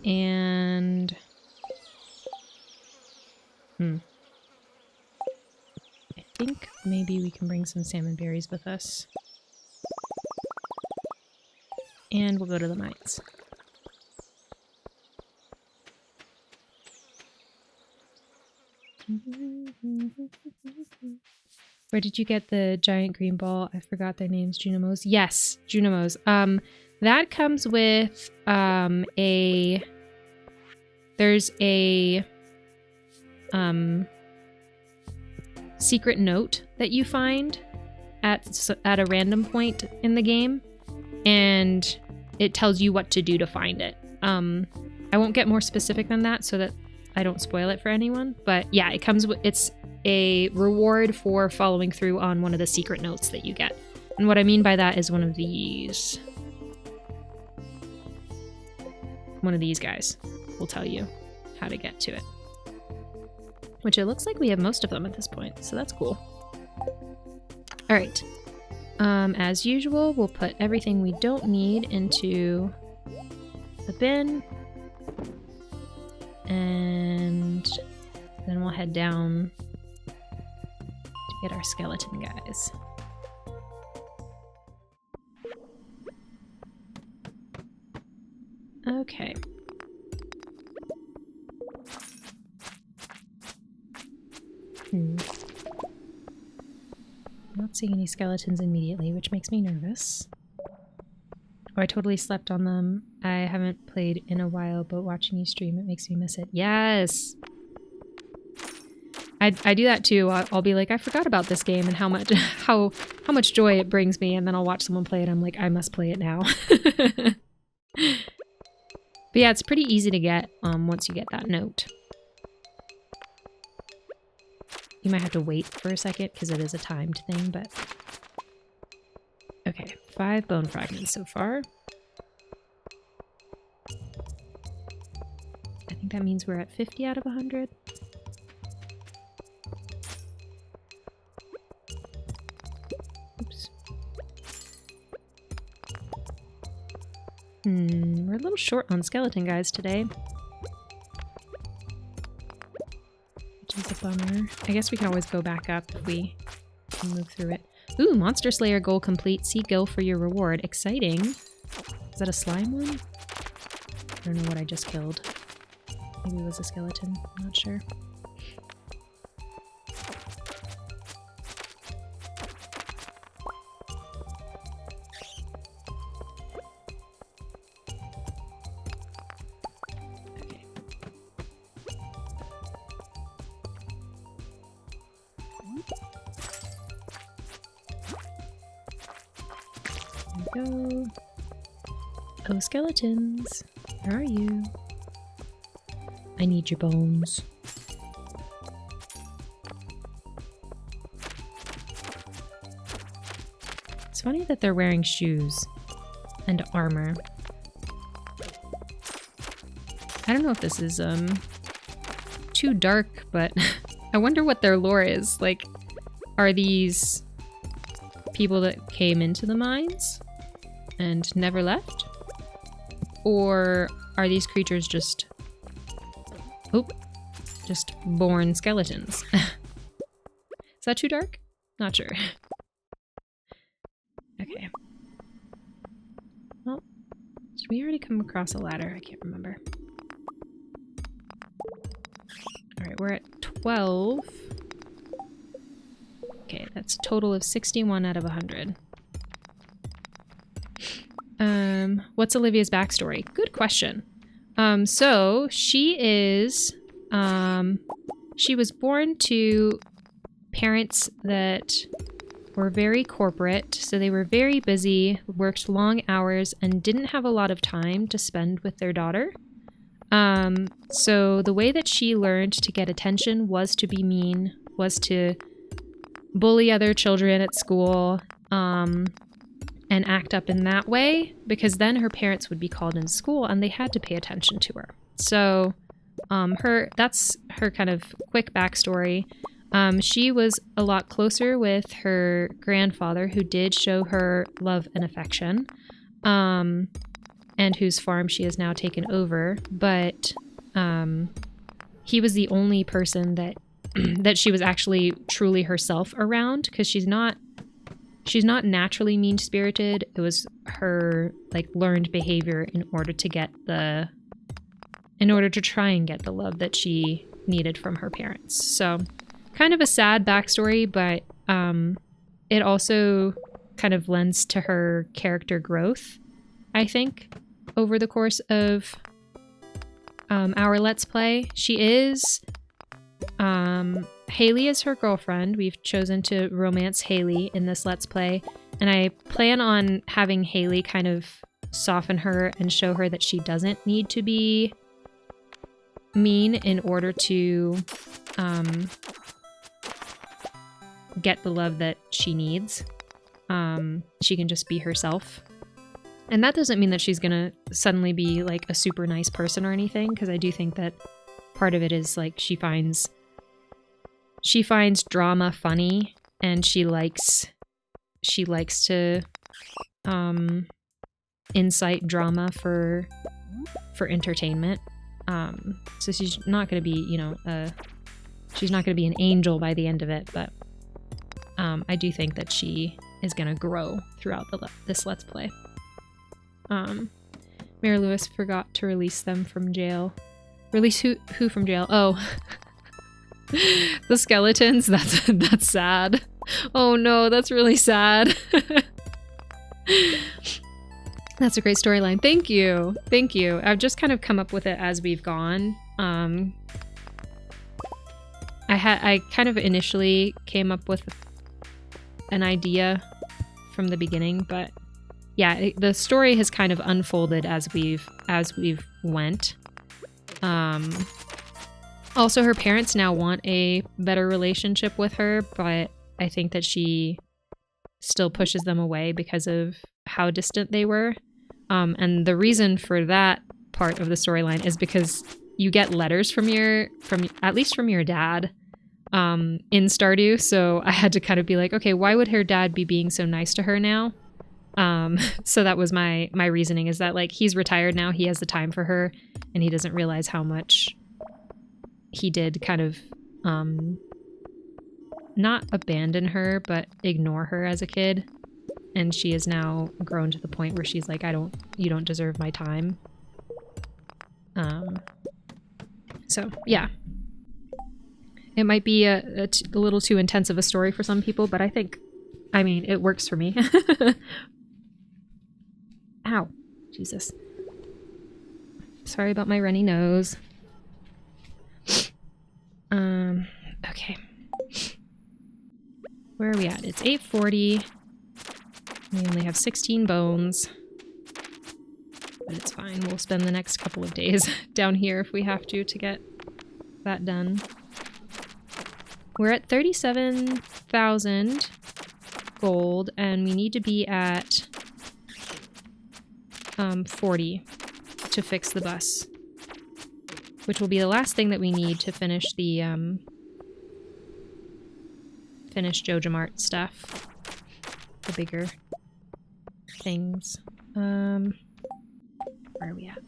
And I think maybe we can bring some salmon berries with us. And we'll go to the mines. Where did you get the giant green ball? I forgot their names. Junimos? Yes, Junimos. That comes with there's a secret note that you find at a random point in the game, and it tells you what to do to find it. I won't get more specific than that so that I don't spoil it for anyone, but yeah, it comes with, it's a reward for following through on one of the secret notes that you get. And what I mean by that is one of these guys will tell you how to get to it. Which it looks like we have most of them at this point, so that's cool. All right. As usual, we'll put everything we don't need into the bin. And then we'll head down to get our skeleton guys. Okay. I'm not seeing any skeletons immediately, which makes me nervous. Oh, I totally slept on them. I haven't played in a while, but watching you stream, it makes me miss it. Yes! I do that too. I'll be like, I forgot about this game and how much joy it brings me, and then I'll watch someone play it. I'm like, I must play it now. But yeah, it's pretty easy to get once you get that note. You might have to wait for a second because it is a timed thing, but... Okay, 5 bone fragments so far. I think that means we're at 50 out of 100. Oops. We're a little short on skeleton guys today. Which is a bummer. I guess we can always go back up if we can move through it. Ooh, Monster Slayer goal complete. See Gil for your reward. Exciting. Is that a slime one? I don't know what I just killed. Maybe it was a skeleton. I'm not sure. Go. Oh, skeletons. Where are you? I need your bones. It's funny that they're wearing shoes and armor. I don't know if this is too dark, but I wonder what their lore is. Like, are these people that came into the mines and never left? Or are these creatures just born skeletons? Is that too dark? Not sure. Okay. Well, did we already come across a ladder? I can't remember. Alright, we're at 12. Okay, that's a total of 61 out of 100. What's Olivia's backstory? Good question. So she is, she was born to parents that were very corporate, so they were very busy, worked long hours, and didn't have a lot of time to spend with their daughter. So the way that she learned to get attention was to be mean, was to bully other children at school, and act up in that way, because then her parents would be called into school and they had to pay attention to her. So that's her kind of quick backstory. She was a lot closer with her grandfather, who did show her love and affection, and whose farm she has now taken over, but he was the only person that that she was actually truly herself around, because she's not naturally mean-spirited. It was her like learned behavior in order to try and get the love that she needed from her parents. So kind of a sad backstory, but it also kind of lends to her character growth, I think, over the course of our Let's Play. She is Haley is her girlfriend. We've chosen to romance Haley in this Let's Play, and I plan on having Haley kind of soften her and show her that she doesn't need to be mean in order to get the love that she needs. She can just be herself. And that doesn't mean that she's gonna suddenly be like a super nice person or anything, because I do think that part of it is like she finds drama funny, and she likes to incite drama for entertainment. So she's not going to be, you know, she's not going to be an angel by the end of it, but I do think that she is going to grow throughout this Let's Play. Mayor Lewis forgot to release them from jail. Release who from jail? Oh, the skeletons. That's sad. Oh no, that's really sad. That's a great storyline. Thank you. Thank you. I've just kind of come up with it as we've gone. I kind of initially came up with an idea from the beginning, but yeah, the story has kind of unfolded as we've went. Also, her parents now want a better relationship with her, but I think that she still pushes them away because of how distant they were. And the reason for that part of the storyline is because you get letters from at least from your dad in Stardew. So I had to kind of be like, okay, why would her dad be being so nice to her now? So that was my reasoning, is that like he's retired now, he has the time for her, and he doesn't realize how much he did kind of not abandon her, but ignore her as a kid. And she is now grown to the point where she's like, you don't deserve my time. So yeah, it might be a little too intense of a story for some people, but I mean, it works for me. Ow, Jesus. Sorry about my runny nose. Okay. Where are we at? It's 8:40. We only have 16 bones. But it's fine. We'll spend the next couple of days down here if we have to get that done. We're at 37,000 gold, and we need to be at 40 to fix the bus, which will be the last thing that we need to finish the finish JojaMart stuff, the bigger things. Where are we at?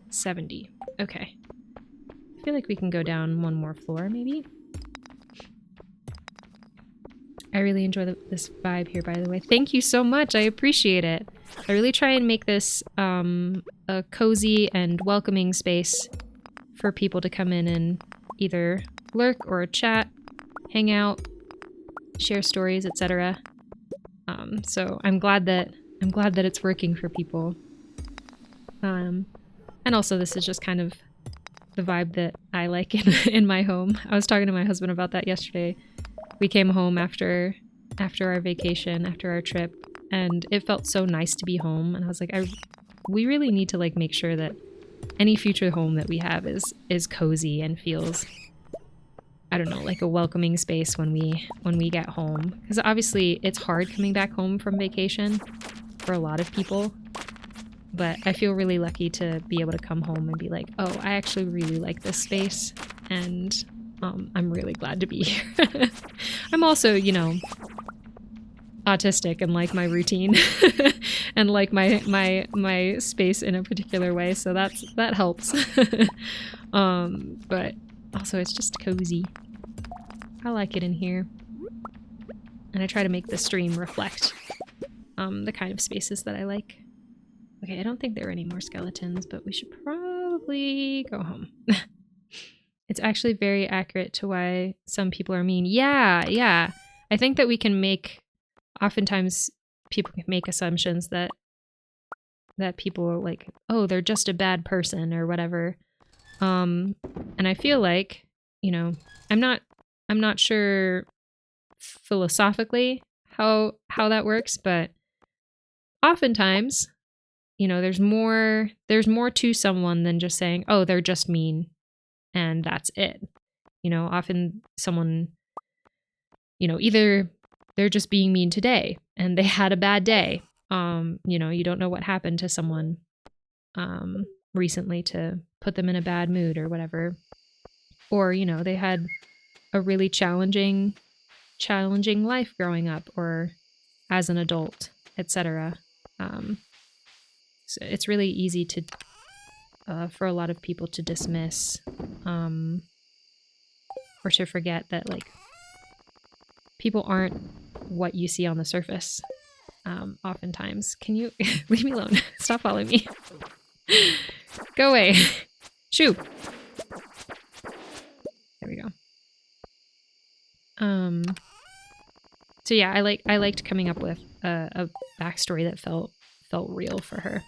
70. Okay. I feel like we can go down one more floor, maybe. I really enjoy this vibe here, by the way. Thank you so much. I appreciate it. I really try and make this a cozy and welcoming space for people to come in and either lurk or chat, hang out, share stories, etc. So I'm glad that it's working for people. And also this is just kind of the vibe that I like in my home. I was talking to my husband about that yesterday. We came home after our vacation, after our trip, and it felt so nice to be home. And I was like, we really need to like make sure that any future home that we have is cozy and feels, I don't know, like a welcoming space when we get home. Because obviously it's hard coming back home from vacation for a lot of people. But I feel really lucky to be able to come home and be like, oh, I actually really like this space, and I'm really glad to be here. I'm also, you know, autistic and like my routine and like my space in a particular way, so that helps. But also it's just cozy. I like it in here. And I try to make the stream reflect the kind of spaces that I like. Okay, I don't think there are any more skeletons, but we should probably go home. It's actually very accurate to why some people are mean. Yeah. I think that we can oftentimes people can make assumptions that people are like, oh, they're just a bad person or whatever. And I feel like, you know, I'm not sure philosophically how that works, but oftentimes, you know, there's more to someone than just saying, oh, they're just mean and that's it. You know, often someone, you know, either they're just being mean today and they had a bad day. You know, you don't know what happened to someone recently to put them in a bad mood or whatever. Or, you know, they had a really challenging life growing up or as an adult, etc. So it's really easy for a lot of people to dismiss, or to forget that, like, people aren't what you see on the surface. Oftentimes. Can you leave me alone? Stop following me. Go away. Shoo. There we go. So yeah, I liked coming up with a backstory that felt real for her.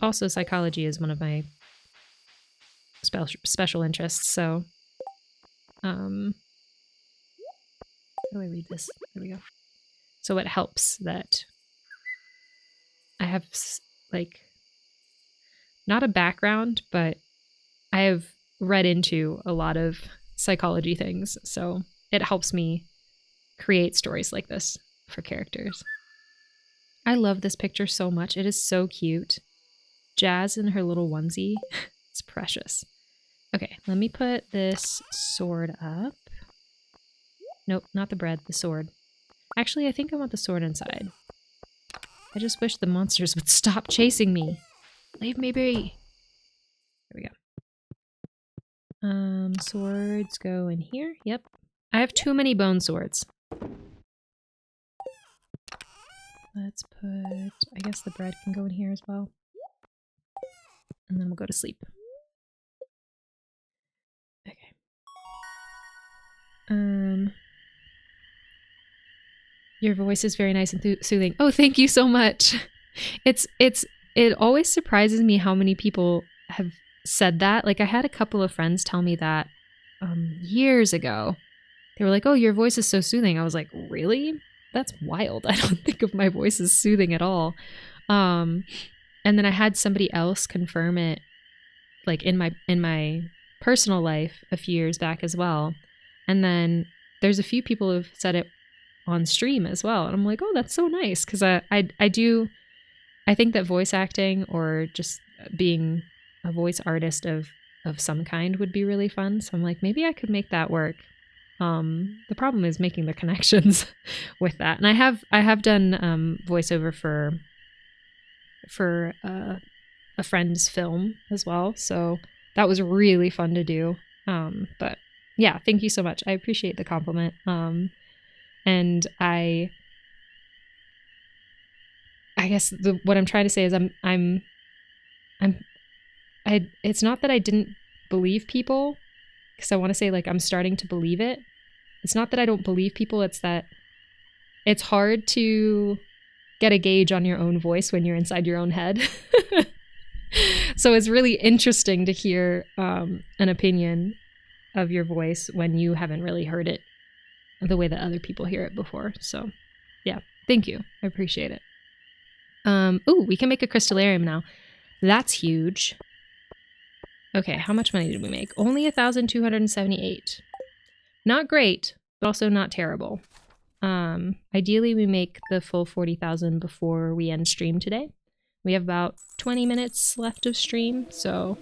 Also, psychology is one of my special interests, so how do I read this? There we go. So it helps that I have, like, not a background, but I have read into a lot of psychology things, so it helps me create stories like this for characters. I love this picture so much. It is so cute. Jazz in her little onesie. It's precious. Okay, let me put this sword up. Nope, not the bread, the sword. Actually, I think I want the sword inside. I just wish the monsters would stop chasing me. Leave me be. There we go. Swords go in here. Yep. I have too many bone swords. Let's put, I guess the bread can go in here as well. And then we'll go to sleep. Okay. Your voice is very nice and soothing. Oh, thank you so much. It always surprises me how many people have said that. Like, I had a couple of friends tell me that years ago. They were like, "Oh, your voice is so soothing." I was like, "Really? That's wild. I don't think of my voice as soothing at all." And then I had somebody else confirm it, like in my personal life a few years back as well. And then there's a few people who've said it on stream as well. And I'm like, "Oh, that's so nice." Because I think that voice acting or just being a voice artist of some kind would be really fun. So I'm like, maybe I could make that work. The problem is making the connections with that. And I have done voiceover for a friend's film as well. So that was really fun to do. But yeah, thank you so much. I appreciate the compliment. And I guess what I'm trying to say is it's not that I didn't believe people, because I want to say, like, I'm starting to believe it. It's not that I don't believe people, it's that it's hard to get a gauge on your own voice when you're inside your own head. So it's really interesting to hear an opinion of your voice when you haven't really heard it the way that other people hear it before. So yeah, thank you. I appreciate it. Ooh, we can make a crystallarium now. That's huge. Okay, how much money did we make? Only 1,278. Not great, but also not terrible. Ideally, we make the full 40,000 before we end stream today. We have about 20 minutes left of stream, so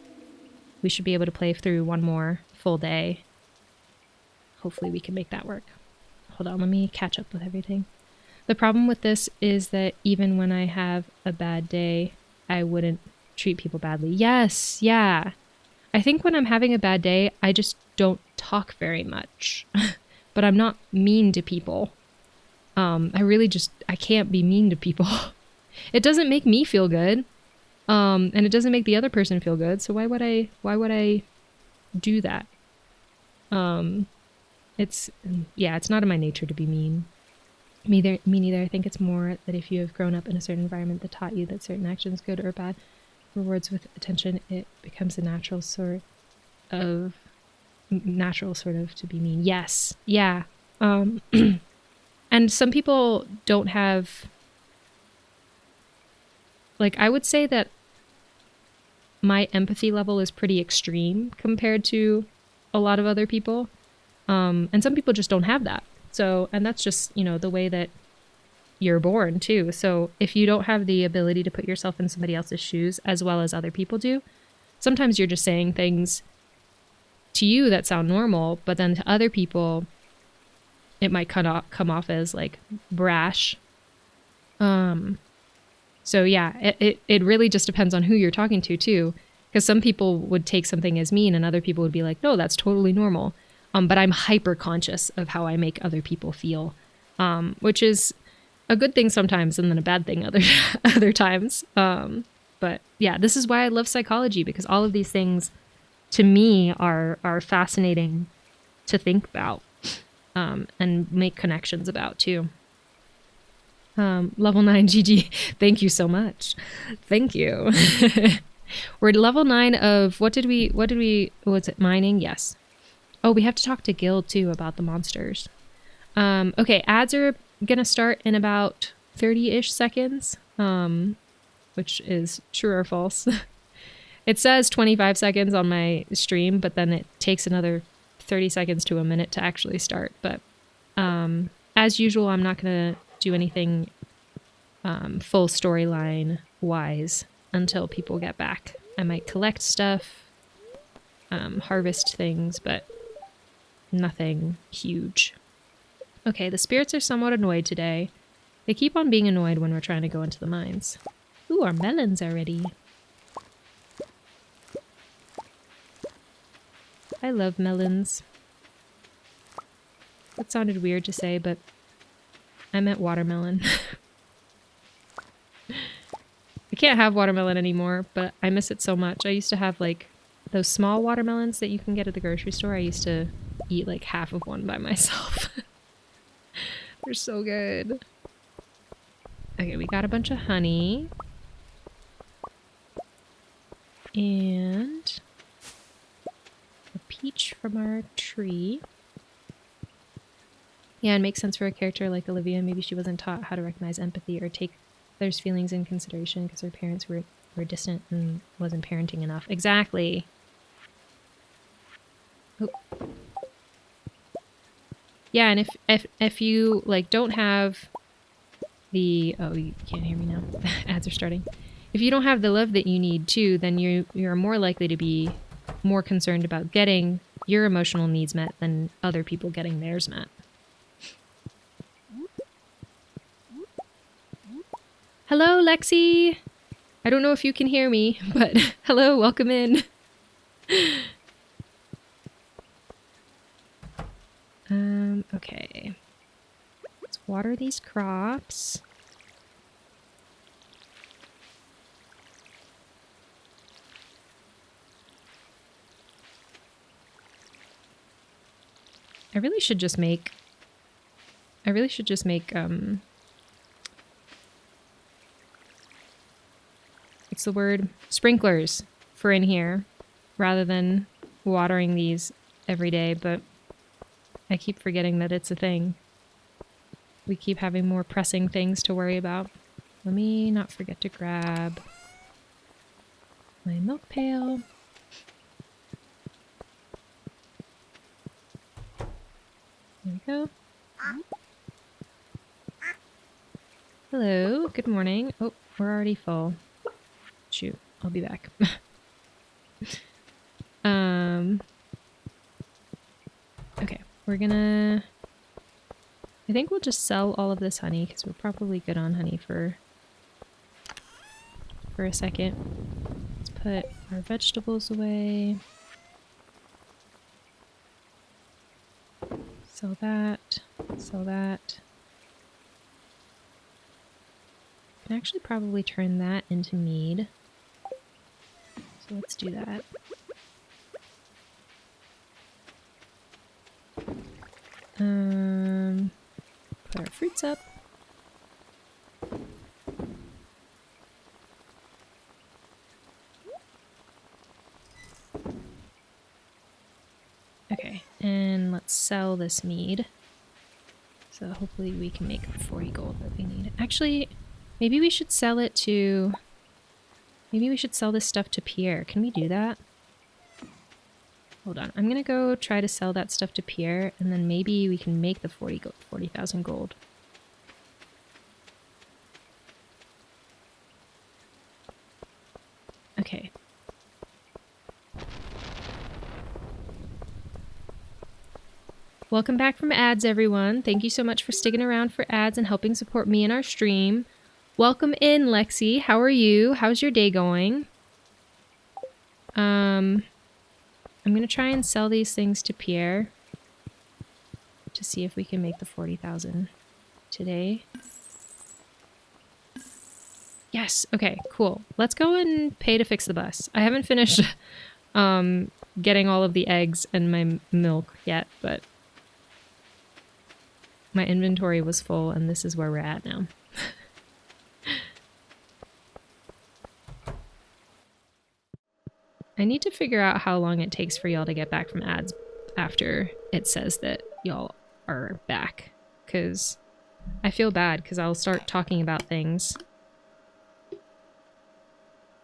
we should be able to play through one more full day. Hopefully we can make that work. Hold on, let me catch up with everything. The problem with this is that even when I have a bad day, I wouldn't treat people badly. Yes, yeah. I think when I'm having a bad day, I just don't talk very much. But I'm not mean to people. I can't be mean to people. It doesn't make me feel good. And it doesn't make the other person feel good. So why would I do that? It's not in my nature to be mean. Me neither. I think it's more that if you have grown up in a certain environment that taught you that certain actions, good or bad, rewards with attention, it becomes a natural sort of to be mean. Yes. Yeah. And some people don't have, like, I would say that my empathy level is pretty extreme compared to a lot of other people. And some people just don't have that. So, and that's just, the way that you're born too. So if you don't have the ability to put yourself in somebody else's shoes as well as other people do, sometimes you're just saying things to you that sound normal, but then to other people, it might come off as like brash. So So yeah, it really just depends on who you're talking to too. Because some people would take something as mean and other people would be like, no, that's totally normal. But I'm hyper conscious of how I make other people feel, which is a good thing sometimes and then a bad thing other times. But yeah, this is why I love psychology, because all of these things to me are fascinating to think about and make connections about too. Level 9 GG. Thank you so much. Thank you. We're level 9 of was it mining? Yes. Oh, we have to talk to Gil too about the monsters. Okay, ads are gonna start in about 30-ish seconds, which is true or false. It says 25 seconds on my stream, but then it takes another 30 seconds to a minute to actually start. But as usual, I'm not gonna do anything full storyline wise until people get back. I might collect stuff, harvest things, but nothing huge. Okay, the spirits are somewhat annoyed today. They keep on being annoyed when we're trying to go into the mines. Ooh, our melons are ready. I love melons. That sounded weird to say, but I meant watermelon. I can't have watermelon anymore, but I miss it so much. I used to have like those small watermelons that you can get at the grocery store. I used to eat like half of one by myself. They're so good. Okay, we got a bunch of honey. And a peach from our tree. Yeah, it makes sense for a character like Olivia. Maybe she wasn't taught how to recognize empathy or take others' feelings in consideration because her parents were distant and wasn't parenting enough. Exactly. Oh. Yeah, and if you like don't have the you can't hear me now. Ads are starting. If you don't have the love that you need too, then you're more likely to be more concerned about getting your emotional needs met than other people getting theirs met. Hello, Lexi! I don't know if you can hear me, but hello, welcome in. Okay. Let's water these crops. I really should just make what's the word? Sprinklers for in here rather than watering these every day, but I keep forgetting that it's a thing. We keep having more pressing things to worry about. Let me not forget to grab my milk pail. There we go. Hello, good morning. Oh, we're already full. Shoot, I'll be back. Okay, we're gonna... I think we'll just sell all of this honey because we're probably good on honey for a second. Let's put our vegetables away. Sell that. Sell that. I can actually probably turn that into mead. So let's do that. Put our fruits up. Okay, and let's sell this mead. So hopefully we can make the 40 gold that we need. Actually, maybe we should sell it to... Maybe we should sell this stuff to Pierre. Can we do that? Hold on. I'm gonna go try to sell that stuff to Pierre, and then maybe we can make the 40,000 gold. Okay. Welcome back from ads, everyone. Thank you so much for sticking around for ads and helping support me in our stream. Welcome in, Lexi. How are you? How's your day going? I'm gonna try and sell these things to Pierre to see if we can make the 40,000 today. Yes. Okay, cool. Let's go and pay to fix the bus. I haven't finished getting all of the eggs and my milk yet, but my inventory was full and this is where we're at now. I need to figure out how long it takes for y'all to get back from ads after it says that y'all are back. Because I feel bad because I'll start talking about things.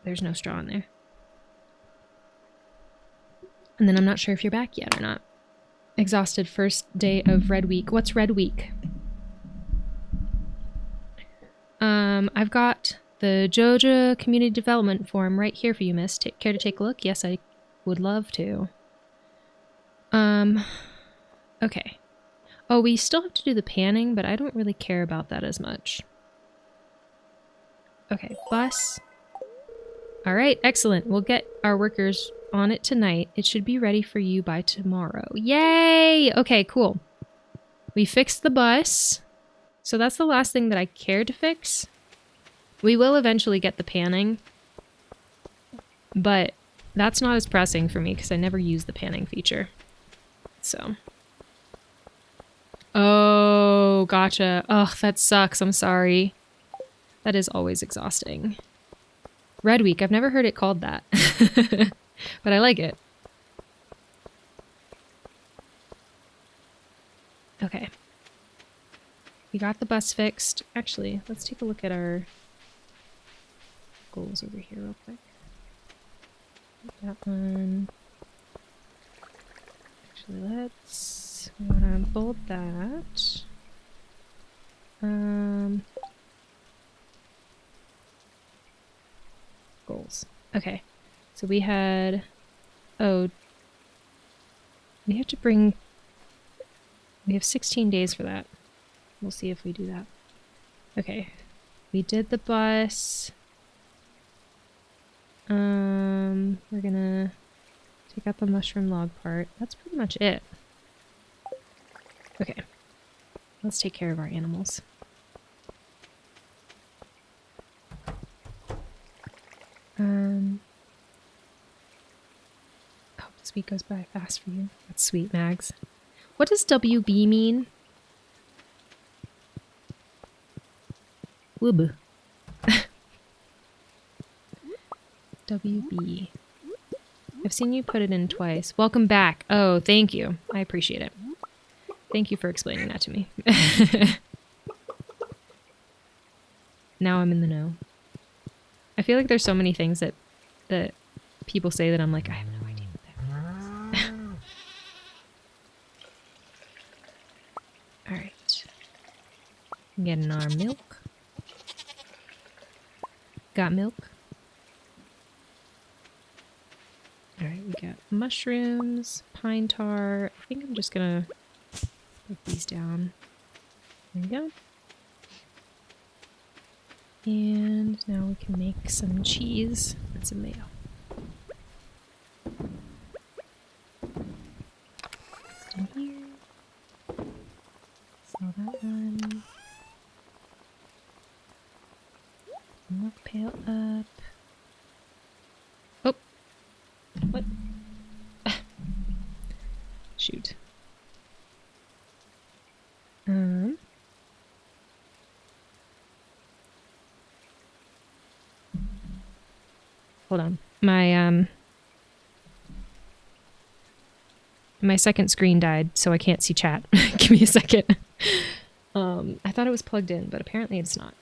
There's no straw in there. And then I'm not sure if you're back yet or not. Exhausted first day of Red Week. What's Red Week? I've got the Joja Community Development Forum right here for you, miss. Care to take a look? Yes, I would love to. Okay. Oh, we still have to do the panning, but I don't really care about that as much. Okay, bus. All right, excellent. We'll get our workers on it tonight. It should be ready for you by tomorrow. Yay! Okay, cool. We fixed the bus. So that's the last thing that I care to fix. We will eventually get the panning, but that's not as pressing for me because I never use the panning feature. So. Oh, gotcha. Ugh, that sucks. I'm sorry. That is always exhausting. Red Week. I've never heard it called that. But I like it. Okay. We got the bus fixed. Actually, let's take a look at our goals over here real quick. That one. Actually, we want to bold that. Goals. Okay. So we had, we have 16 days for that. We'll see if we do that. Okay. We did the bus. We're gonna take out the mushroom log part. That's pretty much it. Okay. Let's take care of our animals. Oh, this week goes by fast for you. That's sweet, Mags. What does WB mean? Woob. WB. I've seen you put it in twice. Welcome back. Oh, thank you. I appreciate it. Thank you for explaining that to me. Now I'm in the know. I feel like there's so many things that people say that I'm like, I have no idea what that means. Alright. Getting our milk. Got milk. Alright, we got mushrooms, pine tar. I think I'm just gonna put these down. There we go. And now we can make some cheese and some mayo. Just in here. Sell that one. Milk pail up. Oh! What? Shoot. Hold on. My second screen died, so I can't see chat. Give me a second. I thought it was plugged in, but apparently it's not.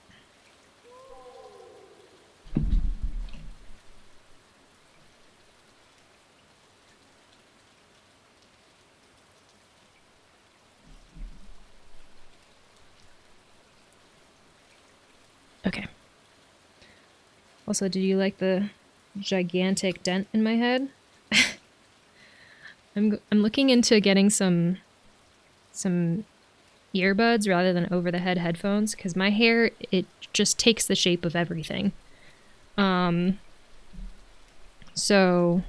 Okay. Also, did you like the gigantic dent in my head? I'm looking into getting some earbuds rather than over-the-head headphones because my hair, it just takes the shape of everything. So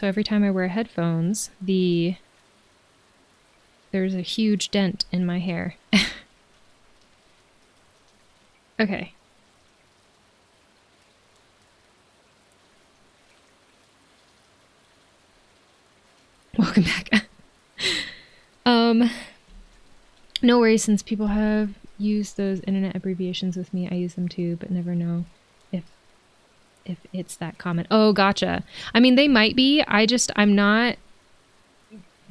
every time I wear headphones, there's a huge dent in my hair. Okay. Welcome back. No worries, since people have used those internet abbreviations with me, I use them too, but never know if it's that common. Oh, gotcha. I mean, they might be. I'm not...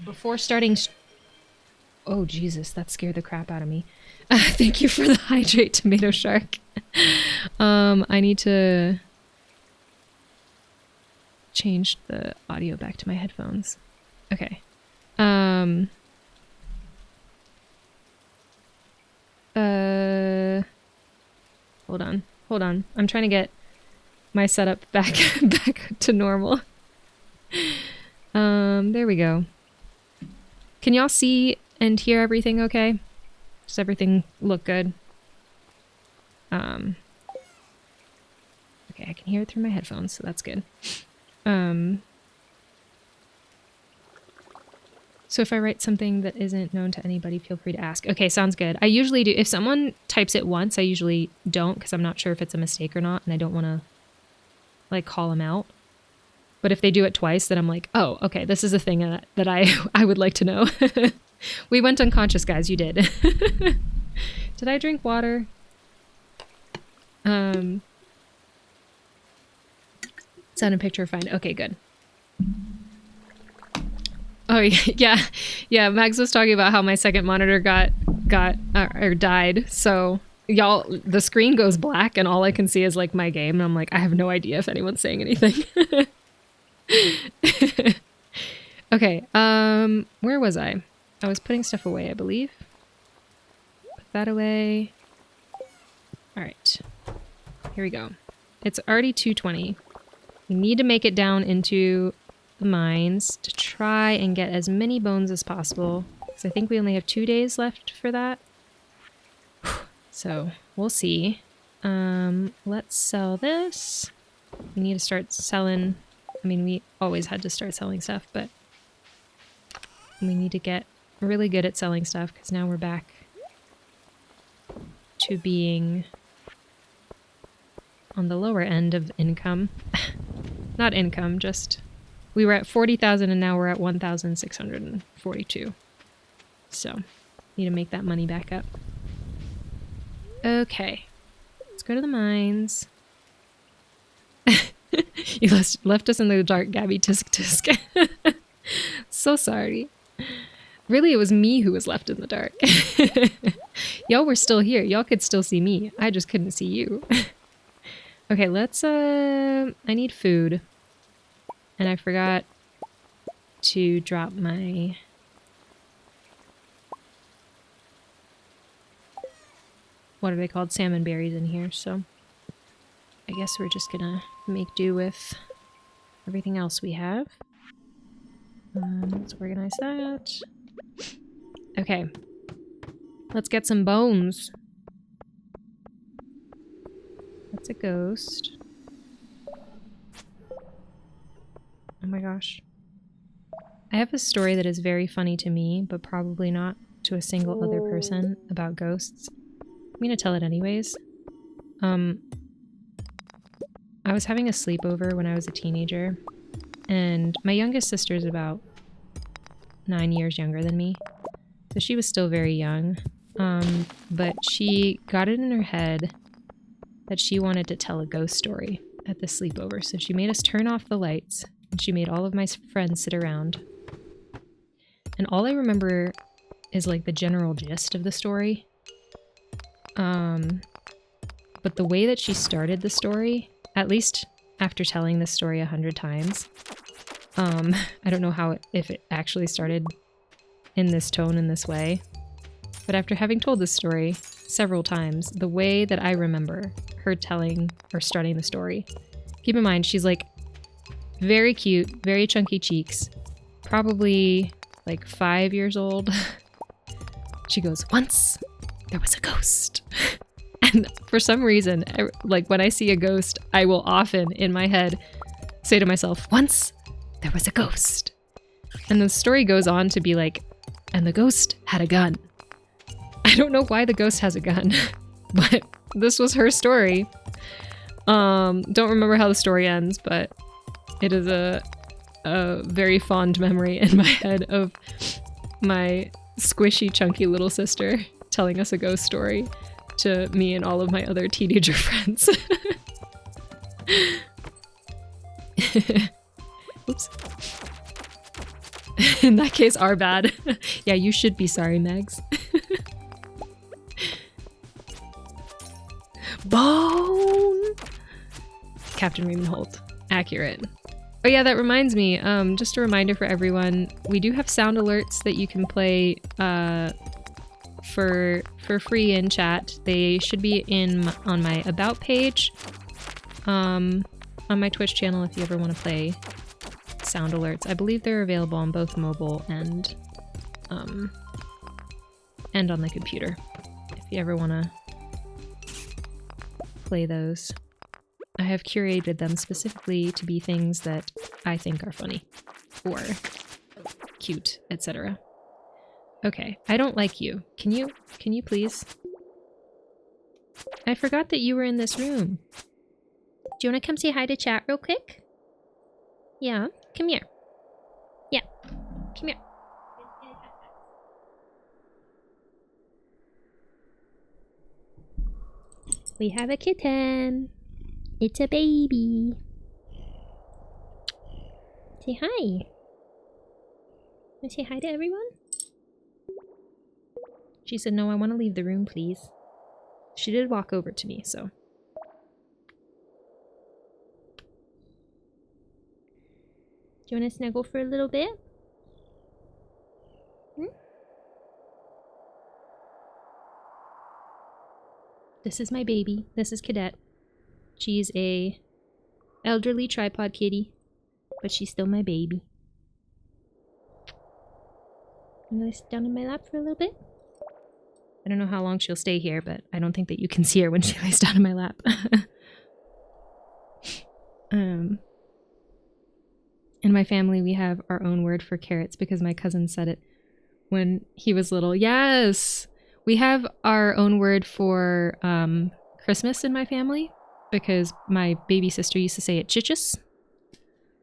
Before starting... Oh, Jesus, that scared the crap out of me. Thank you for the hydrate, Tomato Shark. I need to change the audio back to my headphones. Okay. Hold on. I'm trying to get my setup back to normal. There we go. Can y'all see and hear everything okay? Does everything look good? Okay, I can hear it through my headphones, so that's good. So if I write something that isn't known to anybody, feel free to ask. Okay, sounds good. I usually do. If someone types it once, I usually don't because I'm not sure if it's a mistake or not, and I don't want to like call them out. But if they do it twice, then I'm like, oh, okay, this is a thing that I would like to know. We went unconscious, guys. You did. Did I drink water? Sound and picture fine. Okay, good. Oh yeah. Max was talking about how my second monitor died. So y'all, the screen goes black and all I can see is like my game. And I'm like, I have no idea if anyone's saying anything. Okay. Where was I? I was putting stuff away, I believe. Put that away. All right. Here we go. It's already 2:20. We need to make it down into the mines to try and get as many bones as possible. Because I think we only have 2 days left for that. So we'll see. Let's sell this. We need to start selling. I mean, we always had to start selling stuff, but we need to get really good at selling stuff because now we're back to being on the lower end of income. Not income, just we were at 40,000 and now we're at 1,642. So, need to make that money back up. Okay. Let's go to the mines. You left us in the dark, Gabby. Tisk tisk. So sorry. Really, it was me who was left in the dark. Y'all were still here. Y'all could still see me. I just couldn't see you. Okay, let's, I need food. And I forgot to drop my... What are they called? Salmon berries in here, so... I guess we're just gonna make do with everything else we have. Let's organize that. Okay. Let's get some bones. That's a ghost. Oh my gosh. I have a story that is very funny to me, but probably not to a single other person about ghosts. I'm gonna tell it anyways. I was having a sleepover when I was a teenager, and my youngest sister is about 9 years younger than me, so she was still very young, but she got it in her head that she wanted to tell a ghost story at the sleepover, so she made us turn off the lights, and she made all of my friends sit around, and all I remember is like the general gist of the story, but the way that she started the story, at least after telling this story 100 times, I don't know if it actually started in this tone in this way, but after having told this story several times, the way that I remember her telling or starting the story, keep in mind she's like Very cute, very chunky cheeks. Probably like 5 years old. She goes, once there was a ghost. And for some reason, like when I see a ghost, I will often in my head say to myself, once there was a ghost. And the story goes on to be like, and the ghost had a gun. I don't know why the ghost has a gun, but this was her story. Don't remember how the story ends, but it is a very fond memory in my head of my squishy, chunky little sister telling us a ghost story to me and all of my other teenager friends. Oops. In that case, our bad. Yeah, you should be sorry, Megs. Bone! Captain Raymond Holt. Accurate. Oh yeah, that reminds me, just a reminder for everyone, we do have sound alerts that you can play for free in chat. They should be on my About page, on my Twitch channel if you ever want to play sound alerts. I believe they're available on both mobile and on the computer, if you ever want to play those. I have curated them specifically to be things that I think are funny or cute, etc. Okay, I don't like you. Can you please? I forgot that you were in this room. Do you want to come say hi to chat real quick? Yeah, come here. Yeah, come here. We have a kitten. It's a baby. Say hi. Want to say hi to everyone? She said, no, I want to leave the room, please. She did walk over to me, so. Do you want to snuggle for a little bit? Hmm? This is my baby. This is Cadet. She's a elderly tripod kitty, but she's still my baby. I'm gonna sit down in my lap for a little bit. I don't know how long she'll stay here, but I don't think that you can see her when she lays down in my lap. In my family, we have our own word for carrots because my cousin said it when he was little. Yes! We have our own word for Christmas in my family because my baby sister used to say it chichus.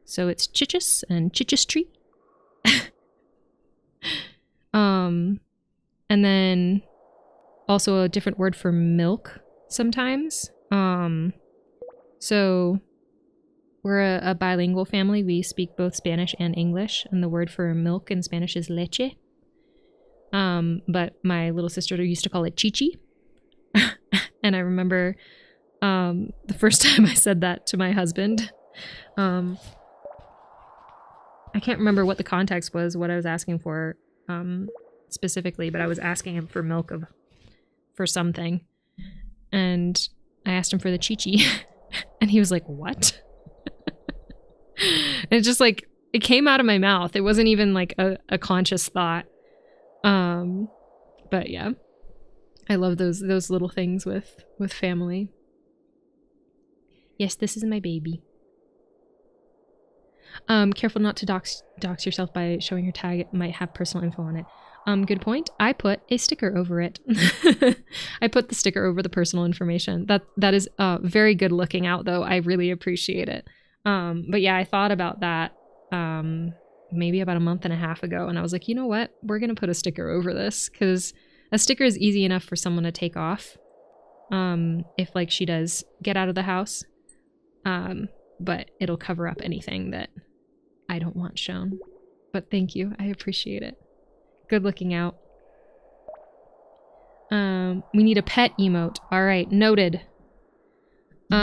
So it's chichus and chichus tree. And then also a different word for milk sometimes. So we're a bilingual family. We speak both Spanish and English, and the word for milk in Spanish is leche. But my little sister used to call it chichi. And I remember the first time I said that to my husband. I can't remember what the context was, what I was asking for specifically, but I was asking him for milk for something. And I asked him for the chichi. And he was like, what? And it just like, it came out of my mouth. It wasn't even like a conscious thought. But yeah, I love those little things with family. Yes, this is my baby. Careful not to dox yourself by showing your tag. It might have personal info on it. Good point. I put a sticker over it. I put the sticker over the personal information. That is very good looking out though. I really appreciate it. But yeah, I thought about that maybe about a month and a half ago, and I was like, you know what? We're gonna put a sticker over this because a sticker is easy enough for someone to take off if like she does get out of the house. But it'll cover up anything that I don't want shown. But thank you. I appreciate it. Good looking out. We need a pet emote. All right, noted. Pet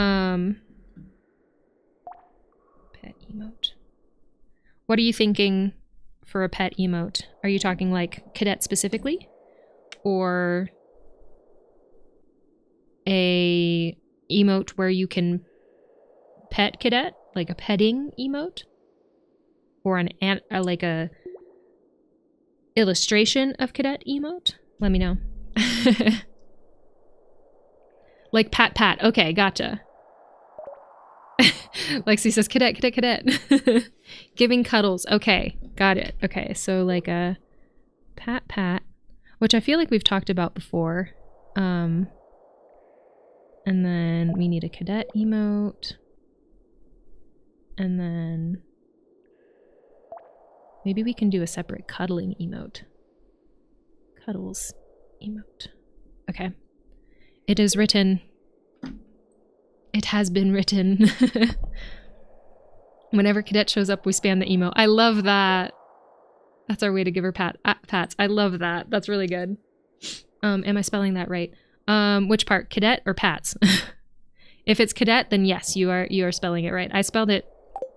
emote. What are you thinking for a pet emote? Are you talking like Cadet specifically? Or a emote where you can pet Cadet? Like a petting emote? or like a illustration of cadet emote, let me know. Like pat pat. Okay, gotcha. Lexi says cadet, cadet, cadet. Giving cuddles. Okay, got it. Okay, so like a pat pat, which I feel like we've talked about before. And then we need a cadet emote. And then maybe we can do a separate cuddling emote. Cuddles emote. Okay. It is written. It has been written. Whenever cadet shows up, we spam the emote. I love that. That's our way to give her pats. I love that. That's really good. Am I spelling that right? Which part? Cadet or pats? If it's cadet, then yes, you are spelling it right. I spelled it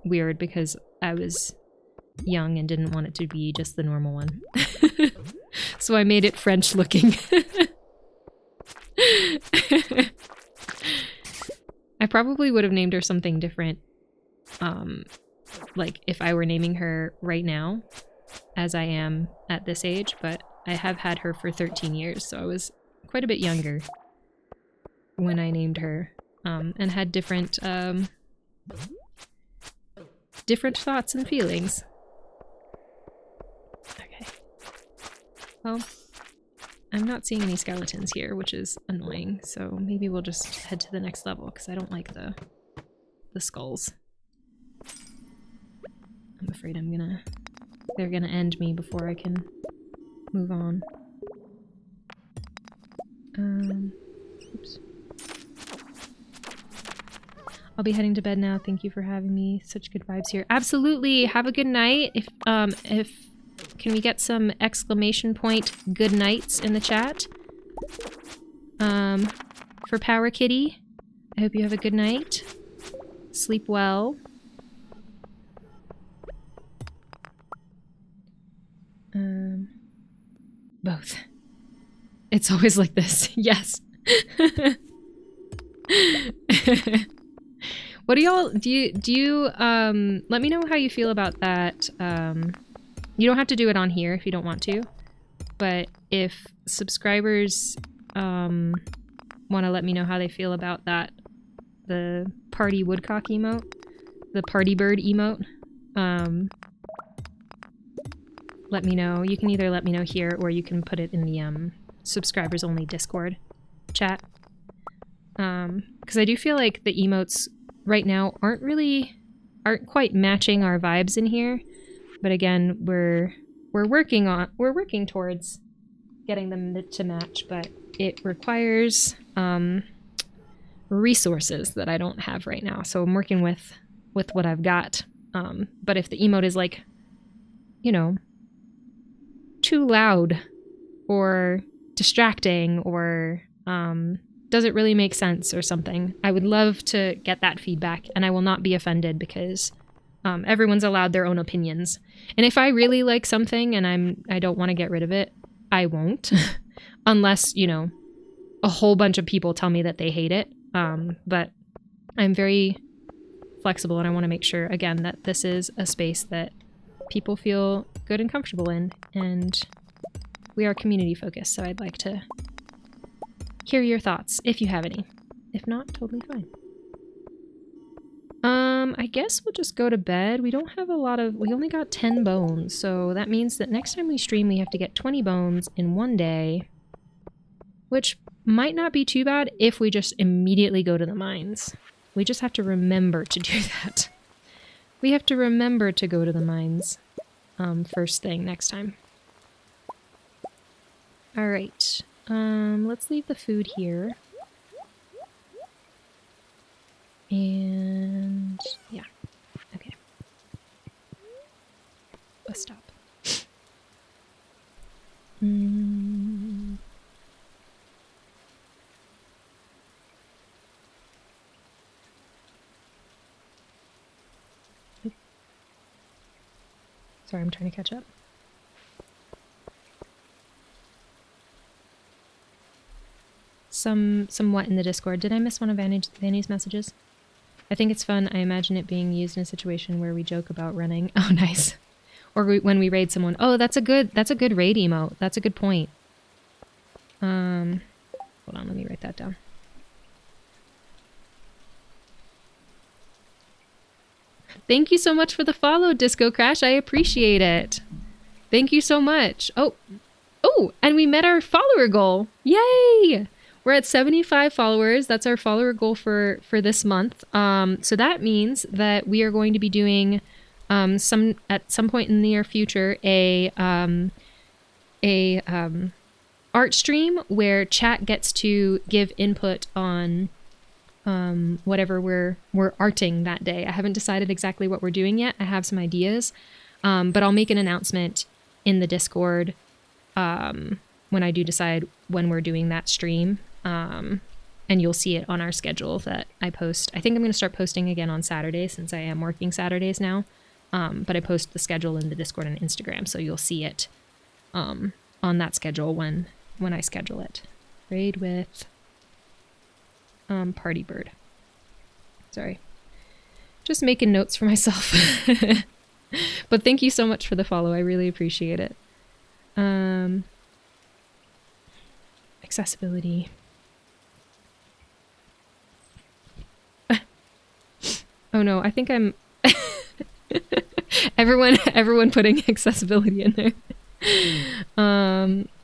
weird because I was young and didn't want it to be just the normal one. So I made it French looking. I probably would have named her something different. Like if I were naming her right now, as I am at this age, but I have had her for 13 years, so I was quite a bit younger when I named her, and had different thoughts and feelings. Okay. Well, I'm not seeing any skeletons here, which is annoying, so maybe we'll just head to the next level, because I don't like the skulls. I'm afraid they're gonna end me before I can move on. Oops. I'll be heading to bed now. Thank you for having me. Such good vibes here. Absolutely. Have a good night. If can we get some exclamation point good nights in the chat? For Power Kitty. I hope you have a good night. Sleep well. Both. It's always like this. Yes. What do y'all do you let me know how you feel about that. You don't have to do it on here if you don't want to, but if subscribers want to let me know how they feel about that, the party woodcock emote, the party bird emote, let me know. You can either let me know here or you can put it in the subscribers only Discord chat, because I do feel like the emotes right now aren't quite matching our vibes in here, but again, we're working towards getting them to match, but it requires resources that I don't have right now, so I'm working with what I've got. But if the emote is like, you know, too loud or distracting or doesn't really make sense or something, I would love to get that feedback, and I will not be offended because everyone's allowed their own opinions. And if I really like something and I don't want to get rid of it, I won't. Unless, you know, a whole bunch of people tell me that they hate it. But I'm very flexible, and I want to make sure, again, that this is a space that people feel good and comfortable in, and we are community focused, so I'd like to hear your thoughts if you have any. If not, totally fine. I guess we'll just go to bed. We don't have we only got 10 bones, so that means that next time we stream we have to get 20 bones in one day, which might not be too bad if we just immediately go to the mines. We just have to remember to do that. We have to remember to go to the mines first thing next time. Alright, let's leave the food here. And yeah, okay. Bus stop. Sorry, I'm trying to catch up. Somewhat in the Discord. Did I miss one of Vanny's messages? I think it's fun. I imagine it being used in a situation where we joke about running. Oh, nice. or when we raid someone. Oh, that's a good raid emote. That's a good point. Hold on, let me write that down. Thank you so much for the follow, Disco Crash. I appreciate it. Thank you so much. Oh, and we met our follower goal. Yay! We're at 75 followers. That's our follower goal for this month. So that means that we are going to be doing at some point in the near future a art stream where chat gets to give input on whatever we're arting that day. I haven't decided exactly what we're doing yet. I have some ideas, but I'll make an announcement in the Discord when I do decide when we're doing that stream. And you'll see it on our schedule that I post. I think I'm going to start posting again on Saturdays since I am working Saturdays now. But I post the schedule in the Discord and Instagram, so you'll see it on that schedule when I schedule it. Raid with Party Bird. Sorry. Just making notes for myself. But thank you so much for the follow. I really appreciate it. Accessibility. Oh no, I think I'm everyone putting accessibility in there.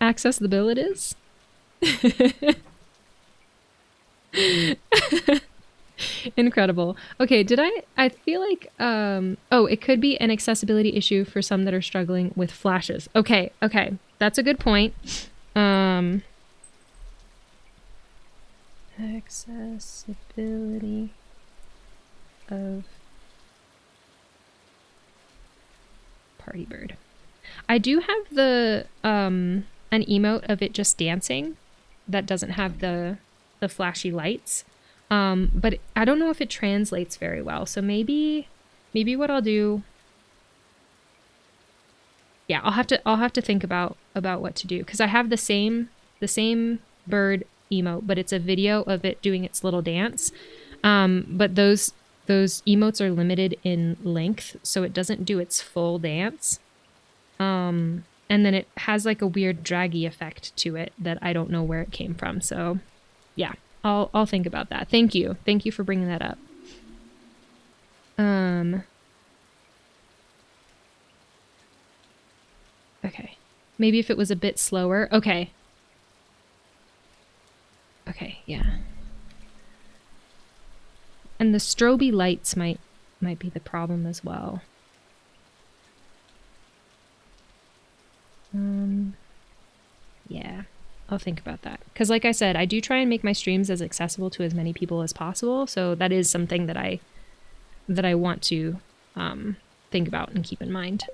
Access the abilities. Incredible. Okay, I feel like it could be an accessibility issue for some that are struggling with flashes. Okay. That's a good point. Accessibility of Party Bird. I do have the an emote of it just dancing that doesn't have the flashy lights. But I don't know if it translates very well. So maybe what I'll do, yeah, I'll have to think about what to do, because I have the same bird emote, but it's a video of it doing its little dance. But those emotes are limited in length, so it doesn't do its full dance. And then it has like a weird draggy effect to it that I don't know where it came from. So yeah, I'll think about that. Thank you for bringing that up. Okay, maybe if it was a bit slower. Okay, yeah. And the strobe lights might be the problem as well. Yeah, I'll think about that. Because like I said, I do try and make my streams as accessible to as many people as possible. So that is something that I want to think about and keep in mind.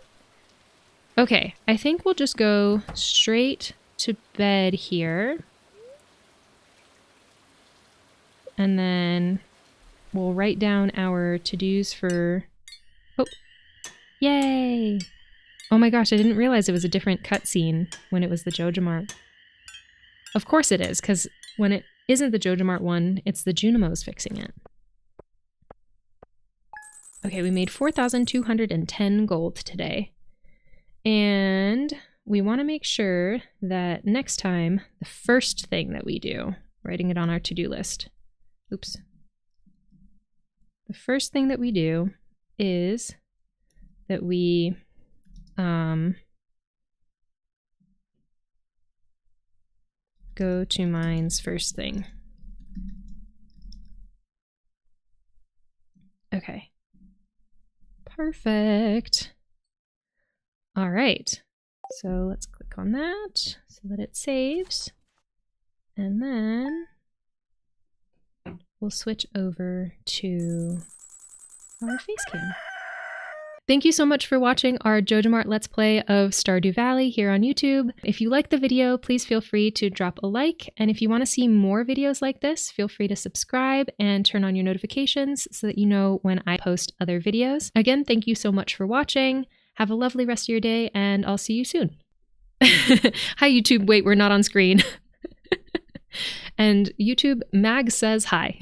Okay, I think we'll just go straight to bed here. And then we'll write down our to-dos for... Oh, yay! Oh my gosh, I didn't realize it was a different cutscene when it was the JojaMart. Of course it is, because when it isn't the JojaMart one, it's the Junimos fixing it. Okay, we made 4,210 gold today. And we want to make sure that next time, the first thing that we do, writing it on our to-do list. Oops. The first thing that we do is that we go to mines first thing. Okay. Perfect. All right. So let's click on that so that it saves. And then we'll switch over to our face cam. Thank you so much for watching our JojaMart Let's Play of Stardew Valley here on YouTube. If you like the video, please feel free to drop a like. And if you want to see more videos like this, feel free to subscribe and turn on your notifications so that you know when I post other videos. Again, thank you so much for watching. Have a lovely rest of your day, and I'll see you soon. Hi, YouTube. Wait, we're not on screen. And YouTube, Mag says hi.